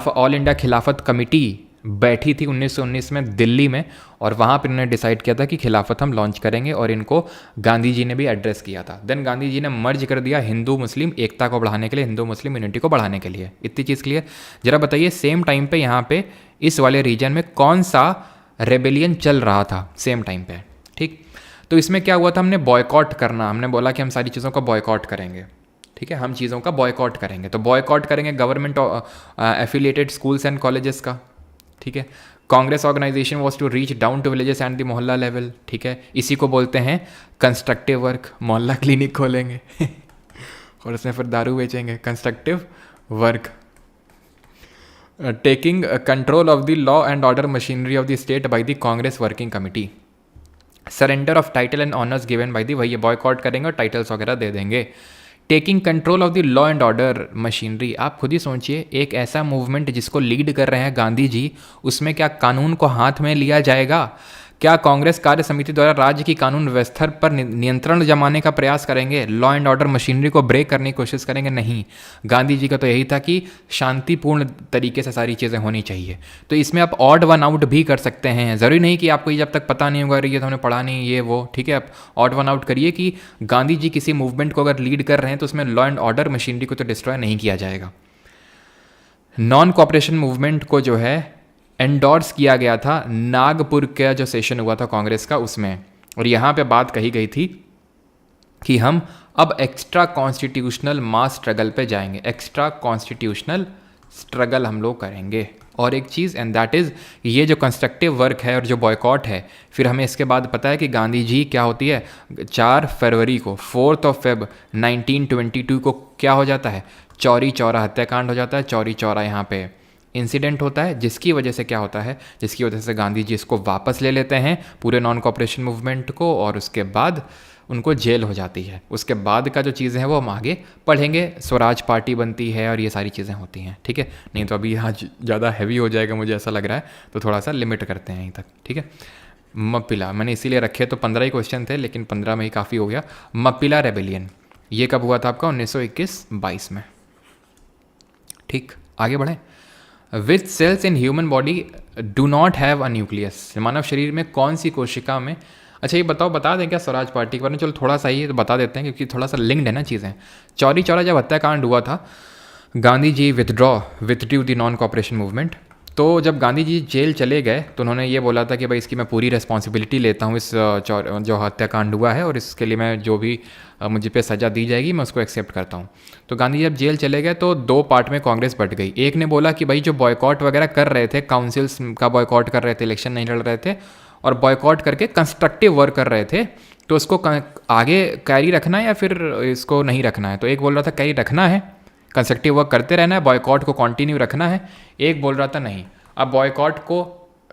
ऑल इंडिया खिलाफत कमेटी बैठी थी 1919 में दिल्ली में, और वहाँ पर इन्होंने डिसाइड किया था कि खिलाफत हम लॉन्च करेंगे, और इनको गांधी जी ने भी एड्रेस किया था। देन गांधी जी ने मर्ज कर दिया हिंदू मुस्लिम एकता को बढ़ाने के लिए, हिंदू मुस्लिम यूनिटी को बढ़ाने के लिए। इतनी चीज़ क्लियर। जरा बताइए सेम टाइम पे यहाँ पे इस वाले रीजन में कौन सा रेबेलियन चल रहा था सेम टाइम पे, ठीक। तो इसमें क्या हुआ था, हमने बॉयकॉट करना, हमने बोला कि हम सारी चीज़ों का बॉयकॉट करेंगे, ठीक है, हम चीज़ों का बॉयकॉट करेंगे। तो बॉयकॉट करेंगे government affiliated schools and colleges का, ठीक है। Congress organization was to reach down to villages and the mohalla level, ठीक है। इसी को बोलते हैं कंस्ट्रक्टिव वर्क। मोहल्ला क्लिनिक खोलेंगे और उसमें फिर दारू बेचेंगे, constructive work. Taking control of the law and order machinery of the state by the Congress working committee. Surrender of title and honours given by the, वही बॉयकॉट करेंगे और टाइटल्स वगैरह दे देंगे। Taking control of the law and order machinery, आप खुद ही सोचिए, एक ऐसा मूवमेंट जिसको लीड कर रहे हैं गांधी जी, उसमें क्या कानून को हाथ में लिया जाएगा? क्या कांग्रेस कार्य समिति द्वारा राज्य की कानून व्यवस्था पर नियंत्रण जमाने का प्रयास करेंगे? लॉ एंड ऑर्डर मशीनरी को ब्रेक करने की कोशिश करेंगे? नहीं। गांधी जी का तो यही था कि शांतिपूर्ण तरीके से सारी चीज़ें होनी चाहिए। तो इसमें आप ऑड वन आउट भी कर सकते हैं, ज़रूरी नहीं कि आपको जब तक पता नहीं होगा ये तो हमने पढ़ा नहीं ये वो, ठीक है। आप ऑड वन आउट करिए कि गांधी जी किसी मूवमेंट को अगर लीड कर रहे हैं तो उसमें लॉ एंड ऑर्डर मशीनरी को तो डिस्ट्रॉय नहीं किया जाएगा। नॉन कॉपरेशन मूवमेंट को जो है एंडोर्स किया गया था नागपुर का जो सेशन हुआ था कांग्रेस का उसमें, और यहाँ पे बात कही गई थी कि हम अब एक्स्ट्रा कॉन्स्टिट्यूशनल मास स्ट्रगल पे जाएंगे, एक्स्ट्रा कॉन्स्टिट्यूशनल स्ट्रगल हम लोग करेंगे। और एक चीज़ एंड दैट इज़ ये जो कंस्ट्रक्टिव वर्क है और जो बॉयकॉट है, फिर हमें इसके बाद पता है कि गांधी जी क्या होती है 4 फरवरी को 4 फेब 1922 को क्या हो जाता है, चौरी चौरा हत्याकांड हो जाता है। चौरी चौरा यहाँ पे इंसिडेंट होता है जिसकी वजह से क्या होता है, जिसकी वजह से गांधी जी इसको वापस ले लेते हैं पूरे नॉन कॉपरेशन मूवमेंट को, और उसके बाद उनको जेल हो जाती है। उसके बाद का जो चीज़ें हैं वो हम आगे पढ़ेंगे, स्वराज पार्टी बनती है और ये सारी चीज़ें होती हैं, ठीक है। नहीं तो अभी यहाँ ज़्यादा हैवी हो जाएगा मुझे ऐसा लग रहा है, तो थोड़ा सा लिमिट करते हैं यहीं तक, ठीक है। मप्पिला मैंने इसीलिए रखे तो 15 ही क्वेश्चन थे, लेकिन 15 में ही काफ़ी हो गया। मप्पिला रेबेलियन ये कब हुआ था आपका 1921-22 में, ठीक। आगे बढ़ें। Which cells in human body do not have a nucleus, मानव शरीर में कौन सी कोशिका में, अच्छा ये बता दें क्या स्वराज पार्टी के बारे में, चलो थोड़ा सा ही तो बता देते हैं क्योंकि थोड़ा सा लिंक्ड है ना चीज़ें। चौरी चौरा जब हत्याकांड हुआ था, Gandhi ji withdrew the non cooperation movement. तो जब गांधी जी जेल चले गए तो उन्होंने ये बोला था कि भाई इसकी मैं पूरी रिस्पॉन्सिबिलिटी लेता हूँ, इस जो हत्याकांड हुआ है, और इसके लिए मैं जो भी मुझे पे सज़ा दी जाएगी मैं उसको एक्सेप्ट करता हूँ। तो गांधी जब जेल चले गए तो 2 पार्ट में कांग्रेस बट गई। एक ने बोला कि भाई जो बॉयकॉट वगैरह कर रहे थे, काउंसिल्स का बॉयकॉट कर रहे थे, इलेक्शन नहीं लड़ रहे थे और बॉयकॉट करके कंस्ट्रक्टिव वर्क कर रहे थे, तो उसको आगे कैरी रखना है या फिर इसको नहीं रखना है। तो एक बोल रहा था कैरी रखना है, कंस्ट्रक्टिव वर्क करते रहना है, बॉयकॉट को कंटिन्यू रखना है। एक बोल रहा था नहीं, अब बॉयकॉट को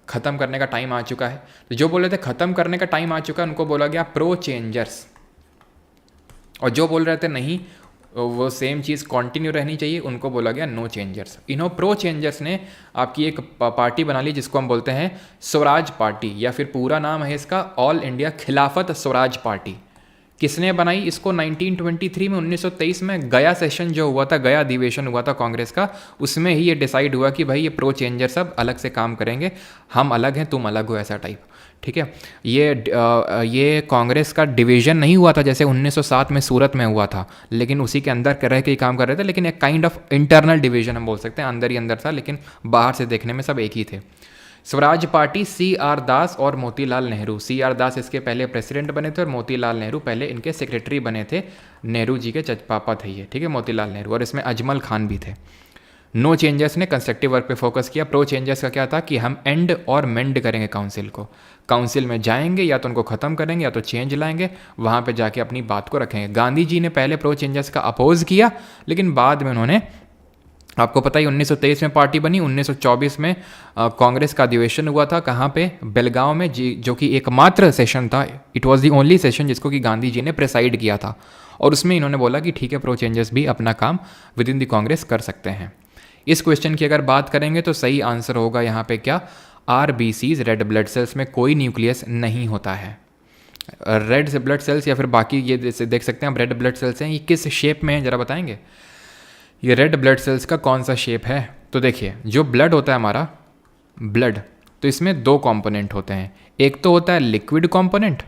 ख़त्म करने का टाइम आ चुका है। तो जो बोल रहे थे ख़त्म करने का टाइम आ चुका है उनको बोला गया प्रो चेंजर्स, और जो बोल रहे थे नहीं वो सेम चीज़ कंटिन्यू रहनी चाहिए उनको बोला गया नो चेंजर्स। इन्हों प्रो चेंजर्स ने आपकी एक पार्टी बना ली जिसको हम बोलते हैं स्वराज पार्टी, या फिर पूरा नाम है इसका ऑल इंडिया खिलाफत स्वराज पार्टी। किसने बनाई इसको? 1923 में, 1923 में गया सेशन जो हुआ था, गया अधिवेशन हुआ था कांग्रेस का, उसमें ही ये डिसाइड हुआ कि भाई ये प्रो चेंजर सब अलग से काम करेंगे, हम अलग हैं तुम अलग हो, ऐसा टाइप। ठीक है, ये कांग्रेस का डिवीजन नहीं हुआ था जैसे 1907 में सूरत में हुआ था, लेकिन उसी के अंदर रह के ही काम कर रहे थे, लेकिन एक काइंड ऑफ इंटरनल डिवीजन हम बोल सकते हैं, अंदर ही अंदर था, लेकिन बाहर से देखने में सब एक ही थे। स्वराज पार्टी सी आर दास और मोतीलाल नेहरू। सी आर दास इसके पहले प्रेसिडेंट बने थे और मोतीलाल नेहरू पहले इनके सेक्रेटरी बने थे, नेहरू जी के चचपापा थे ये। ठीक है, मोतीलाल नेहरू, और इसमें अजमल खान भी थे। नो चेंजर्स ने कंस्ट्रक्टिव वर्क पे फोकस किया। प्रो चेंजर्स का क्या था कि हम एंड और मेंड करेंगे काउंसिल को, काउंसिल में जाएंगे, या तो उनको ख़त्म करेंगे या तो चेंज लाएंगे, वहाँ पे जाके अपनी बात को रखेंगे। गांधी जी ने पहले प्रो चेंजर्स का अपोज किया, लेकिन बाद में उन्होंने, आपको पता ही 1923 में पार्टी बनी, 1924 में कांग्रेस का अधिवेशन हुआ था, कहाँ पे? बेलगांव में, जो कि एकमात्र सेशन था, it was the only session जिसको कि गांधी जी ने प्रेसाइड किया था, और उसमें इन्होंने बोला कि ठीक है प्रो चेंजर्स भी अपना काम विद इन द कांग्रेस कर सकते हैं। इस क्वेश्चन की अगर बात करेंगे तो सही आंसर होगा यहाँ पे क्या? RBCs, रेड ब्लड सेल्स में कोई न्यूक्लियस नहीं होता है। रेड ब्लड सेल्स या फिर बाकी ये देख सकते हैं आप, रेड ब्लड सेल्स हैं, ये किस शेप में है जरा बताएंगे? ये रेड ब्लड सेल्स का कौन सा शेप है? तो देखिए, जो ब्लड होता है हमारा ब्लड, तो इसमें दो कंपोनेंट होते हैं, एक तो होता है लिक्विड कंपोनेंट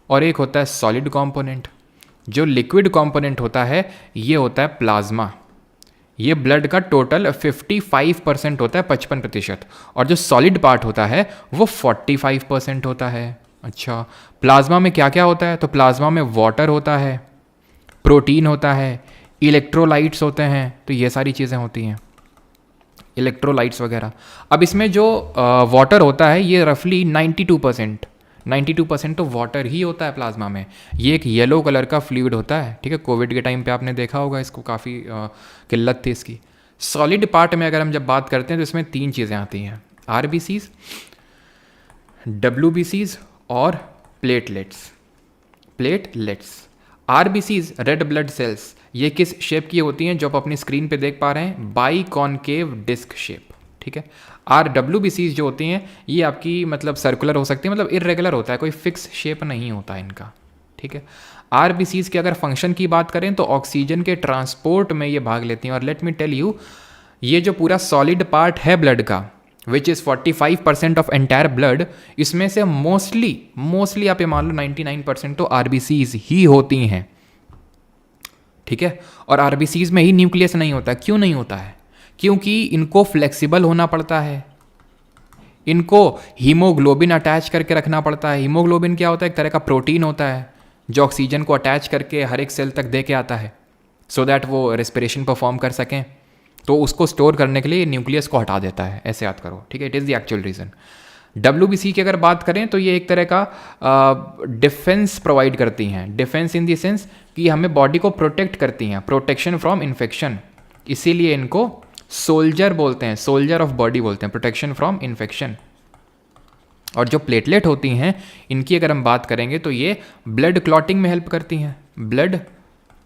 और एक होता है सॉलिड कंपोनेंट। जो लिक्विड कंपोनेंट होता है ये होता है प्लाज्मा, ये ब्लड का टोटल 55% होता है, 55%, और जो सॉलिड पार्ट होता है वो 45% होता है। अच्छा, प्लाज्मा में क्या क्या होता है? तो प्लाज्मा में वाटर होता है, प्रोटीन होता है, इलेक्ट्रोलाइट्स होते हैं, तो ये सारी चीज़ें होती हैं, इलेक्ट्रोलाइट्स वगैरह। अब इसमें जो वाटर होता है ये रफली 92% तो वाटर ही होता है प्लाज्मा में। ये एक येलो कलर का फ्लूइड होता है। ठीक है, कोविड के टाइम पे आपने देखा होगा इसको, काफ़ी किल्लत थी इसकी। सॉलिड पार्ट में अगर हम जब बात करते हैं तो इसमें तीन चीज़ें आती हैं, RBCs, WBCs और platelets. RBCs, red blood cells, ये किस शेप की होती हैं जो आप अपनी स्क्रीन पे देख पा रहे हैं? Biconcave disc shape. ठीक है, WBCs जो होती हैं ये आपकी मतलब सर्कुलर हो सकती है, मतलब इरेगुलर होता है, कोई फिक्स शेप नहीं होता इनका। ठीक है, RBCs के अगर फंक्शन की बात करें तो ऑक्सीजन के ट्रांसपोर्ट में ये भाग लेती हैं। और लेट मी टेल यू, ये जो पूरा सॉलिड पार्ट है ब्लड का, which is 45% of entire blood, इसमें से मोस्टली आप ये मान लो 99% तो RBCs ही होती हैं। ठीक है, और RBCs में ही न्यूक्लियस नहीं होता। क्यों नहीं होता है? क्योंकि इनको फ्लेक्सिबल होना पड़ता है, इनको हीमोग्लोबिन अटैच करके रखना पड़ता है। हीमोग्लोबिन क्या होता है? एक तरह का प्रोटीन होता है जो ऑक्सीजन को अटैच करके हर एक सेल तक दे के आता है, सो दैट वो रेस्पिरेशन परफॉर्म कर सकें। तो उसको स्टोर करने के लिए न्यूक्लियस को हटा देता है, ऐसे याद करो। ठीक है, it is the actual reason. WBC की अगर बात करें तो ये एक तरह का डिफेंस प्रोवाइड करती हैं। डिफेंस इन द सेंस कि हमें बॉडी को प्रोटेक्ट करती हैं, प्रोटेक्शन फ्रॉम इन्फेक्शन, इसीलिए इनको सोल्जर बोलते हैं, सोल्जर ऑफ बॉडी बोलते हैं, प्रोटेक्शन फ्रॉम इन्फेक्शन। और जो प्लेटलेट होती हैं इनकी अगर हम बात करेंगे तो ये ब्लड क्लॉटिंग में हेल्प करती हैं, ब्लड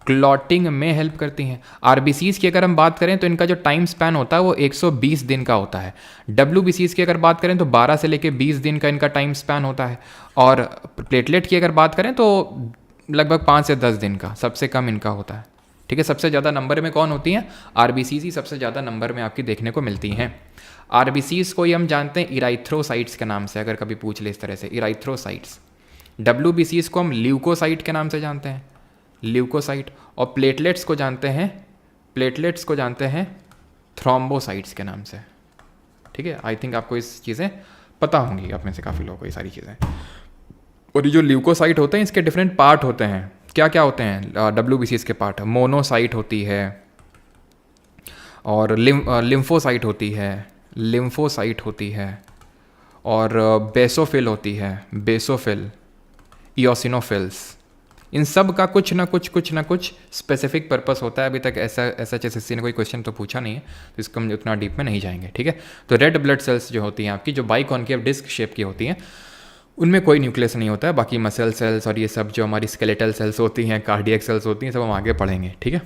क्लॉटिंग में हेल्प करती हैं। RBCs की अगर हम बात करें तो इनका जो टाइम स्पैन होता है वो 120 दिन का होता है। WBCs की अगर बात करें तो 12 से लेकर 20 दिन का इनका टाइम स्पैन होता है। और प्लेटलेट की अगर बात करें तो लगभग 5 से 10 दिन का, सबसे कम इनका होता है। ठीक है, सबसे ज़्यादा नंबर में कौन होती हैं? RBCs ही सबसे ज़्यादा नंबर में आपकी देखने को मिलती हैं। RBCs को ही हम जानते हैं इराइथ्रोसाइट्स के नाम से, अगर कभी पूछ ले इस तरह से, इराइथ्रोसाइट्स। WBCs को हम ल्यूकोसाइट के नाम से जानते हैं, ल्यूकोसाइट। और प्लेटलेट्स को जानते हैं थ्रोम्बोसाइट्स के नाम से। ठीक है, आई थिंक आपको इस चीज़ें पता होंगी, आप में से काफ़ी लोगों को ये सारी चीज़ें। और ये जो ल्यूकोसाइट होते हैं इसके डिफरेंट पार्ट होते हैं। क्या क्या होते हैं WBCs के पार्ट? मोनोसाइट होती है, और लिम्फोसाइट होती है, और बेसोफिल होती है, इओसिनोफिल्स। इन सब का कुछ ना कुछ स्पेसिफिक पर्पस होता है। अभी तक ऐसा SHSC ने कोई क्वेश्चन तो पूछा नहीं है, तो इसको हम उतना डीप में नहीं जाएंगे। ठीक है, तो रेड ब्लड सेल्स जो होती हैं आपकी, जो बाइकॉन्केव डिस्क शेप की होती हैं, उनमें कोई न्यूक्लियस नहीं होता है। बाकी मसल सेल्स और ये सब जो हमारी स्केलेटल सेल्स होती हैं, कार्डियक सेल्स होती हैं, सब हम आगे पढ़ेंगे। ठीक है,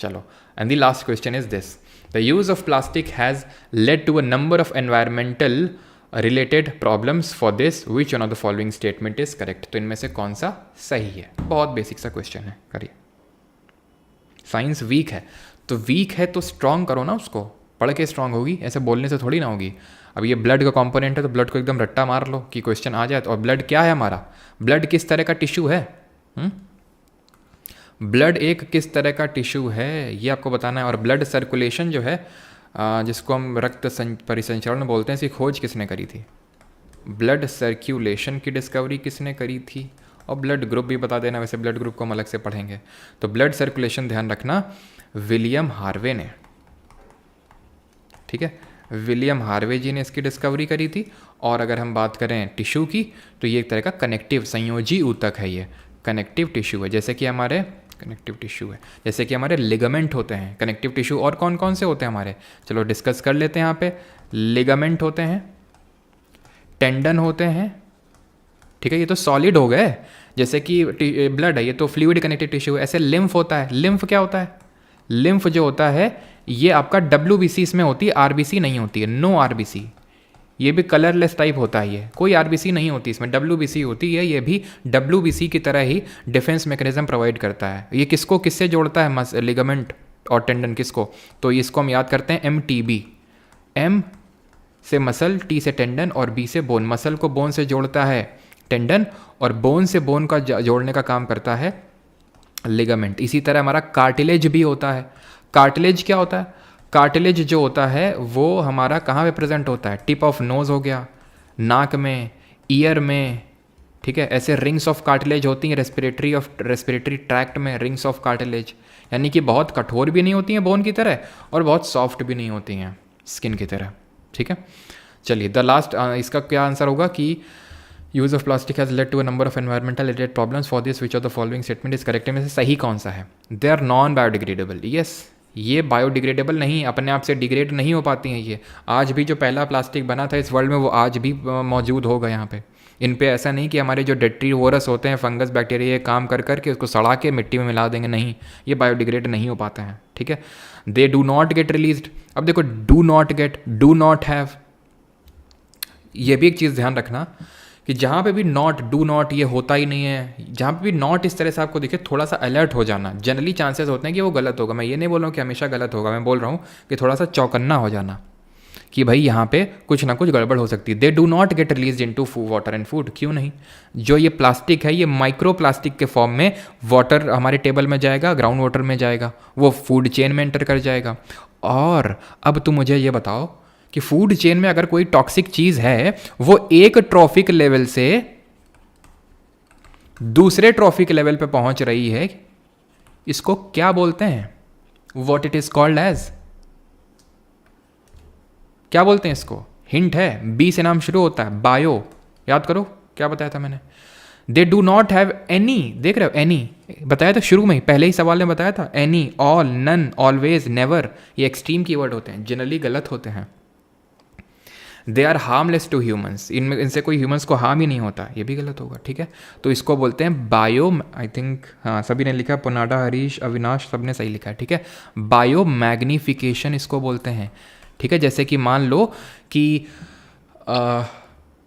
चलो। And the last question is this: the use of plastic has led to a number of environmental related problems for this which one of the following statement is correct. तो इनमें से कौन सा सही है। बहुत बेसिक सा क्वेश्चन है, करिए। साइंस वीक है तो वीक है तो स्ट्रांग करो ना, उसको पढ़ के स्ट्रांग होगी, ऐसे बोलने से थोड़ी ना होगी। अब ये ब्लड का कंपोनेंट है तो ब्लड को एकदम रट्टा मार लो कि क्वेश्चन आ जाए। और ब्लड क्या है हमारा, ब्लड किस तरह का टिश्यू है, ब्लड एक किस तरह का टिश्यू है ये आपको बताना है। और ब्लड सर्कुलेशन जो है जिसको हम रक्त परिसंचरण बोलते हैं, इसकी खोज किसने करी थी, ब्लड सर्कुलेशन की डिस्कवरी किसने करी थी। और ब्लड ग्रुप भी बता देना, वैसे ब्लड ग्रुप को हम अलग से पढ़ेंगे। तो ब्लड सर्कुलेशन ध्यान रखना, विलियम हार्वे ने, ठीक है, विलियम हार्वे जी ने इसकी डिस्कवरी करी थी। और अगर हम बात करें टिश्यू की तो ये एक तरह का कनेक्टिव संयोजी ऊतक है, ये कनेक्टिव टिश्यू है। जैसे कि हमारे कनेक्टिव टिश्यू है, जैसे कि हमारे लिगामेंट होते हैं कनेक्टिव टिश्यू। और कौन कौन से होते हैं हमारे, चलो डिस्कस कर लेते हैं यहाँ पे। लिगामेंट होते हैं, टेंडन होते हैं, ठीक है, ये तो सॉलिड हो गए। जैसे कि ब्लड है, ये तो फ्लूइड कनेक्टिव टिश्यू है। ऐसे लिम्फ होता है, लिम्फ क्या होता है, लिम्फ जो होता है ये आपका WBC इसमें होती है, RBC नहीं होती है, नो RBC। ये भी कलरलेस टाइप होता है, ये कोई RBC नहीं होती इसमें, WBC होती है। ये भी WBC की तरह ही डिफेंस मैकेनिज्म प्रोवाइड करता है। ये किसको किससे जोड़ता है, लिगामेंट और टेंडन किसको, तो इसको हम याद करते हैं MTB। M से मसल, T से टेंडन और B से बोन। मसल को बोन से जोड़ता है टेंडन और बोन से बोन का जोड़ने का काम करता है लिगामेंट। इसी तरह हमारा कार्टिलेज भी होता है। कार्टिलेज क्या होता है, कार्टिलेज जो होता है वो हमारा कहाँ पे प्रेजेंट होता है, टिप ऑफ नोज हो गया, नाक में, ईयर में, ठीक है। ऐसे रिंग्स ऑफ कार्टिलेज होती हैं रेस्पिरेटरी ट्रैक्ट में, रिंग्स ऑफ कार्टिलेज, यानी कि बहुत कठोर भी नहीं होती हैं बोन की तरह और बहुत सॉफ्ट भी नहीं होती हैं स्किन की तरह, ठीक है। चलिए द लास्ट, इसका क्या आंसर होगा कि use of plastic has led to a number of environmental related problems for this which of the following statement is correct. में से सही कौन सा है, they are non biodegradable. Yes, ये बायोडिग्रेडेबल नहीं, अपने आप से डिग्रेड नहीं हो पाती हैं ये। आज भी जो पहला प्लास्टिक बना था इस वर्ल्ड में वो आज भी मौजूद होगा यहाँ पे। इन पे ऐसा नहीं कि हमारे जो डेट्रीवोरस होते हैं फंगस बैक्टीरिया, ये काम कर करके उसको सड़ा के मिट्टी में मिला देंगे, नहीं, ये बायोडिग्रेड नहीं हो पाते हैं, ठीक है। They do not gate released. अब देखो, do not gate, do not have, ये भी एक चीज़ ध्यान रखना कि जहाँ पे भी नॉट, डू नॉट, ये होता ही नहीं है। जहाँ पे भी नॉट इस तरह से आपको दिखे, थोड़ा सा अलर्ट हो जाना। जनरली चांसेस होते हैं कि वो गलत होगा, मैं ये नहीं बोल रहा हूँ कि हमेशा गलत होगा, मैं बोल रहा हूँ कि थोड़ा सा चौकन्ना हो जाना कि भाई यहाँ पे कुछ ना कुछ गड़बड़ हो सकती है। They do not get release into water and food. क्यों नहीं, जो ये प्लास्टिक है ये माइक्रो प्लास्टिक के फॉर्म में वाटर हमारे टेबल में जाएगा, ग्राउंड वाटर में जाएगा, वो फूड चेन में एंटर कर जाएगा। और अब तुम मुझे ये बताओ कि फूड चेन में अगर कोई टॉक्सिक चीज है वो एक ट्रॉफिक लेवल से दूसरे ट्रॉफिक लेवल पे पहुंच रही है, इसको क्या बोलते हैं, what it is called as, क्या बोलते हैं इसको, हिंट है, बी से नाम शुरू होता है, बायो, याद करो क्या बताया था मैंने। They do not have any, देख रहे हो, एनी बताया था शुरू में ही, पहले ही सवाल में बताया था, any, all, none, always, never, ये एक्सट्रीम कीवर्ड होते हैं, जनरली गलत होते हैं। They are harmless to humans, इनमें इनसे कोई ह्यूमंस को हार्म ही नहीं होता, ये भी गलत होगा, ठीक है। तो इसको बोलते हैं बायो, आई थिंक हाँ सभी ने लिखा, पुनाडा, हरीश, अविनाश, सब ने सही लिखा है, ठीक है। बायो मैग्निफिकेशन इसको बोलते हैं, ठीक है। जैसे कि मान लो कि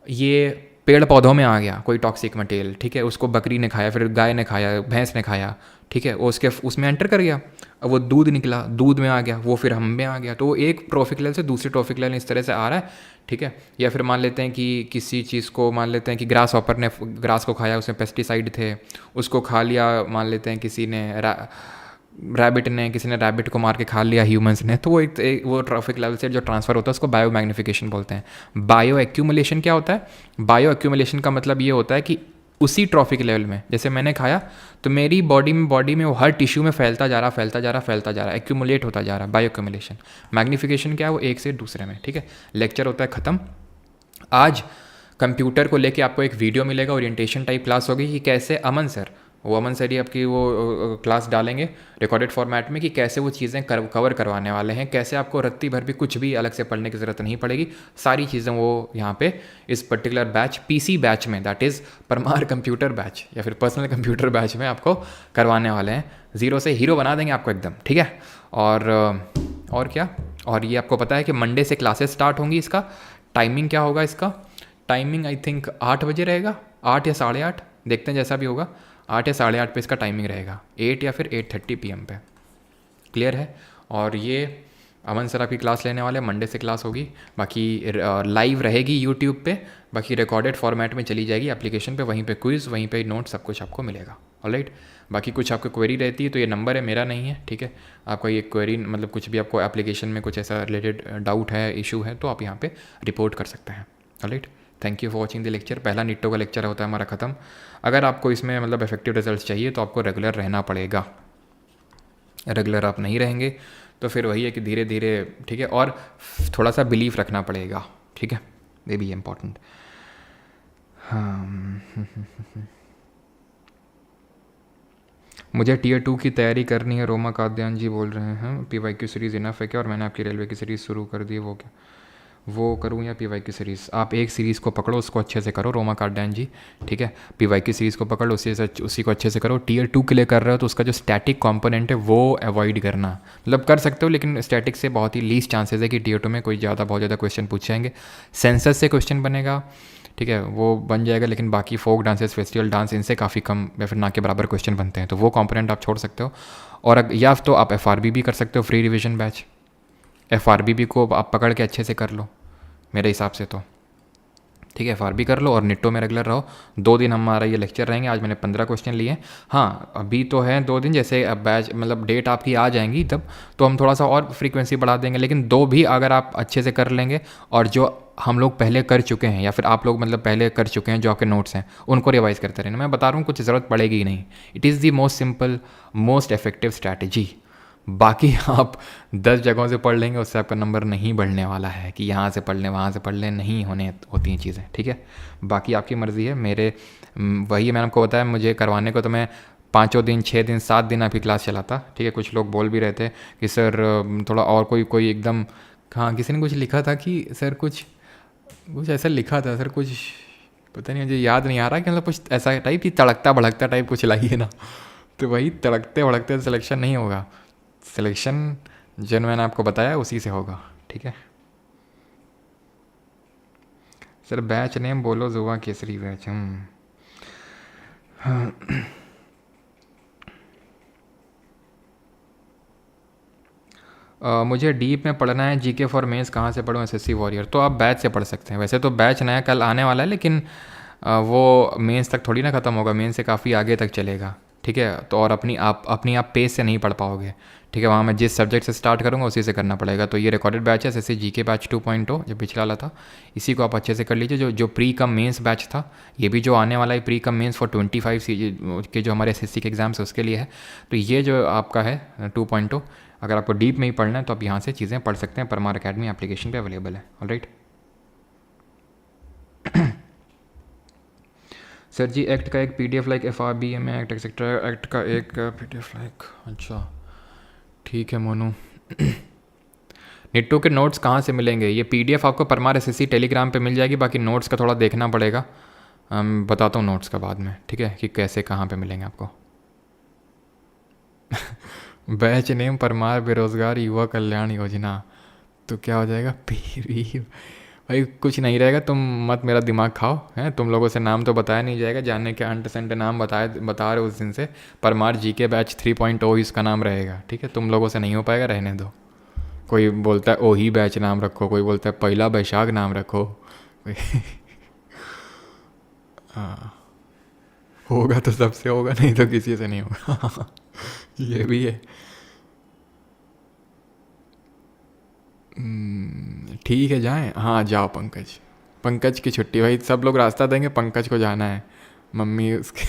ये पेड़ पौधों में आ गया कोई टॉक्सिक मटेरियल, ठीक है, उसको बकरी ने खाया, फिर गाय ने खाया, भैंस ने खाया, ठीक है, वो उसमें एंटर कर गया, अब वो दूध निकला, दूध में आ गया, वो फिर हम में आ गया, तो वो एक ट्रॉफिक लेवल से दूसरे ट्रॉफिक लेवल इस तरह से आ रहा है, ठीक है। या फिर मान लेते हैं कि किसी चीज़ को, मान लेते हैं कि ग्रास हॉपर ने ग्रास को खाया, उसमें पेस्टिसाइड थे, उसको खा लिया, मान लेते हैं किसी ने रैबिट ने, किसी ने रैबिट को मार के खा लिया ह्यूमंस ने, तो वो वो ट्रॉफिक लेवल से जो ट्रांसफ़र होता है उसको बायो मैग्निफिकेशन बोलते हैं। बायो एक्यूमुलेशन क्या होता है, बायो एक्यूमुलेशन का मतलब ये होता है कि उसी ट्रॉफिक लेवल में, जैसे मैंने खाया तो मेरी बॉडी में वो हर टिश्यू में फैलता जा रहा, एक्यूमुलेट होता जा रहा, बायो एक्यूमुलेशन। मैग्निफिकेशन क्या है, वो एक से दूसरे में, ठीक है। लेक्चर होता है ख़त्म। आज कंप्यूटर को लेके आपको एक वीडियो मिलेगा, ओरिएंटेशन टाइप क्लास होगी कि कैसे अमन सर ही आपकी वो क्लास डालेंगे रिकॉर्डेड फॉर्मेट में कि कैसे वो चीज़ें कवर करवाने वाले हैं, कैसे आपको रत्ती भर भी कुछ भी अलग से पढ़ने की ज़रूरत नहीं पड़ेगी, सारी चीज़ें वो यहाँ पे इस पर्टिकुलर बैच PC बैच में, that is Parmar computer batch या फिर पर्सनल कंप्यूटर बैच में आपको करवाने वाले हैं। ज़ीरो से हीरो बना देंगे आपको एकदम, ठीक है। और क्या, और ये आपको पता है कि मंडे से क्लासेस स्टार्ट होंगी इसका, टाइमिंग क्या होगा इसका? टाइमिंग आई थिंक 8 बजे रहेगा, 8 या 8:30, देखते हैं जैसा भी होगा। 8 या 8:30 पे इसका टाइमिंग रहेगा, 8 या फिर 8:30 PM पे। क्लियर है? और ये अमन सर आपकी क्लास लेने वाले, मंडे से क्लास होगी। बाकी लाइव रहेगी यूट्यूब पे, बाकी रिकॉर्डेड फॉर्मेट में चली जाएगी एप्लीकेशन पे, वहीं पे क्विज़, वहीं पे नोट, सब कुछ आपको मिलेगा। ऑलराइट, बाकी कुछ आपको क्वेरी रहती है तो ये नंबर है, मेरा नहीं है, ठीक है। आपका ये क्वेरी मतलब कुछ भी आपको एप्लीकेशन में कुछ ऐसा रिलेटेड डाउट है, इशू है, तो आप यहाँ पे रिपोर्ट कर सकते हैं। Alright, thank you for watching the lecture. पहला निट्टो का लेक्चर होता है हमारा ख़त्म। अगर आपको इसमें मतलब इफेक्टिव रिजल्ट चाहिए तो आपको रेगुलर रहना पड़ेगा। रेगुलर आप नहीं रहेंगे तो फिर वही है कि धीरे धीरे, ठीक है, और थोड़ा सा बिलीव रखना पड़ेगा, ठीक है, ये भी इम्पोर्टेंट। हाँ मुझे Tier 2 की तैयारी करनी है, रोमा काद्यान जी बोल रहे हैं। PYQ सीरीज़ इनफ है क्या? और मैंने आपकी रेलवे की सीरीज़ शुरू कर दी है, वो क्या वो करूँ या PYQ सीरीज़? आप एक सीरीज़ को पकड़ो, उसको अच्छे से करो रोमा काद्यान जी, ठीक है। PYQ सीरीज़ को पकड़, उसी को अच्छे से करो। Tier 2 के लिए कर रहे हो तो उसका जो स्टैटिक कंपोनेंट है वो अवॉइड करना, मतलब कर सकते हो लेकिन स्टैटिक से बहुत ही लीस्ट चांसेस है कि Tier 2 में कोई बहुत ज़्यादा क्वेश्चन पूछेंगे। सेंसस से क्वेश्चन बनेगा, ठीक है, वो बन जाएगा, लेकिन बाकी फोक डांसेस, फेस्टिवल डांस, इनसे काफ़ी कम या फिर ना के बराबर क्वेश्चन बनते हैं, तो वो कंपोनेंट आप छोड़ सकते हो। और या तो आप FRB भी कर सकते हो, फ्री रिवीजन बैच। FRB को आप पकड़ के अच्छे से कर लो मेरे हिसाब से तो, ठीक है। FRB कर लो और निट्टो में रेगुलर रहो। 2 दिन हमारा ये लेक्चर रहेंगे। आज मैंने 15 क्वेश्चन लिए। हाँ अभी तो है 2 दिन, जैसे अब बैच मतलब डेट आपकी आ जाएंगी तब तो हम थोड़ा सा और फ्रीक्वेंसी बढ़ा देंगे, लेकिन 2 भी अगर आप अच्छे से कर लेंगे और जो हम लोग पहले कर चुके हैं या फिर आप लोग मतलब पहले कर चुके हैं जो आपके नोट्स हैं उनको रिवाइज़ करते रहना। मैं बता रहा हूँ कुछ ज़रूरत पड़ेगी ही नहीं। It is the most simple most effective strategy. बाकी आप 10 जगहों से पढ़ लेंगे, उससे आपका नंबर नहीं बढ़ने वाला है कि यहाँ से पढ़ लें वहाँ से पढ़ लें, नहीं होने होती हैं चीज़ें, ठीक है। बाकी आपकी मर्ज़ी है। वही मैंने आपको बताया, मुझे करवाने को तो मैं 5 दिन 6 दिन 7 दिन आपकी क्लास चलाता, ठीक है। कुछ लोग बोल भी रहे थे कि सर थोड़ा और कोई एकदम, हाँ किसी ने कुछ लिखा था कि सर कुछ ऐसा लिखा था सर, कुछ पता नहीं मुझे याद नहीं आ रहा कि मतलब कुछ ऐसा टाइप कि तड़कता भड़कता टाइप कुछ लाइए ना, तो वही तड़कते भड़कते सिलेक्शन नहीं होगा। सिलेक्शन जो मैंने आपको बताया उसी से होगा, ठीक है। सर बैच नेम बोलो, जुआ केसरी बैच। मुझे डीप में पढ़ना है, जीके फॉर मेंस कहाँ से पढ़ूँ, SSC वॉरियर? तो आप बैच से पढ़ सकते हैं। वैसे तो बैच नया कल आने वाला है, लेकिन वो मेंस तक थोड़ी ना ख़त्म होगा, मेंस से काफ़ी आगे तक चलेगा, ठीक है। तो और अपनी आप पेस से नहीं पढ़ पाओगे, ठीक है। वहाँ मैं जिस सब्जेक्ट से स्टार्ट करूँगा उसी से करना पड़ेगा। तो ये रिकॉर्डेड बैच है SSC GK बैच 2.0 जो पिछला वाला था, इसी को आप अच्छे से कर लीजिए। जो प्री कम मेंस बैच था, ये भी जो आने वाला है प्री कम मेंस फॉर 25 के जो हमारे SSC के एग्ज़ाम्स है उसके लिए है। तो ये जो आपका है 2.0, अगर आपको डीप में ही पढ़ना है तो आप यहाँ से चीज़ें पढ़ सकते हैं। परमार अकेडमी एप्लीकेशन पे अवेलेबल है। ऑलराइट सर जी, एक्ट का एक PDF लाइक FRB में एक्ट एक्सेट्रा, एक्ट का एक PDF लाइक, अच्छा ठीक है मोनू। निट्टो के नोट्स कहाँ से मिलेंगे? ये PDF आपको परमार SSC टेलीग्राम पे मिल जाएगी, बाकी नोट्स का थोड़ा देखना पड़ेगा। बताता हूँ नोट्स का बाद में, ठीक है, कि कैसे कहाँ पे मिलेंगे आपको। बैच नेम परमार बेरोजगार युवा कल्याण योजना, तो क्या हो जाएगा PV? भाई कुछ नहीं रहेगा, तुम मत मेरा दिमाग खाओ, हैं तुम लोगों से नाम तो बताया नहीं जाएगा, जानने के अंट संट नाम बता रहे उस दिन से। परमार GK बैच 3.0 इसका नाम रहेगा, ठीक है। तुम लोगों से नहीं हो पाएगा, रहने दो। कोई बोलता है ओही बैच नाम रखो, कोई बोलता है पहला बैशाख नाम रखो, कोई हाँ होगा तो सबसे होगा, नहीं तो किसी से नहीं होगा। ये भी है। ठीक है जाएं, हाँ जाओ। पंकज की छुट्टी भाई, सब लोग रास्ता देंगे, पंकज को जाना है। मम्मी उसकी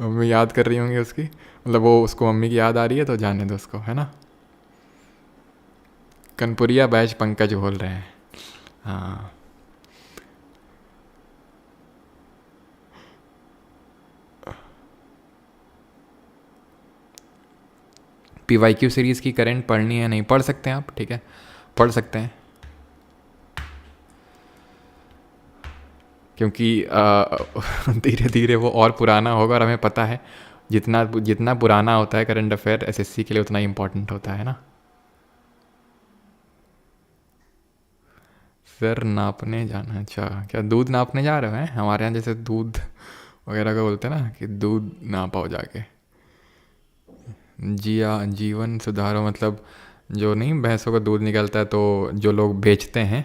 मम्मी याद कर रही होंगी उसकी, मतलब वो उसको मम्मी की याद आ रही है, तो जाने दो उसको, है ना। कनपुरिया बैच पंकज बोल रहे हैं, हाँ। PYQ सीरीज़ की करंट पढ़नी है, नहीं पढ़ सकते हैं आप, ठीक है, पढ़ सकते हैं, क्योंकि धीरे धीरे वो और पुराना होगा, और हमें पता है जितना जितना पुराना होता है करंट अफेयर SSC के लिए उतना ही इम्पोर्टेंट होता है ना। सर नापने जाना, अच्छा क्या दूध नापने जा रहे हो हैं? हमारे यहाँ जैसे दूध वगैरह का बोलते हैं ना कि दूध नापाओ जाके। जिया जीवन सुधारो मतलब जो नहीं भैंसों का दूध निकलता है तो जो लोग बेचते हैं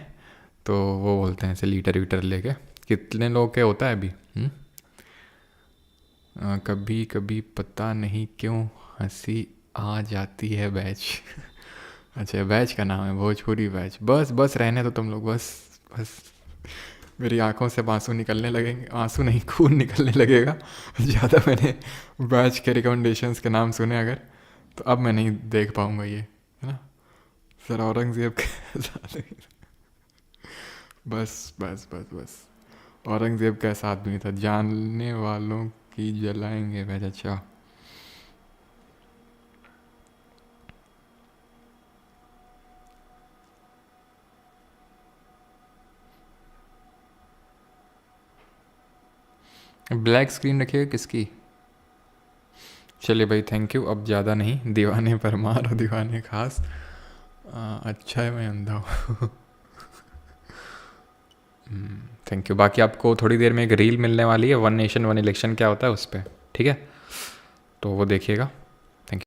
तो वो बोलते हैं ऐसे लीटर वीटर लेके। कितने लोग के होता है अभी? कभी कभी पता नहीं क्यों हंसी आ जाती है बैच। अच्छा बैच का नाम है भोजपुरी बैच। बस बस रहने दो तुम लोग, बस बस। मेरी आंखों से आंसू निकलने लगेंगे, आंसू नहीं खून निकलने लगेगा। ज़्यादा मैंने बैच के रिकमेंडेशंस के नाम सुने अगर, तो अब मैं नहीं देख पाऊँगा ये, है ना। सर औरंगज़ेब के साथ बस बस बस बस। औरंगज़ेब कैसा आदमी था, जानने वालों की जलाएंगे वैसे। अच्छा ब्लैक स्क्रीन रखिएगा किसकी? चलिए भाई थैंक यू, अब ज़्यादा नहीं। दीवाने परमार और दीवाने खास। अच्छा है मैं अंधा हूँ। Thank you. बाकी आपको थोड़ी देर में एक रील मिलने वाली है, वन नेशन वन इलेक्शन क्या होता है उस पर, ठीक है, तो वो देखिएगा।